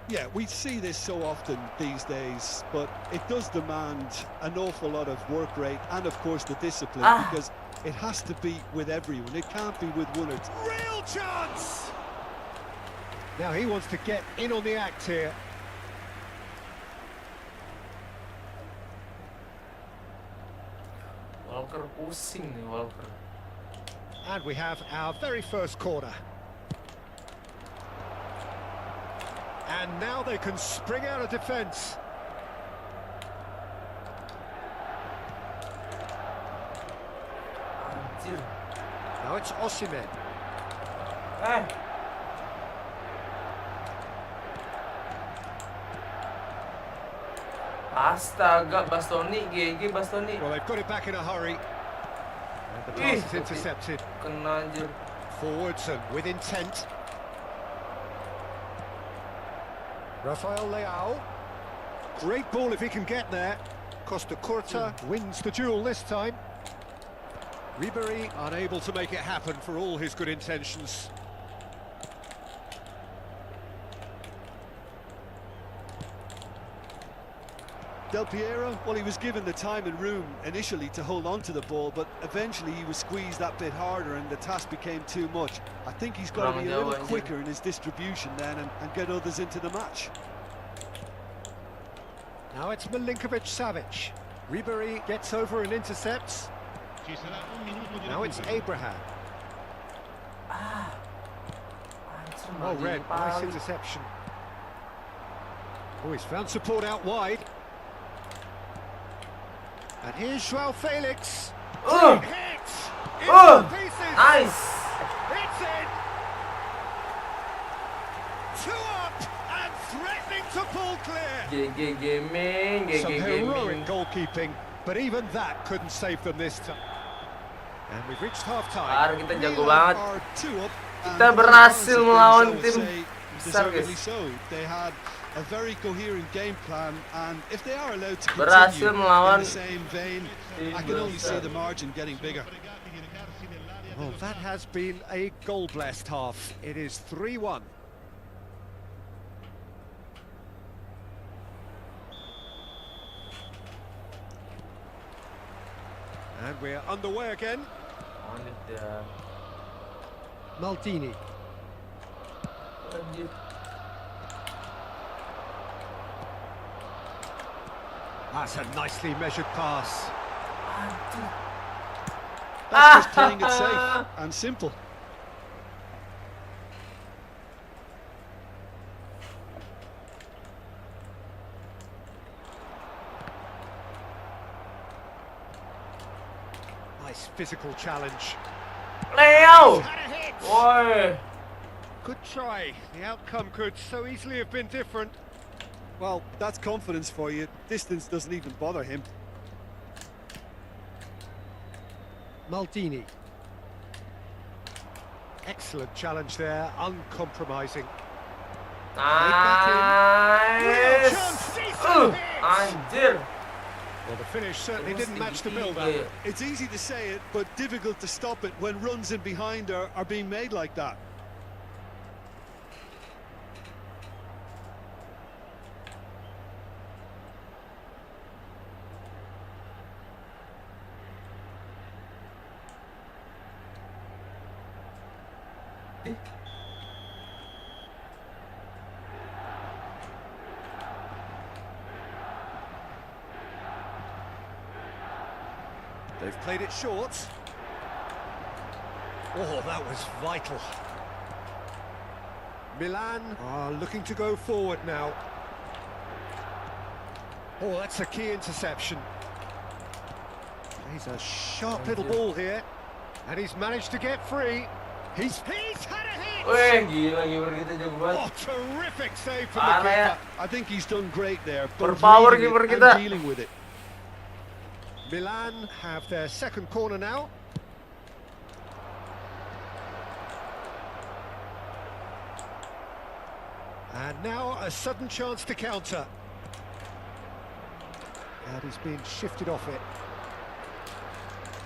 Yeah, we see this so often these days, but it does demand an awful lot of work rate and, of course, the discipline, because it has to be with everyone. It can't be with one or two. Real chance! Now he wants to get in on the act here. Walker pusing nih, Walker. And we have our very first corner. And now they can spring out of defence. Anjir. Now it's Osimhen. Astaga, Bastoni, GG Bastoni. Well, they've got it back in a hurry. And the pass is intercepted. Kena anjir. Forwards and with intent. Rafael Leao. Great ball if he can get there. Costa Curta wins the duel this time. Ribery unable to make it happen for all his good intentions. Del Piero, well, he was given the time and room initially to hold on to the ball, but eventually he was squeezed that bit harder and the task became too much. I think he's got to be a little quicker in his distribution then and get others into the match. Now it's Milinkovic-Savic. Ribery gets over and intercepts. Ci sarà un minuto di Now it's recupero. Abraham. Anjir, Oh, maju Red, nice pali. interception. Oh, he's found support out wide. And here's Joao Felix. Hit! Into pieces! Nice. It's in! 2 up and threatening to pull clear. GG Gaming, Some GG heroic Gaming. goalkeeping, but even that couldn't save them this time. And we've reached half-time. Parah, kita jago Milan banget. are 2 up, and Kita on the berhasil balance of melawan things, I would tim say besar, deservedly guys. so. They had a very coherent game plan, and if they are allowed to Berhasil continue in melawan the same vein, tim I can only see besar. the margin getting bigger. Pregati di recarsi nell'area Well, dello that stadio. has been a goal-blessed half. It is 3-1. And we're underway again. Lanjut ya. Maldini. Lanjut. That's a nicely measured pass. Aduh. That's just playing it safe and simple. Nice physical challenge. Leo! Had a hit! Woi. Good try. The outcome could so easily have been different. Well, that's confidence for you. Distance doesn't even bother him. Maldini. Excellent challenge there, uncompromising. Nice. chance, decent hit. Anjir. Well, the finish certainly didn't match the build-up. Yeah. It's easy to say it, but difficult to stop it when runs in behind are being made like that. They've played it short. Oh, that was vital. Milan are looking to go forward now. Oh, that's a key interception. He's a sharp little ball here. And he's managed to get free. He's had a hit! Weh, gila keeper kita jago banget. Oh, terrific save from the Parah ya. keeper. I think he's done great there, both Berpower reading keeper it kita. and dealing with it. Milan have their second corner now. And now a sudden chance to counter. And he's been shifted off it.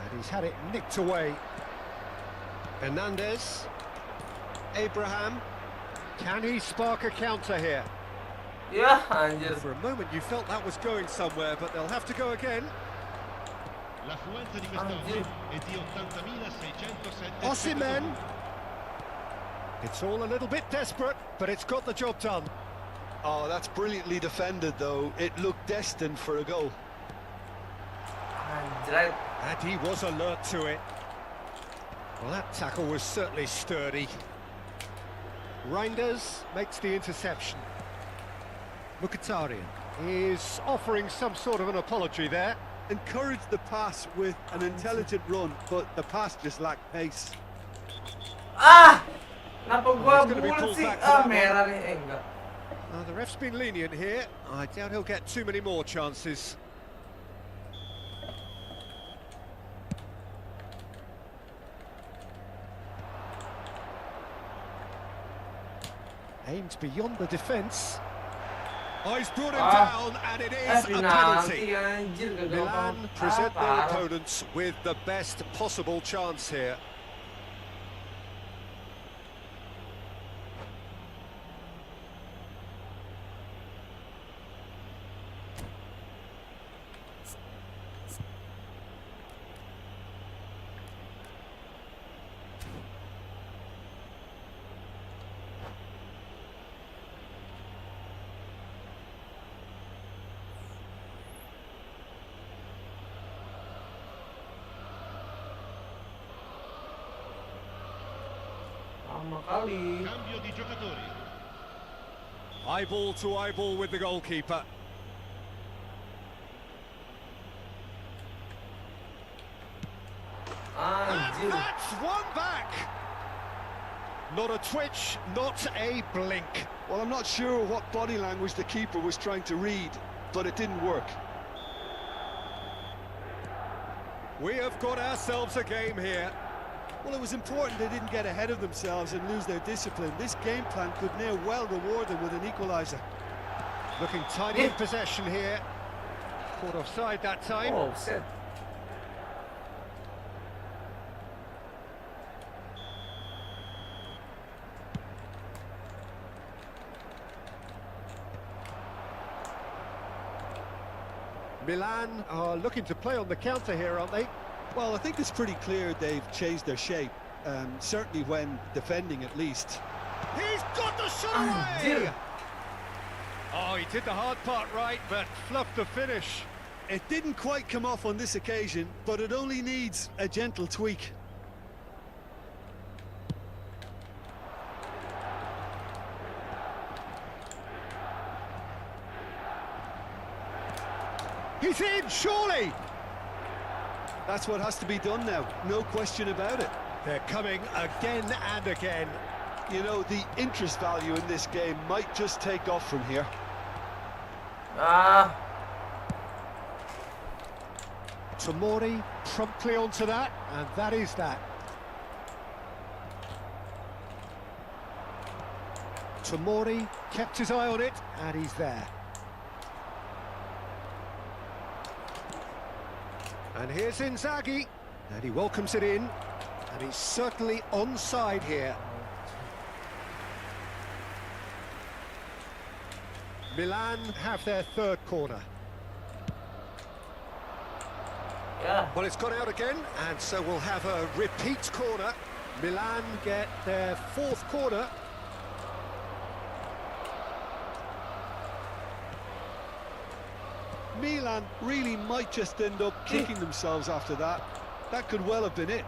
And he's had it nicked away. Hernandez. Abraham. Can he spark a counter here? Ya, anjir. For a moment you felt that was going somewhere, but they'll have to go again. L'affluenza di quest'oggi è di 80.607 Osimhen. It's all a little bit desperate, but it's got the job done. Oh, that's brilliantly defended, though. It looked destined for a goal. Anjir. And he was alert to it. Well, that tackle was certainly sturdy. Reinders makes the interception. Mkhitaryan is offering some sort of an apology there. Encouraged the pass with an intelligent run, but the pass just lacked pace. Ah! Kenapa gua It's gonna be bulat pulled sih? back for Ah, that one. merah nih. Enggak. The ref's been lenient here. I doubt he'll get too many more chances. Aims beyond the defence. Oh, he's brought him down, and it is a penalty. Anjir, gagal Milan present their opponents with the best possible chance here. Lama kali. Cambio di giocatori. Eyeball to eyeball with the goalkeeper. Anjir. That's one back. Not a twitch, not a blink. Well, I'm not sure what body language the keeper was trying to read, but it didn't work. We have got ourselves a game here. Well, it was important they didn't get ahead of themselves and lose their discipline. This game plan could now well reward them with an equaliser. Looking tidy in possession here. Caught offside that time. Oh, set. Milan are looking to play on the counter here, aren't they? Well, I think it's pretty clear they've changed their shape, certainly when defending at least. He's got the shot Anjir. away! Oh, he did the hard part right, but fluffed the finish. It didn't quite come off on this occasion, but it only needs a gentle tweak. He's in, surely! That's what has to be done now, no question about it. They're coming again and again. You know, the interest value in this game might just take off from here. Ah. Tomori promptly onto that, and that is that. Tomori kept his eye on it, and he's there. And here's Inzaghi, and he welcomes it in, and he's certainly onside here. Milan have their third corner. Yeah. Well, it's gone out again, and so we'll have a repeat corner. Milan get their fourth corner. Milan really might just end up kicking themselves after that. That could well have been it.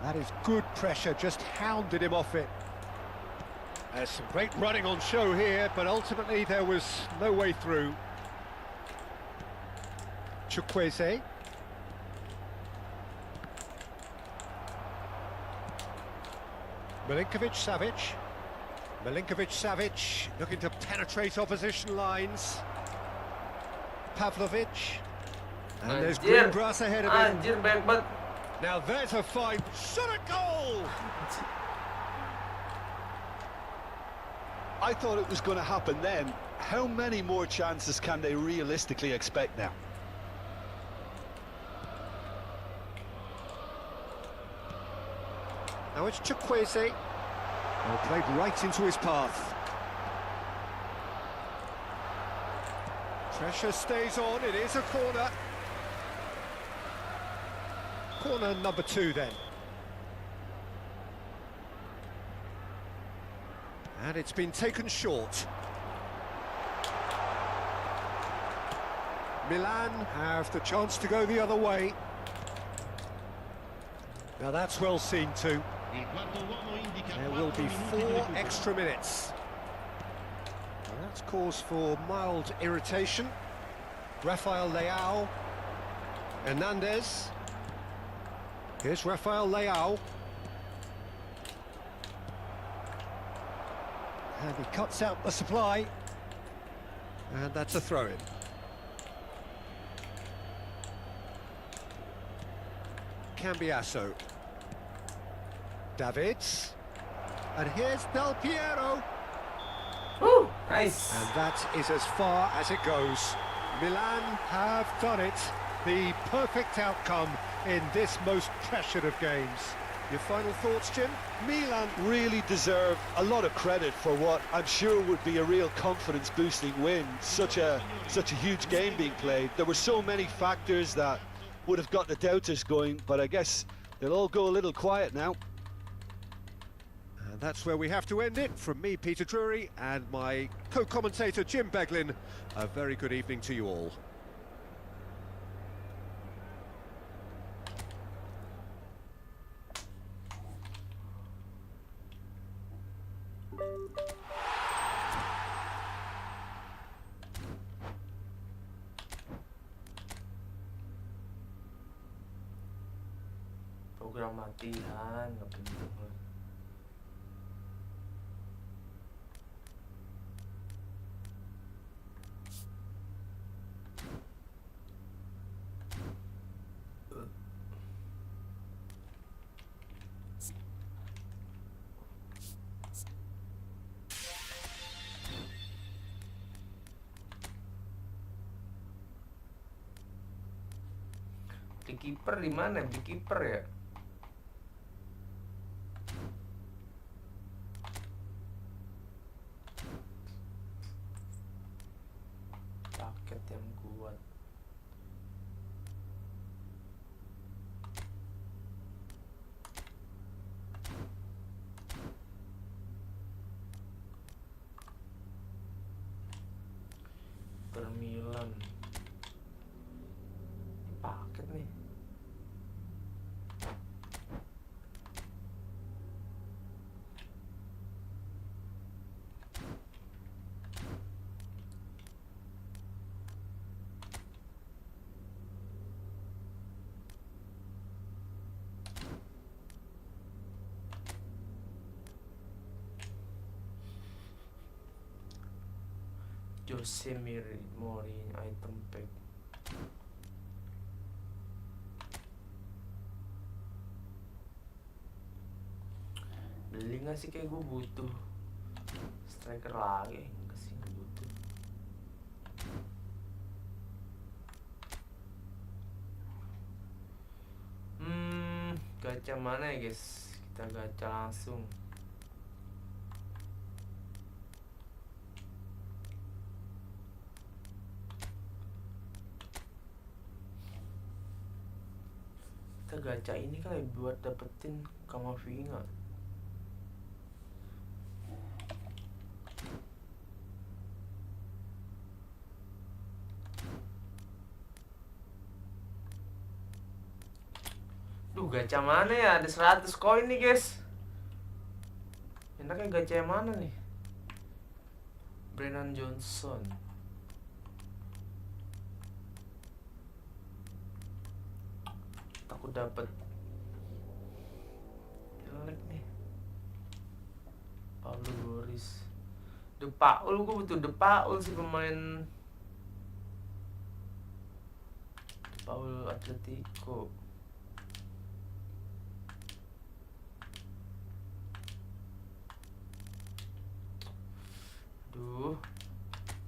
That is good pressure, just hounded him off it. There's some great running on show here, but ultimately there was no way through. Chukwueze. Milinkovic-Savic. Milinkovic-Savic looking to penetrate opposition lines. Pavlovic. And there's green grass ahead of him. Anjir, banyak banget. Now there's a fine shot at goal! I thought it was going to happen then. How many more chances can they realistically expect now? Now it's Chukwueze. Well, played right into his path. Pressure stays on, it is a corner. Corner number 2 then. And it's been taken short. Milan have the chance to go the other way. Now that's well seen too. Il quarto uomo indica There will 4 be minuti di 4 recupero. extra minutes. It's cause for mild irritation. Rafael Leao. Hernandez. Here's Rafael Leao. And he cuts out the supply. And that's a throw-in. Cambiasso. Davids. And here's Del Piero. Woo! Nice. And that is as far as it goes. Milan have done it. The perfect outcome in this most pressured of games. Your final thoughts, Jim? Milan really deserve a lot of credit for what I'm sure would be a real confidence-boosting win. Such a huge game being played. There were so many factors that would have got the doubters going, but I guess they'll all go a little quiet now. And that's where we have to end it. From me, Peter Drury, and my co-commentator, Jim Beglin, a very good evening to you all. Program latihan, nggak penting lah. Di kiper di mana? Di kiper ya? Paket yang kuat. Milan. Paket nih. Jose Mourinho item pack. Beli nggak sih, kayak gue butuh striker lagi. Enggak sih, nggak butuh. Gacha mana ya guys? Kita gacha langsung. Kita gacha ini kali buat dapetin Kamavinga. Duh, gacha mana ya? Ada 100 koin nih guys. Enaknya gacha yang mana nih? Brennan Johnson. Aku dapat jelek nih. Pablo Boris. De Paul, gue butuh De Paul sih, pemain De Paul Atletico. Aduh,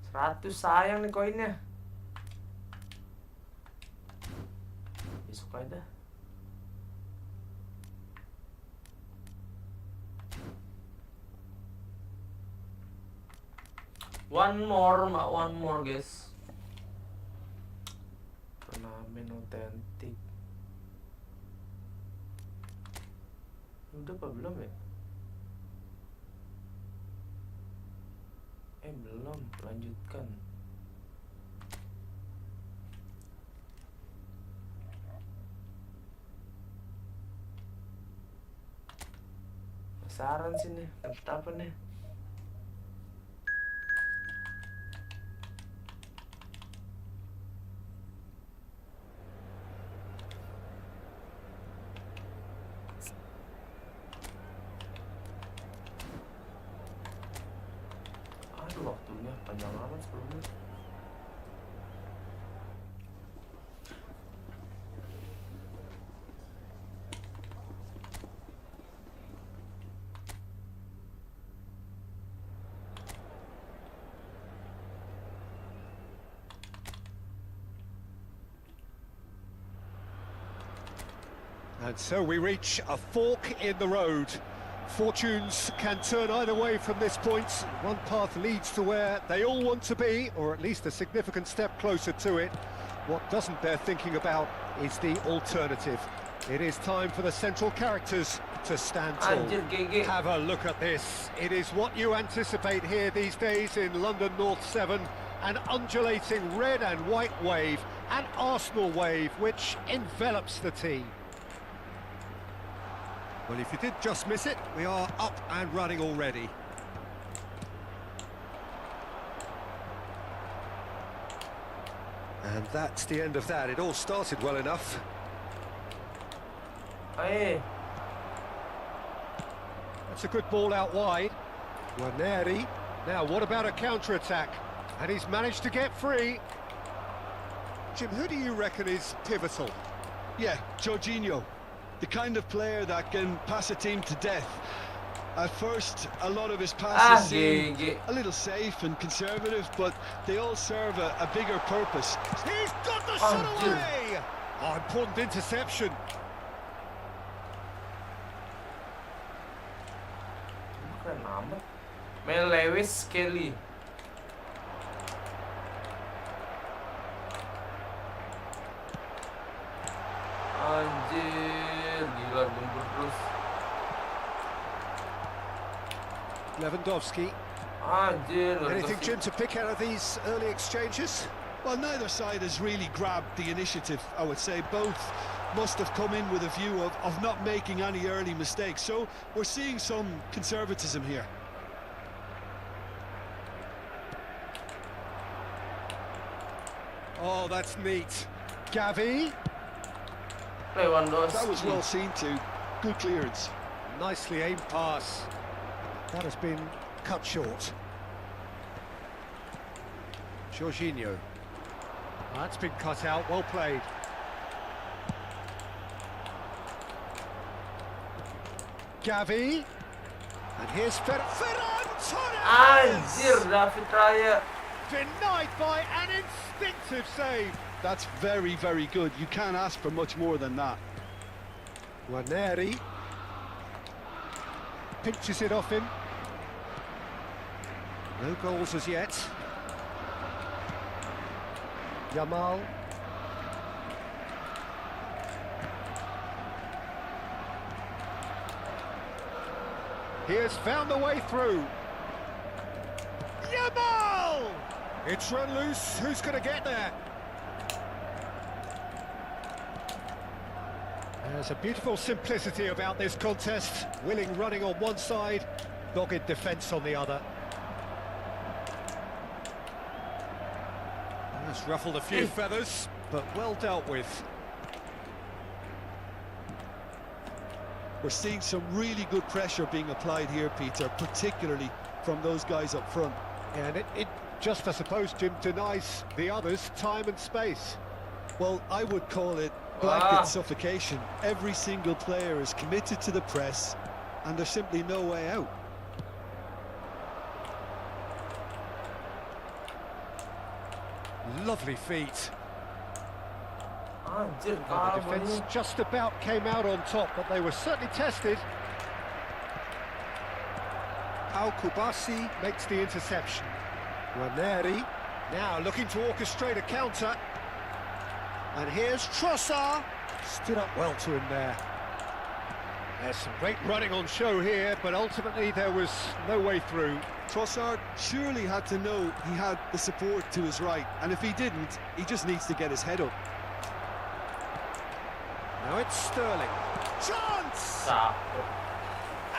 100 sayang nih koinnya. Besok aja. One more guys. Turnamen otentik. Udah apa belum ya? Belum, lanjutkan. Penasaran sih nih, dapet apa nih? Ya, panjang amat 10 menit. And so we reach a fork in the road. Fortunes can turn either way from this point. One path leads to where they all want to be, or at least a significant step closer to it. What doesn't bear thinking about is the alternative. It is time for the central characters to stand tall. Anjir, GG. Have a look at this. It is what you anticipate here these days in London North 7. An undulating red and white wave, an Arsenal wave which envelops the team. Well, if you did just miss it, we are up and running already. And that's the end of that. It all started well enough. Hey. That's a good ball out wide. Waneri. Now, what about a counter-attack? And he's managed to get free. Jim, who do you reckon is pivotal? Yeah, Jorginho. The kind of player that can pass a team to death. At first, a lot of his passes seem a little safe and conservative, but they all serve a bigger purpose. He's got the shot away! Oh, important interception. Keren amat. Mel Lewis Kelly. Anjir, gila gembur terus. Lewandowski. Anjir, Anything, Jim, to pick out of these early exchanges? Well, neither side has really grabbed the initiative, I would say. Both must have come in with a view of not making any early mistakes. So we're seeing some conservatism here. Oh, that's neat. Gavi. Lewandowski. That was well seen too. Good clearance. Nicely aimed pass. That has been cut short. Jorginho. That's been cut out, well played. Gavi. And here's Ferran Torres! Anjir, David Raya. Denied by an instinctive save. That's very, very good. You can't ask for much more than that. Waneri. Pinches it off him. No goals as yet. Yamal. He has found the way through. Yamal! It's run loose. Who's going to get there? There's a beautiful simplicity about this contest. Willing running on one side, dogged defence on the other. That's ruffled a few feathers, but well dealt with. We're seeing some really good pressure being applied here, Peter, particularly from those guys up front. And it just, I suppose, Jim, denies the others time and space. Well, I would call it blanket suffocation. Every single player is committed to the press, and there's simply no way out. Lovely feet. Anjir, The kalah defence banget. just about came out on top, but they were certainly tested. Al-Kubasi makes the interception. Waneri now looking to orchestrate a counter. And here's Trossard. Stood up well to him there. There's some great running on show here, but ultimately there was no way through. Trossard surely had to know he had the support to his right, and if he didn't, he just needs to get his head up. Now it's Sterling. Chance! Cakep.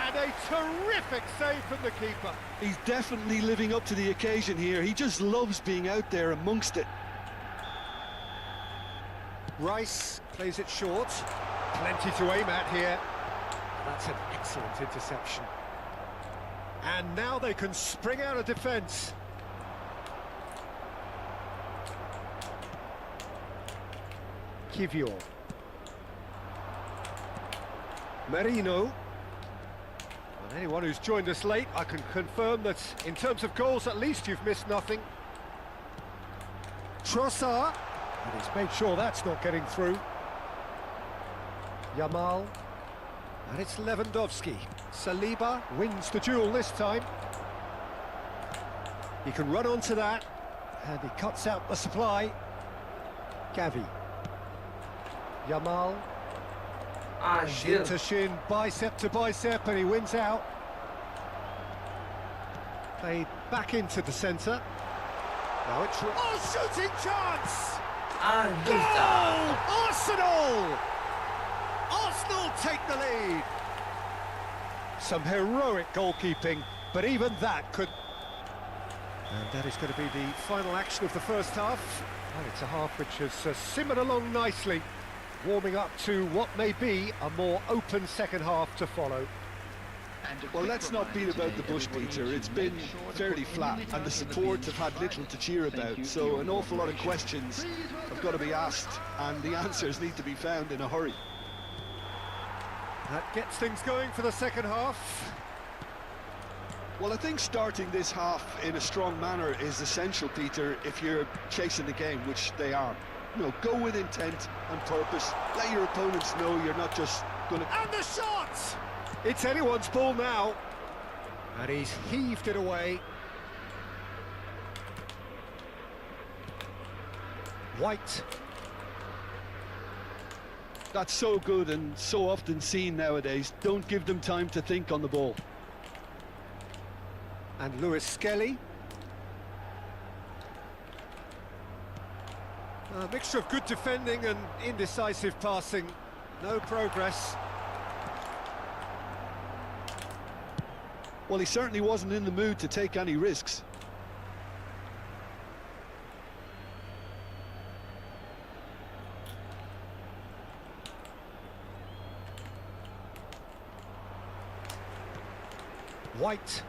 And a terrific save from the keeper. He's definitely living up to the occasion here. He just loves being out there amongst it. Rice plays it short. Plenty to aim at here. That's an excellent interception. And now they can spring out of defence. Kivior. Merino. And anyone who's joined us late, I can confirm that in terms of goals, at least you've missed nothing. Trossard. And he's made sure that's not getting through. Yamal. And it's Lewandowski. Saliba wins the duel this time. He can run onto that. And he cuts out the supply. Gavi. Yamal. Shin Anjir. to shin, bicep to bicep, and he wins out. Played back into the centre. Now it's... Oh, shooting chance! Anjir. Goal! Arsenal! Arsenal take the lead. Some heroic goalkeeping, but even that could... And that is going to be the final action of the first half. And it's a half which has simmered along nicely, warming up to what may be a more open second half to follow. Well, let's not beat about the bush, Peter. It's been fairly flat, and the support have had little to cheer about, so an awful lot of questions have got to be asked, and the answers need to be found in a hurry. That gets things going for the second half. Well, I think starting this half in a strong manner is essential, Peter, if you're chasing the game, which they are. You know, go with intent and purpose. Let your opponents know you're not just going to... And the shot! It's anyone's ball now. And he's heaved it away. White. That's so good and so often seen nowadays. Don't give them time to think on the ball. And Lewis Skelly. A mixture of good defending and indecisive passing. No progress. Well, he certainly wasn't in the mood to take any risks. White.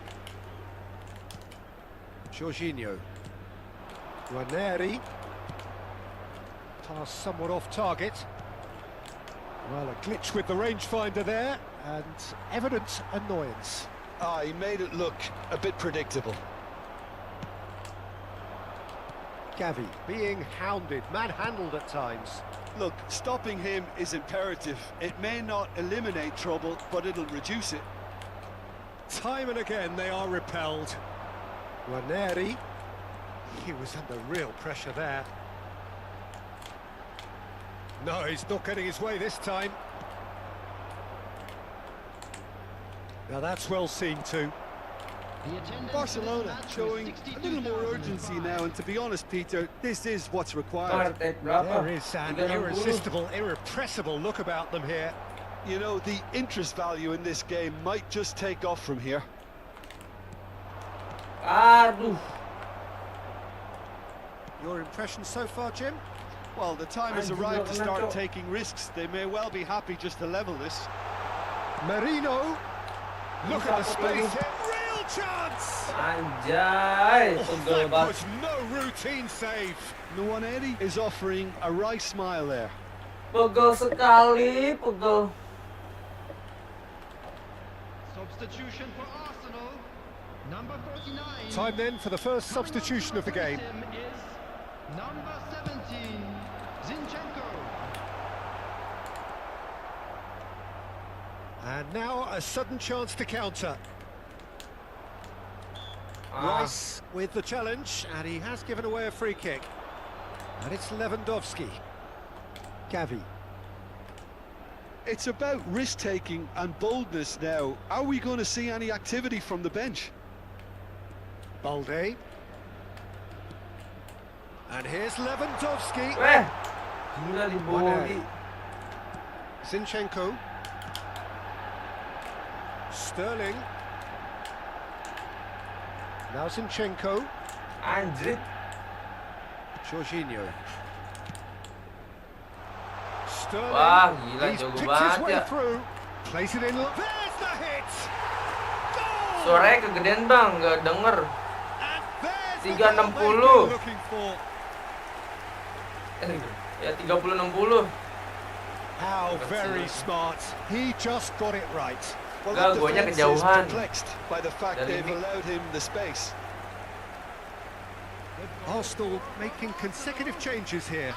Jorginho. Ranieri. Pass somewhat off target. Well, a glitch with the rangefinder there, and evident annoyance. Ah, he made it look a bit predictable. Gavi being hounded, manhandled at times. Look, stopping him is imperative. It may not eliminate trouble, but it'll reduce it. Time and again they are repelled. Ranieri. He was under real pressure there. No, he's not getting his way this time. Now that's well seen too. Barcelona showing a little more urgency now, and to be honest, Peter, this is what's required. There is an irresistible, irrepressible look about them here. You know, the interest value in this game might just take off from here. Aduh. Your impression so far, Jim? Well, the time has arrived to start taking risks. They may well be happy just to level this. Merino. Look at the space here. Real chance! Anjay, Oh, pegel that banget. was no routine save. Nwaneri is offering a wry smile there. Pegel sekali, pegel. Substitution for Arsenal. Number 49. Time then for the first substitution of the game. Is number 17, Zinchenko. And now a sudden chance to counter. Rice with the challenge, and he has given away a free kick. And it's Lewandowski. Gavi. It's about risk-taking and boldness now. Are we going to see any activity from the bench? Balde. And here's Lewandowski. Weh, gila di boli. Zinchenko. Sterling. Now Zinchenko. Anjir. Jorginho. Sterling. Wah, gila, He's jago picked his banget way ya. through. Plays it in. There's the hit. Goal! Suaranya kegedean bang, nggak denger. And there's the 360. goal they've been looking for. Ya 30-60. How very smart. He just got it right. Well, Enggak, that guanya defense is kejauhan. perplexed by the fact Dari they've ini. allowed him the space. Arsenal making consecutive changes here.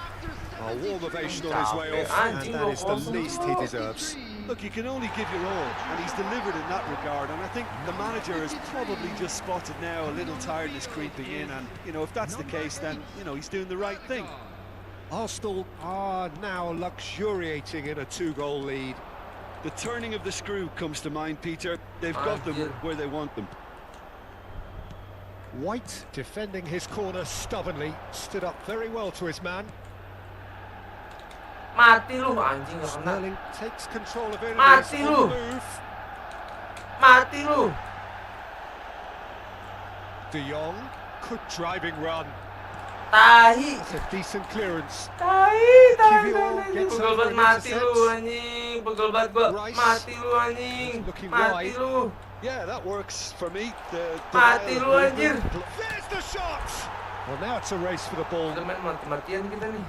A warm ovation on his way off, Anjing, and that is the kosong. least he deserves. Look, you can only give your all, and he's delivered in that regard. And I think the manager has probably just spotted now a little tiredness creeping in. And, you know, if that's the case, then, you know, he's doing the right thing. Arsenal are now luxuriating in a 2-goal lead. The turning of the screw comes to mind, Peter. They've got them where they want them. White, defending his corner stubbornly, stood up very well to his man. Mati lu anjing, nggak kena. Sterling takes control of it. Mati and is lu. on the move. Mati lu. De Jong, good driving run. Tahi. It's a decent clearance. Tahi. Kivior gets Pegel over banget and mati lu intercepts. anjing. Pegel banget gua. Rice. Mati lu anjing. Looking Mati wide. lu. Yeah, that works for me. The Mati mile lu of anjir. movement. There's the shot! Well, now it's a race for the ball. Udah main mati-matian kita nih.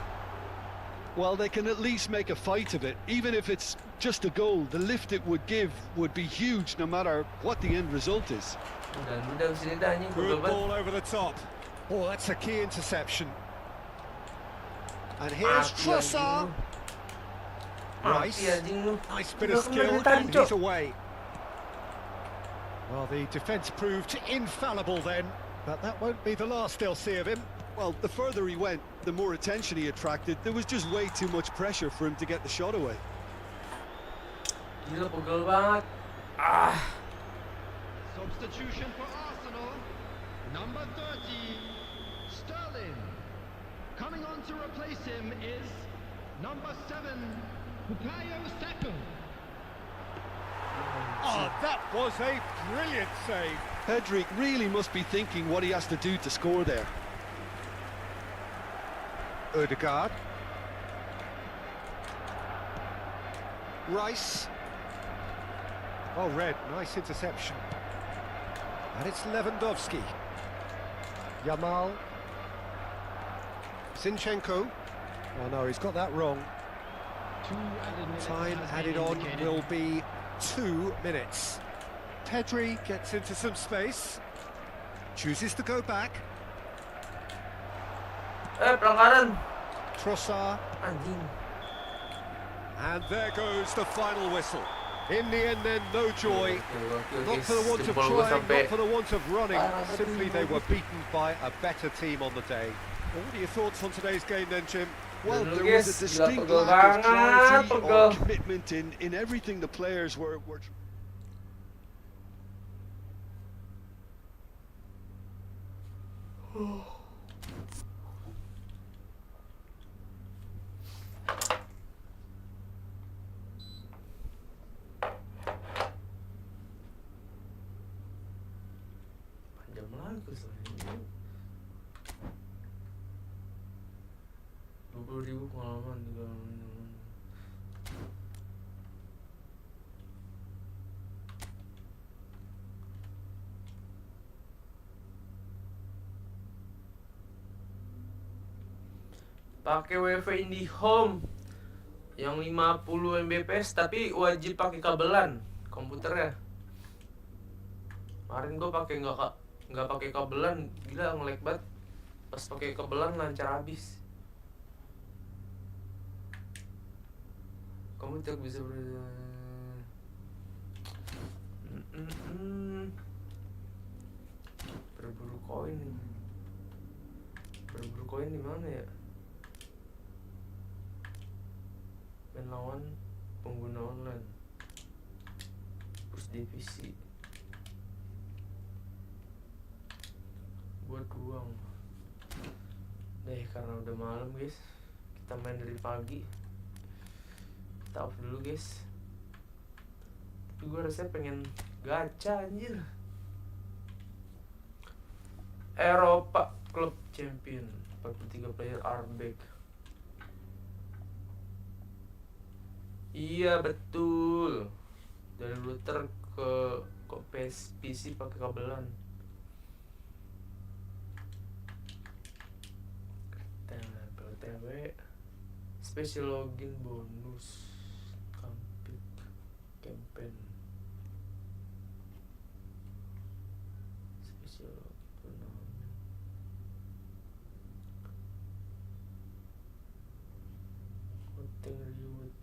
Well, they can at least make a fight of it. Even if it's just a goal, the lift it would give would be huge no matter what the end result is. Udah sini dah anjing. Pegel Good banget. ball over the top. Oh, that's a key interception. And here's Mati Trossard. anjing lu. Mati Rice. anjing lu. Nice bit Udah of skill, kena dari and tadi, he's Cok. away. Well, the defence proved infallible then, but that won't be the last they'll see of him. Well, the further he went, the more attention he attracted. There was just way too much pressure for him to get the shot away. Gila pegel banget. Ah. Substitution for Arsenal. Number 30, Sterling. Coming on to replace him is number 7, Bukayo Saka. Oh, that was a brilliant save. Pedri really must be thinking what he has to do to score there. Odegaard. Rice. Oh, Red, nice interception. And it's Lewandowski. Yamal. Zinchenko. Oh no, he's got that wrong. 2 added minutes Time has added been on indicated. will be 2 minutes. Pedri gets into some space. Chooses to go back. Pelanggaran. Trossard. Anjing. And there goes the final whistle. In the end then, no joy. Not for the want of Jempol gua trying, sampai not for the want of running. Parah Simply they betul. were beaten by a better team on the day. Well, what are your thoughts on today's game then, Jim? Well, Dulu, there was a guys, gila distinct pegel lack of banget, clarity pegel. or commitment in everything the players were Panjang lagi soalnya. 20.000 pengalaman juga. Pakai WiFi IndiHome yang 50 Mbps tapi wajib pakai kabelan komputernya. Kemarin gue pakai nggak pakai kabelan, gila nge-lag banget. Pas pakai kabelan lancar habis. Kamu tidak bisa berburu koin nih. Berburu koin di mana ya? Main lawan pengguna online. Terus divisi. Buat uang. Deh, karena udah malam guys, kita main dari pagi. Kita off dulu guys. Tapi gue rasanya pengen gacha anjir. Eropa Club Champion 43 player are back. Iya betul. Dari router ke PC pakai kabelan. TW Special login bonus campaign. Special turnamen. Konten reward.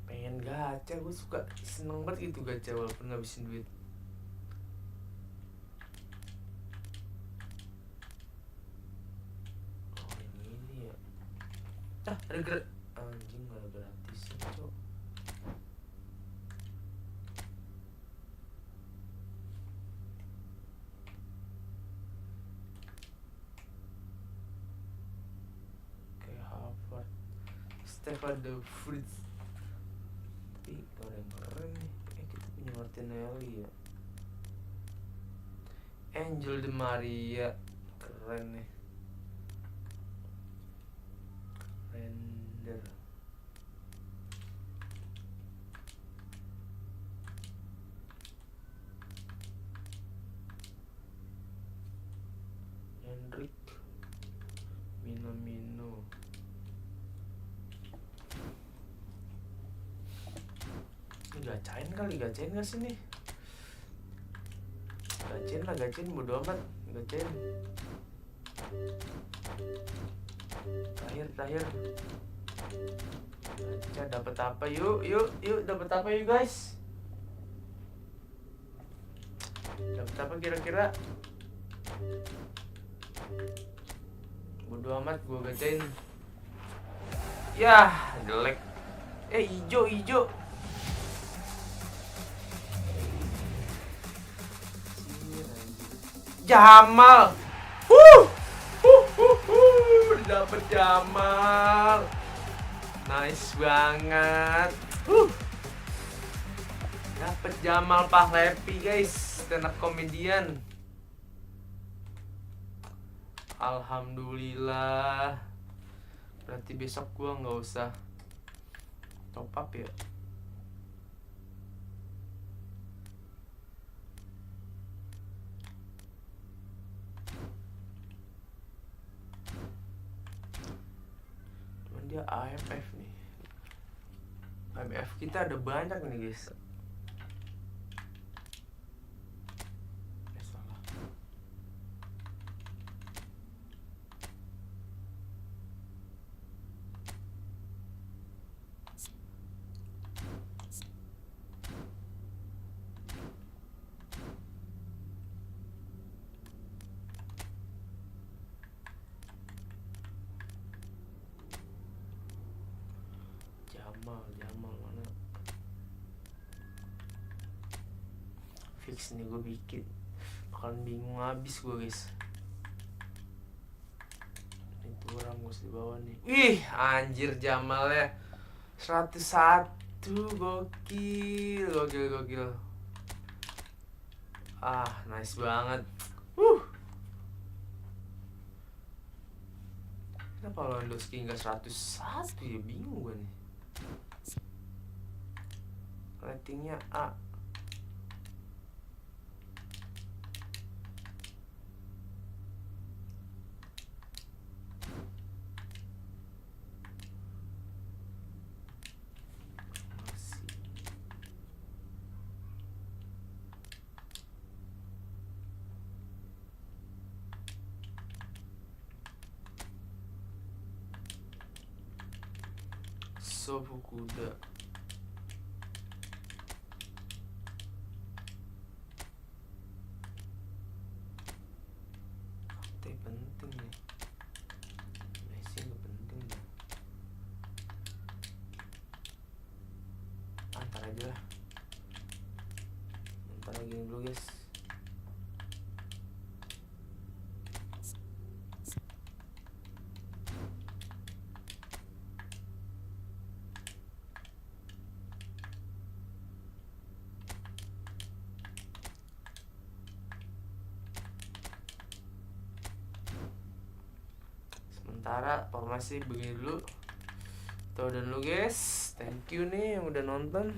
Pengen gacha, gue suka seneng banget gitu gacha walaupun ngabisin duit. Oh ini ya. Ada anjing gak ada gratis cok. Kayak Harvard Stefan the Fritz. Tapi gak ada yang keren nih. Kita punya Martinelli ya. Angel de Maria keren nih. Render Hendrik Minamino. Ini gacain gak sih nih? Gacain bodo amat. Gacain terakhir gacha dapat apa? Yuk dapat apa yuk guys? Dapat apa kira-kira? Bodo amat gua gacain. Yah jelek. Ijo Jamal. Dapet Jamal. Nice banget. Dapet Jamal Pahlepi guys, stand up comedian. Alhamdulillah. Berarti besok gua nggak usah top up ya. Dia AMF nih. AMF kita ada banyak nih guys. Salah. Jamal mana? Fix nih gue bikin. Bakalan bingung habis gue guys. Itu orang gue di bawah nih. Wih anjir Jamal ya 101. Gokil. Nice banget. Kenapa Lewandowski nggak 101 ya, bingung gue nih. Ratingnya A. Sofukuda. Penting nih. Messi nggak penting nih. Antar aja lah. Bentar lagi dulu guys. Sementara formasi begini dulu. Tuh dan lu guys, thank you nih yang udah nonton.